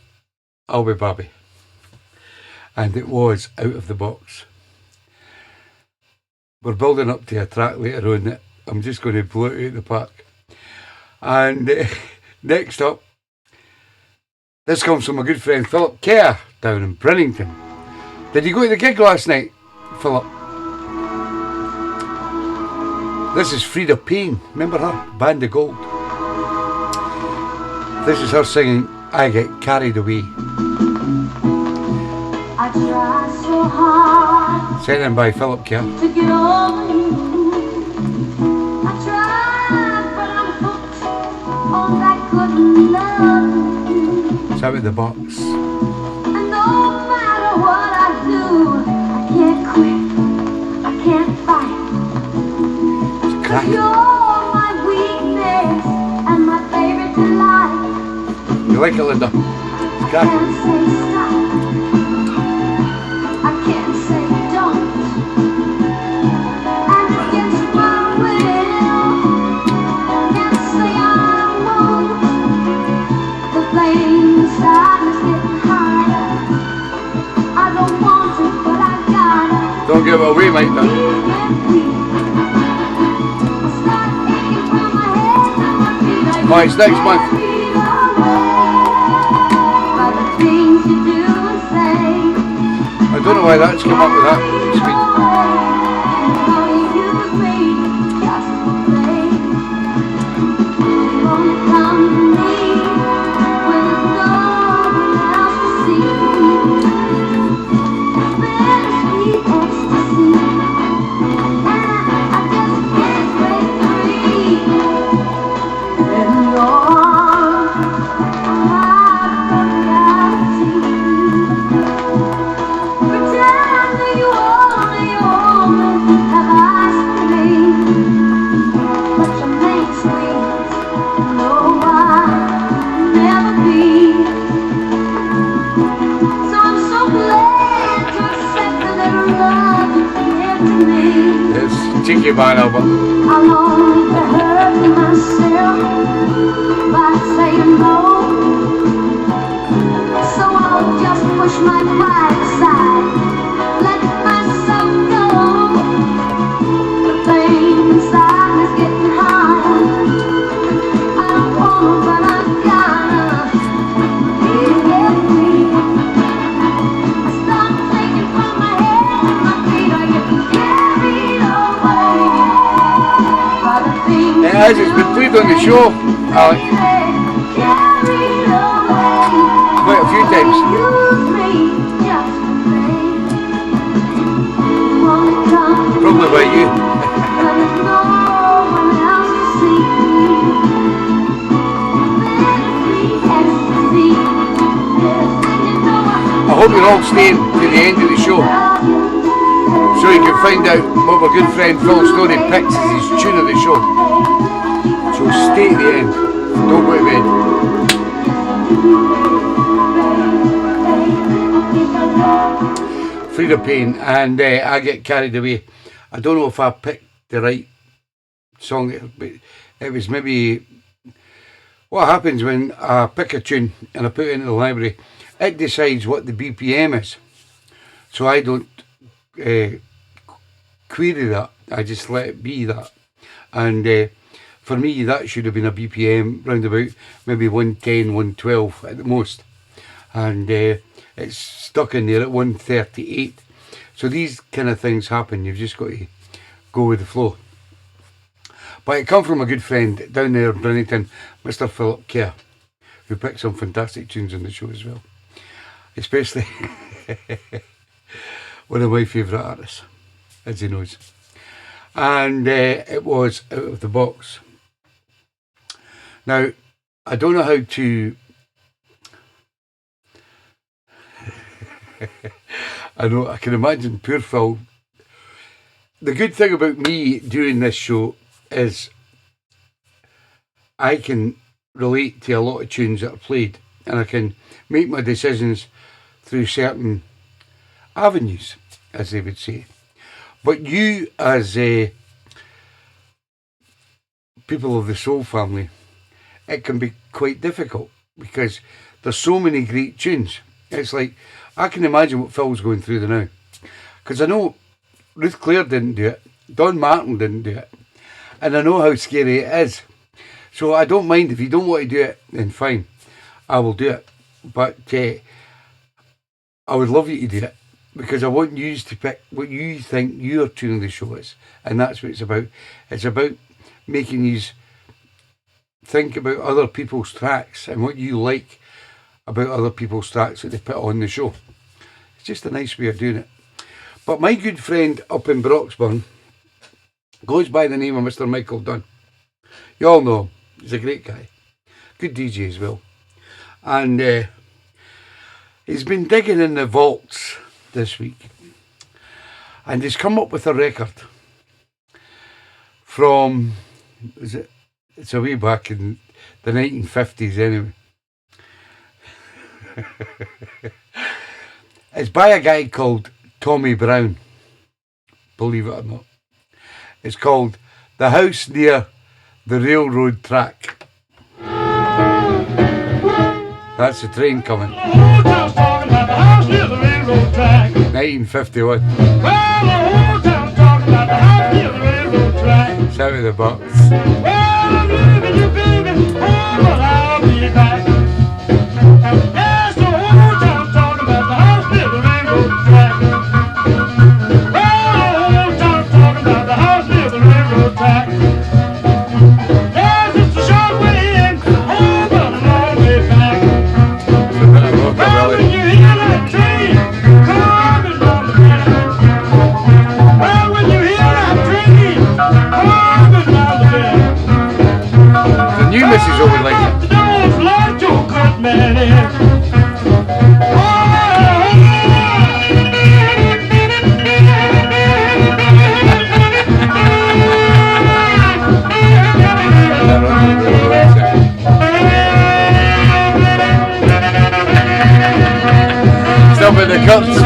Albie Babby. And it was Out of the Box. We're building up to a track later on that I'm just going to blow it out of the park. And next up, this comes from my good friend Philip Kerr down in Brinnington. Did you go to the gig last night, Philip? This is Frida Payne. Remember her? Band of Gold. This is her singing I Get Carried Away. I try so hard Sent in by Philip Kerr. to get over you. I try, but I'm hooked on that good love. It's Out of the Box. And no matter what I do, I can't quit, I can't fight. It's 'Cause you're my weakness and my favorite delight. You like it, Linda? It's cracking. Can't say stop, I can't say don't. And against my will, can't say I won't. The flame inside is getting higher. I don't want to, but I gotta. Don't give it away like that. Oh, it's next month. I don't know why that's come up with that speed. Cheeky man, Albert. I'm only hurting myself by saying no. So I'll just push my pride aside, let myself go. The pain inside is getting higher. I don't wanna, but I gotta. Get free. I start thinking from my head and my feet are getting carried away by the things. It has, it's been played on the show, Alex. Quite a few times. Probably by you. I hope you're all staying to the end of the show, so you can find out what my good friend Phil Story picks as his tune of the show. So stay at the end. Don't go to bed. Frida Payne and I Get Carried Away. I don't know if I picked the right song, but it was maybe what happens when I pick a tune and I put it into the library. It decides what the BPM is. So I don't query that. I just let it be that. And for me, that should have been a BPM round about maybe 110, 112 at the most. And it's stuck in there at 138. So these kind of things happen. You've just got to go with the flow. But it come from a good friend down there in Brinnington, Mr. Philip Kerr, who picked some fantastic tunes on the show as well. Especially one of my favourite artists, as he knows. And it was Out of the Box. Now, I don't know how to... I know, I can imagine poor Phil. The good thing about me doing this show is I can relate to a lot of tunes that are played, and I can make my decisions through certain avenues, as they would say. But you, as people of the soul family, it can be quite difficult because there's so many great tunes. It's like, I can imagine what Phil's going through the now. Because I know Ruth Clare didn't do it, Don Martin didn't do it, and I know how scary it is. So I don't mind. If you don't want to do it, then fine, I will do it. But I would love you to do it, because I want you to pick what you think your tune of the show is, and that's what it's about. It's about making you think about other people's tracks and what you like about other people's tracks that they put on the show. It's just a nice way of doing it. But my good friend up in Broxburn goes by the name of Mr. Michael Dunn. You all know him. He's a great guy. Good DJ as well. And he's been digging in the vaults this week. And he's come up with a record from, it's a way back in the 1950s anyway. It's by a guy called Tommy Brown, believe it or not. It's called The House Near the Railroad Track. That's the train coming. 1951. It's out of the box. Mrs. Owen like it. Stop at the curtains,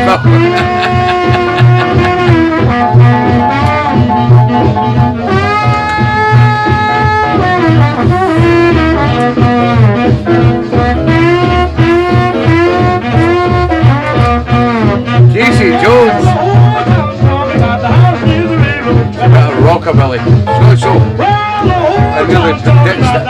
Jones. About a rockabilly. It's not so. I really ditched it.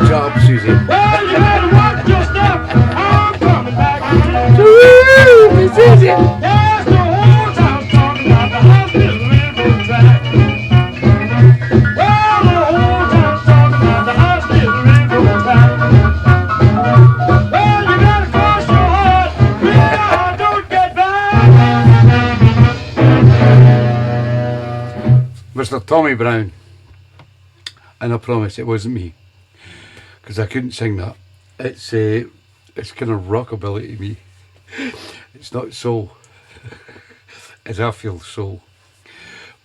Job, Susie. Mr. Tommy Brown, and I promise it wasn't me, because I couldn't sing that. It's kind of rockabilly to me. It's not soul, as I feel soul.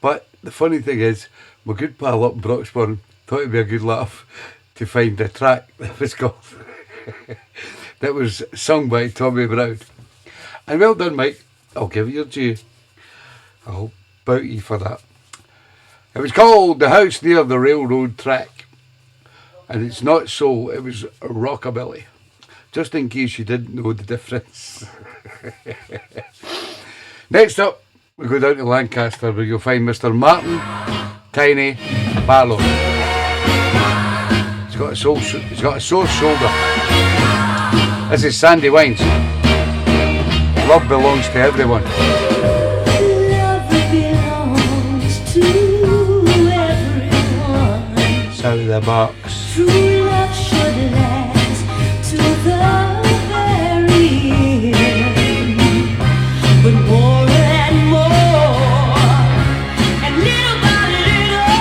But the funny thing is, my good pal up in Broxburn thought it'd be a good laugh to find a track that was called that was sung by Tommy Brown. And well done, Mike. I'll give you your due. I'll bow you for that. It was called The House Near the Railroad Track. And it's not soul, it was rockabilly. Just in case you didn't know the difference. Next up, we go down to Lancaster, where you'll find Mr. Martin Tiny Barlow. He's got a sore shoulder. This is Sandy Wines. Love belongs to everyone. Love belongs to everyone. It's out of the box. True love should last to the very end. But more and more, and little by little,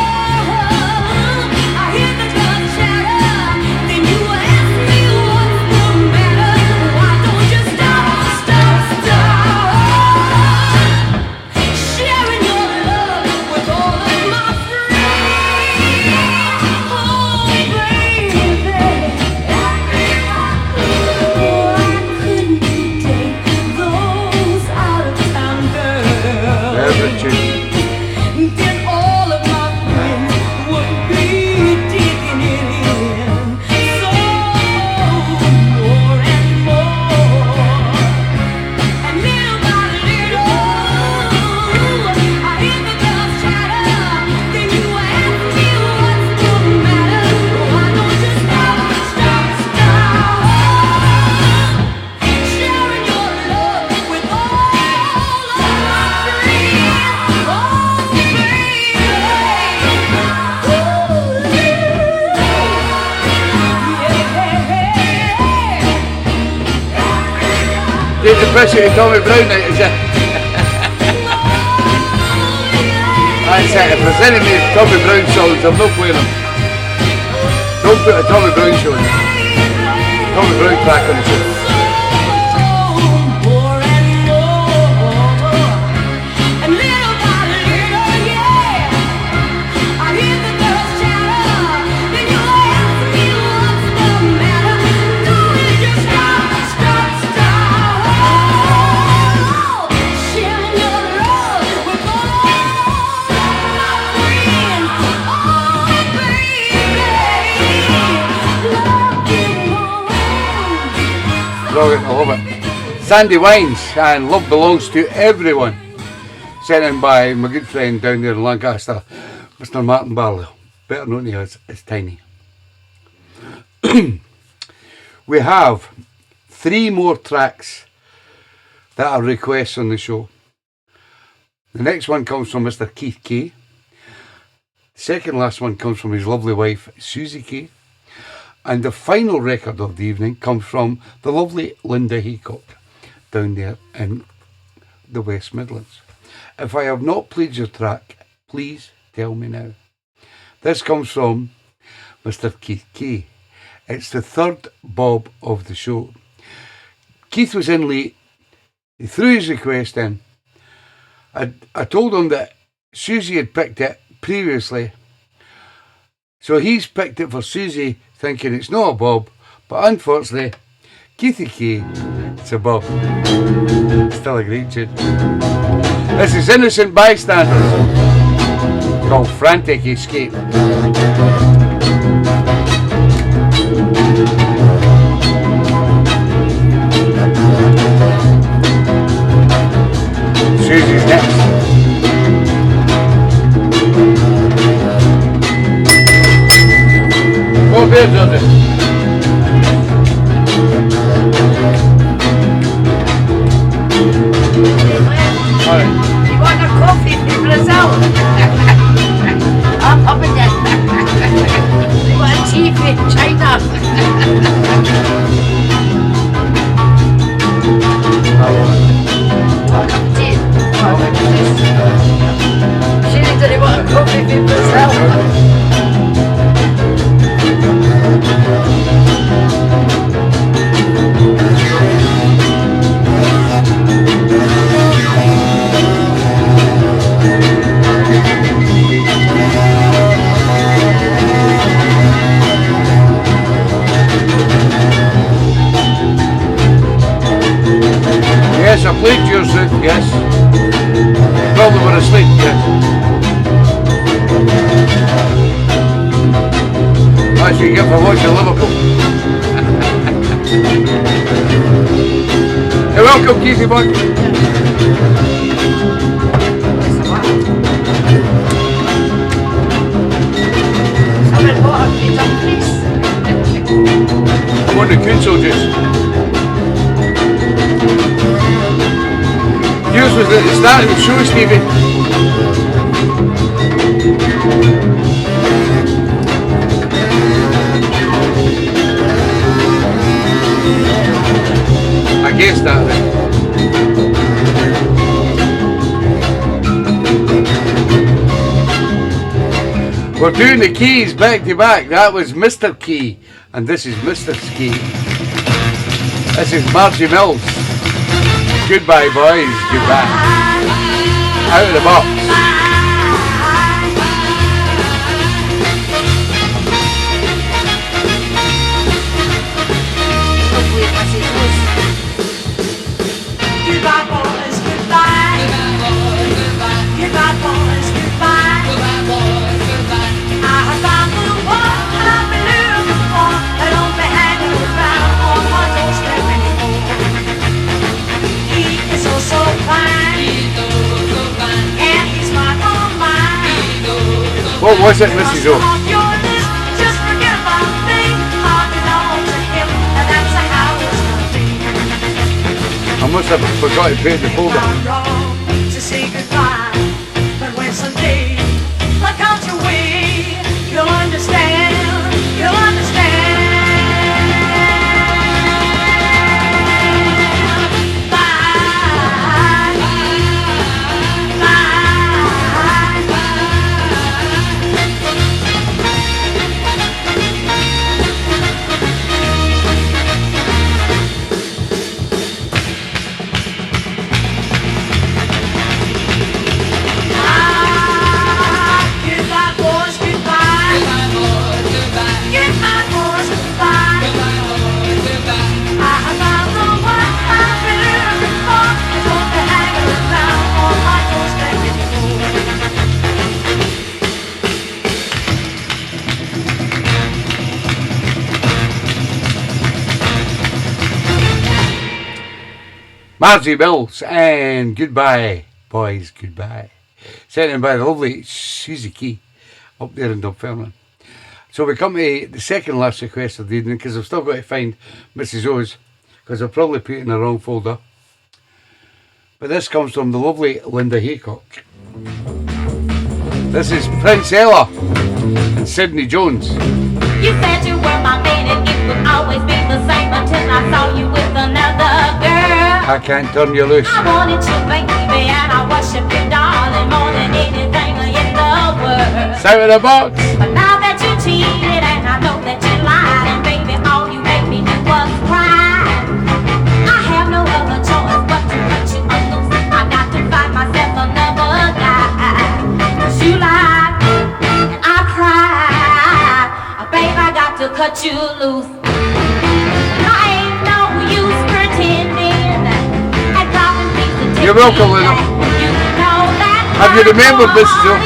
Take the piss out of Tommy Brown out, is it? That's it. If there's any more Tommy Brown songs, I'm not playing them. Don't put a Tommy Brown show on. Tommy Brown track on the show. Brilliant, I love it. Sandy Wines and Love Belongs to Everyone. Sent in by my good friend down there in Lancaster, Mr. Martin Barlow, better known to you as Tiny. We have 3 more tracks that are requests on the show. The next one comes from Mr. Keith Kay. The second last one comes from his lovely wife, Susie Kay. And the final record of the evening comes from the lovely Linda Haycock down there in the West Midlands. If I have not played your track, please tell me now. This comes from Mr. Keith Kay. It's the third bob of the show. Keith was in late. He threw his request in. I told him that Susie had picked it previously. So he's picked it for Susie, thinking it's not a bob, but unfortunately, Keithy Kay, it's a bob. Still a great tune. This is Innocent Bystanders, called Frantic Escape. Susie's next. 4 beers on it. Alright. You want a coffee from Brazil? I'm up in it. You want a tea from China? Tea. She didn't want a coffee from Brazil. Yes, I played yours, yes. Probably were asleep, yes. That's what you get for watching Liverpool. Hey, welcome, Keithy Boy. I want the Coon Soldiers. Yours was at the start of the show, Stevie. I guessed that then. We're doing the keys back to back. That was Mr. Key, and this is Mr. Ski. This is Margie Mills. Goodbye, boys. Goodbye. Out of the box. Goodbye, boys. Goodbye. Goodbye, boys. Goodbye. I have found the one I've been looking for. I don't be hanging around on my doorstep anymore. He is so fine, and he's mine on mine. What was it, Mrs. O? Just forget about me. I belong to him, and that's how it's gonna be. I must have forgot to pay the folder. I'm wrong to say goodbye, but when someday I count your way, you'll understand. You'll understand. Bye. Margie Mills and Goodbye, Boys, Goodbye. Sent in by the lovely Susie Key up there in Dunfermline. So we come to the second last request of the evening, because I've still got to find Mrs. O's, because I've probably put it in the wrong folder. But this comes from the lovely Linda Haycock. This is Prince Ella and Sidney Jones. You said you were my man and it would always be the same until I saw you with another girl. I can't turn you loose. I wanted you, baby, and I worship you, darling, more than anything in the world. Sound of the box. But now that you cheated and I know that you lied, and baby, all you made me do was cry. I have no other choice but to cut you loose. I got to find myself another guy. 'Cause you lied and I cried. Babe, I got to cut you loose. I ain't no use pretending and dropping pieces. You're welcome, Linda. You know that have you remembered this, Joe?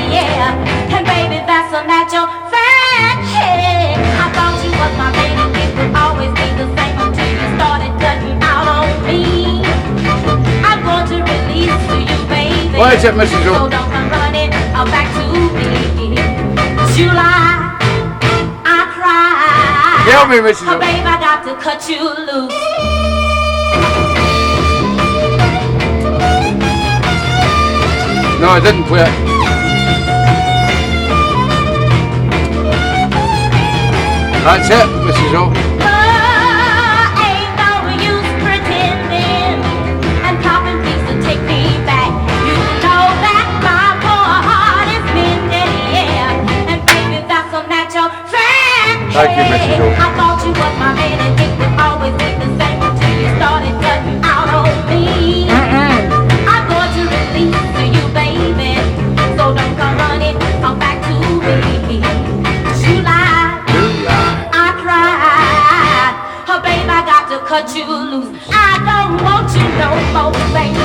Yeah, and baby, that's a natural fact. Hey, I thought you was my baby. It would always be the same until you started cutting out on me. I'm going to release to you, baby. What is it, Mrs. Joe? So don't come running back to me. 'Cause you lie. Tell me, Mrs. Oh, babe, I got to cut you loose. No, I didn't play it. That's it, Mrs. O. Ain't no use pretending and popping peace to take me back. You know that my poor heart is mended, yeah. And baby, that's a natural fact. Thank you, Mrs. O. I thought you was my man and it would always be the same until you started cutting out on me. I'm going to release to you, baby. So don't come running back to me. 'Cause you lied, I cried. Oh, babe, I got to cut you loose. I don't want you no more, baby.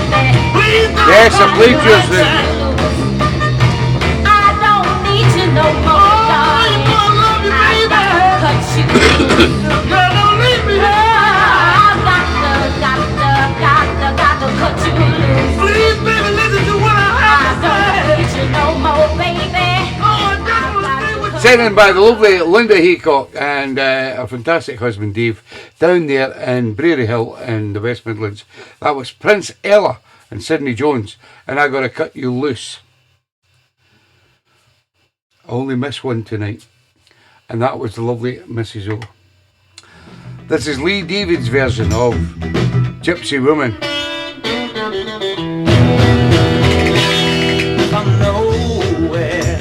Yes, I played yours then. I don't need you no more, darling. I got to cut you loose. Girl, don't leave me. I got to cut you loose. Please, baby, listen to what I have to say. I don't need you no more, baby. Sent in by the lovely Linda Haycock and her fantastic husband Dave down there in Brary Hill in the West Midlands. That was Prince Ella and Sidney Jones, and I Gotta Cut You Loose. I only missed one tonight, and that was the lovely Mrs. O. This is Lee David's version of Gypsy Woman. From nowhere,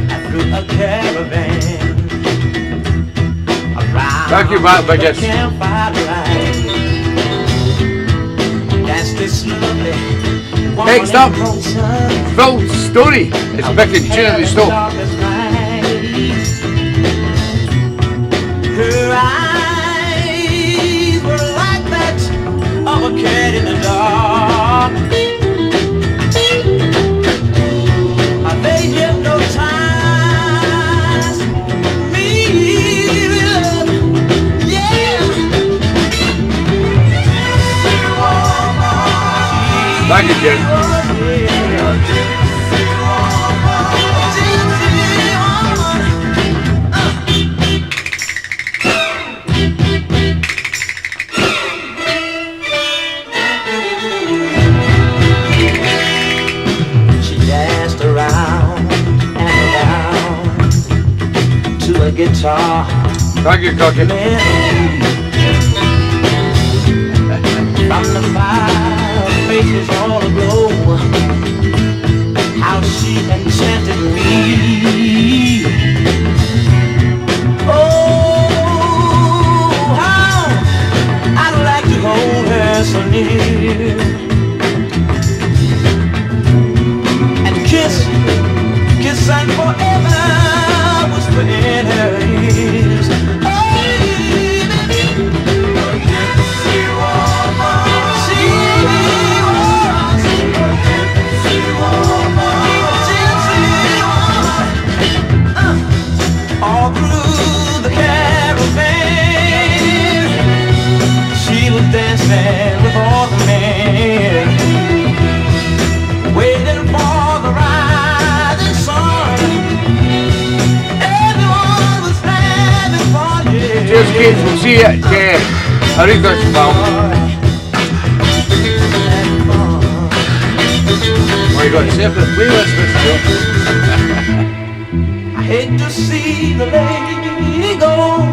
I threw a caravan around. Thank you, Matt Biggest. Next up, Phil Story. It's back in tune at the stove. Her eyes were like that of a cat in the dark. They hypnotized me, yeah. Thank you, Jen. Guitar. Thank you, Cocky. From the fire, faces all aglow. How she enchanted me. Oh, how I'd like to hold her so near and kiss and forever whisper in her ears. Oh, baby, she was Cheers, kids. We'll see you at Aretha's, pal. Oh, you got a separate playlist, Mr. I hate to see the lady go,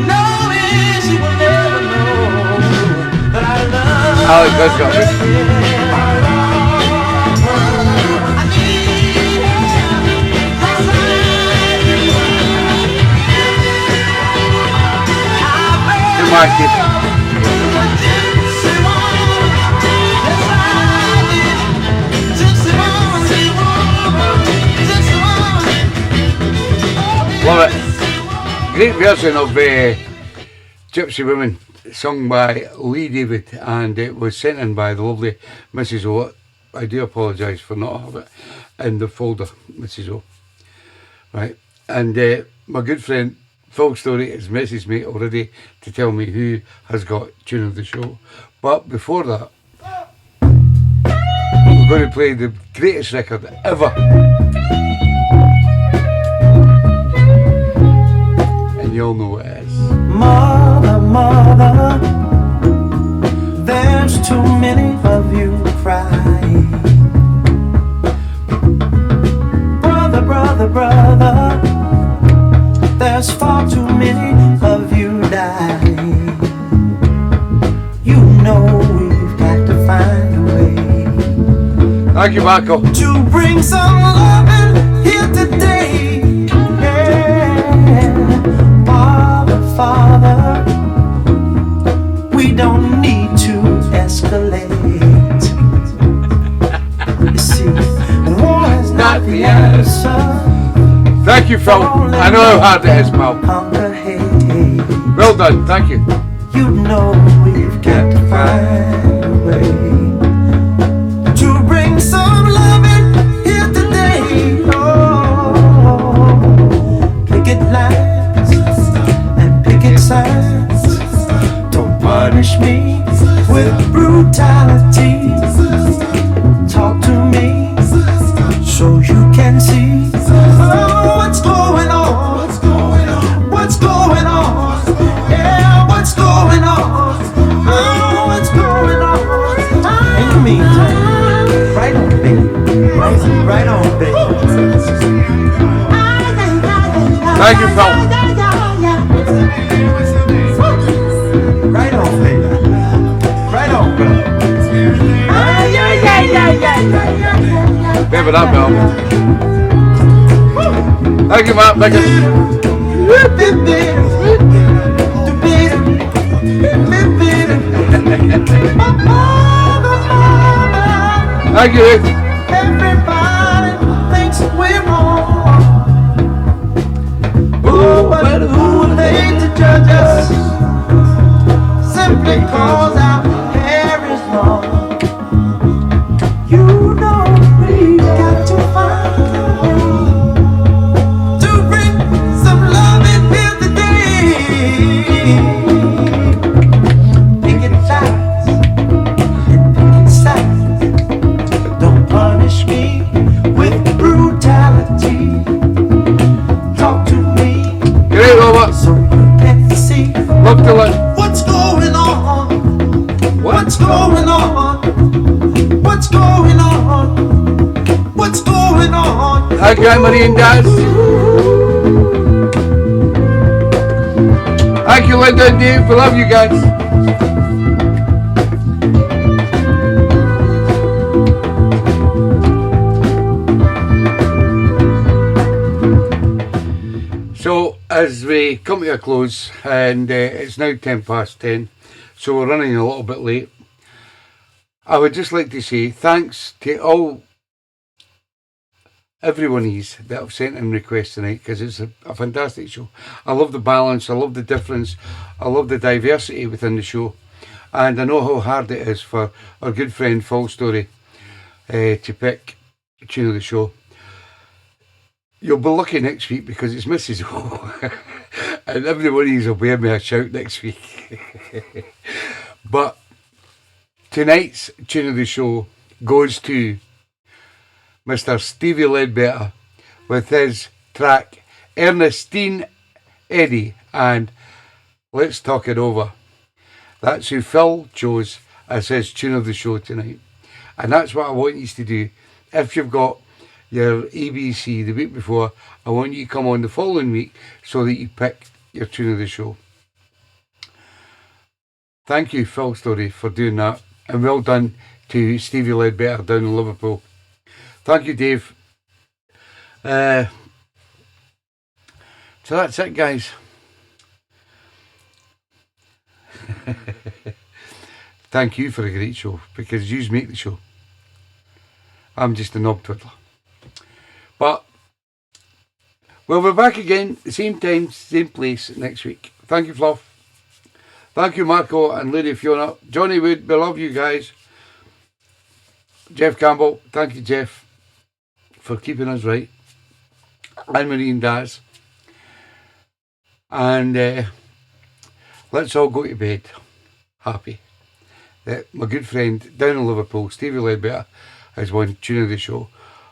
knowing she will never know that I love Alex, let's go. Good morning, kids. Love it. Great version of Gypsy Woman, sung by Lee David, and it was sent in by the lovely Mrs. O. I do apologise for not having it in the folder, Mrs. O. Right, and my good friend Phil Story has messaged me already to tell me who has got tune of the show. But before that, we're going to play the greatest record ever. And you'll know what it is. Mother, mother, there's too many of you crying. Brother, brother, brother, there's far too many of you dying. You know we've got to find a way. Thank you, Marco. To bring some loving here today. Yeah. Father, Father, we don't need to escalate. You see, war is not the answer. Thank you, Phil. I know how hard it is, pal. Well done, thank you. You know we've got to find a way to bring some loving here today. Oh, picket lines and picket signs. Don't punish me with brutality. Talk to me so you can see. Oh, what's going on? What's going on? What's going on? Yeah, what's going on? Oh, what's going on? In the meantime, right on, baby. Right on, baby. Thank you, Phil. Right on, baby. Right on, bro. Give it up, Mel. Thank you, Matt. Thank you. Thank you. Everybody thinks we're wrong. Oh, but who are they to judge us? Simply cause our hair is long. You know we've got to find a way to bring some love in here today. Picket lines and picket signs. Don't punish me with brutality. Talk to me. Great, Robert. So you can see. Look to it. What's going on? What's going on? What's going on? What's going on? Thank you, Anne-Marie and Daz. Thank you, Linda and Dave. We love you guys. So, as we come to a close, and it's now 10:10, so we're running a little bit late, I would just like to say thanks to everyone that have sent in requests tonight, because it's a fantastic show. I love the balance, I love the difference, I love the diversity within the show, and I know how hard it is for our good friend Phil Story to pick the tune of the show. You'll be lucky next week because it's Mrs. O. And everybody will be giving me a shout next week. But tonight's tune of the show goes to Mr. Stevie Ledbetter with his track Ernestine Eddie, and Let's Talk It Over. That's who Phil chose as his tune of the show tonight. And that's what I want you to do. If you've got your ABC the week before, I want you to come on the following week so that you pick your tune of the show. Thank you, Phil Story, for doing that. And well done to Stevie Ledbetter down in Liverpool. Thank you, Dave. So that's it, guys. Thank you for a great show, because you make the show. I'm just a knob twiddler. But we'll be back again, the same time, same place next week. Thank you, Fluff. Thank you, Marco and Lady Fiona. Johnny Wood, we love you guys. Jeff Campbell, thank you, Jeff, for keeping us right. Anne-Marie and Daz. And let's all go to bed happy that my good friend down in Liverpool, Stevie Ledbetter, has won tune of the show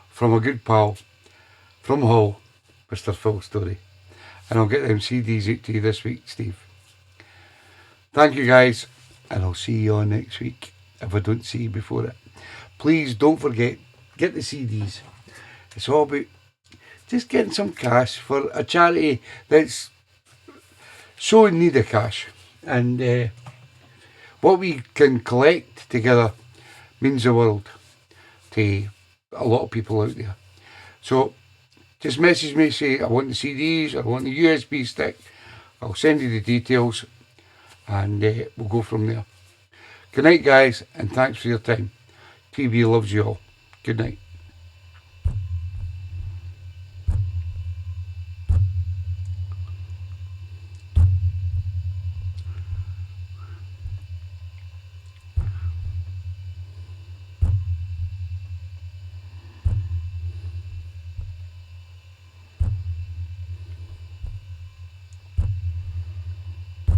from a good pal from Hull, Mr. Phil Story. And I'll get them CDs out to you this week, Steve. Thank you, guys, and I'll see you on next week if I don't see you before it. Please don't forget, get the CDs. It's all about just getting some cash for a charity that's so in need of cash. And what we can collect together means the world to a lot of people out there. So just message me, say I want the CDs, I want the USB stick. I'll send you the details, and we'll go from there. Good night, guys, and thanks for your time. TB loves you all. Good night.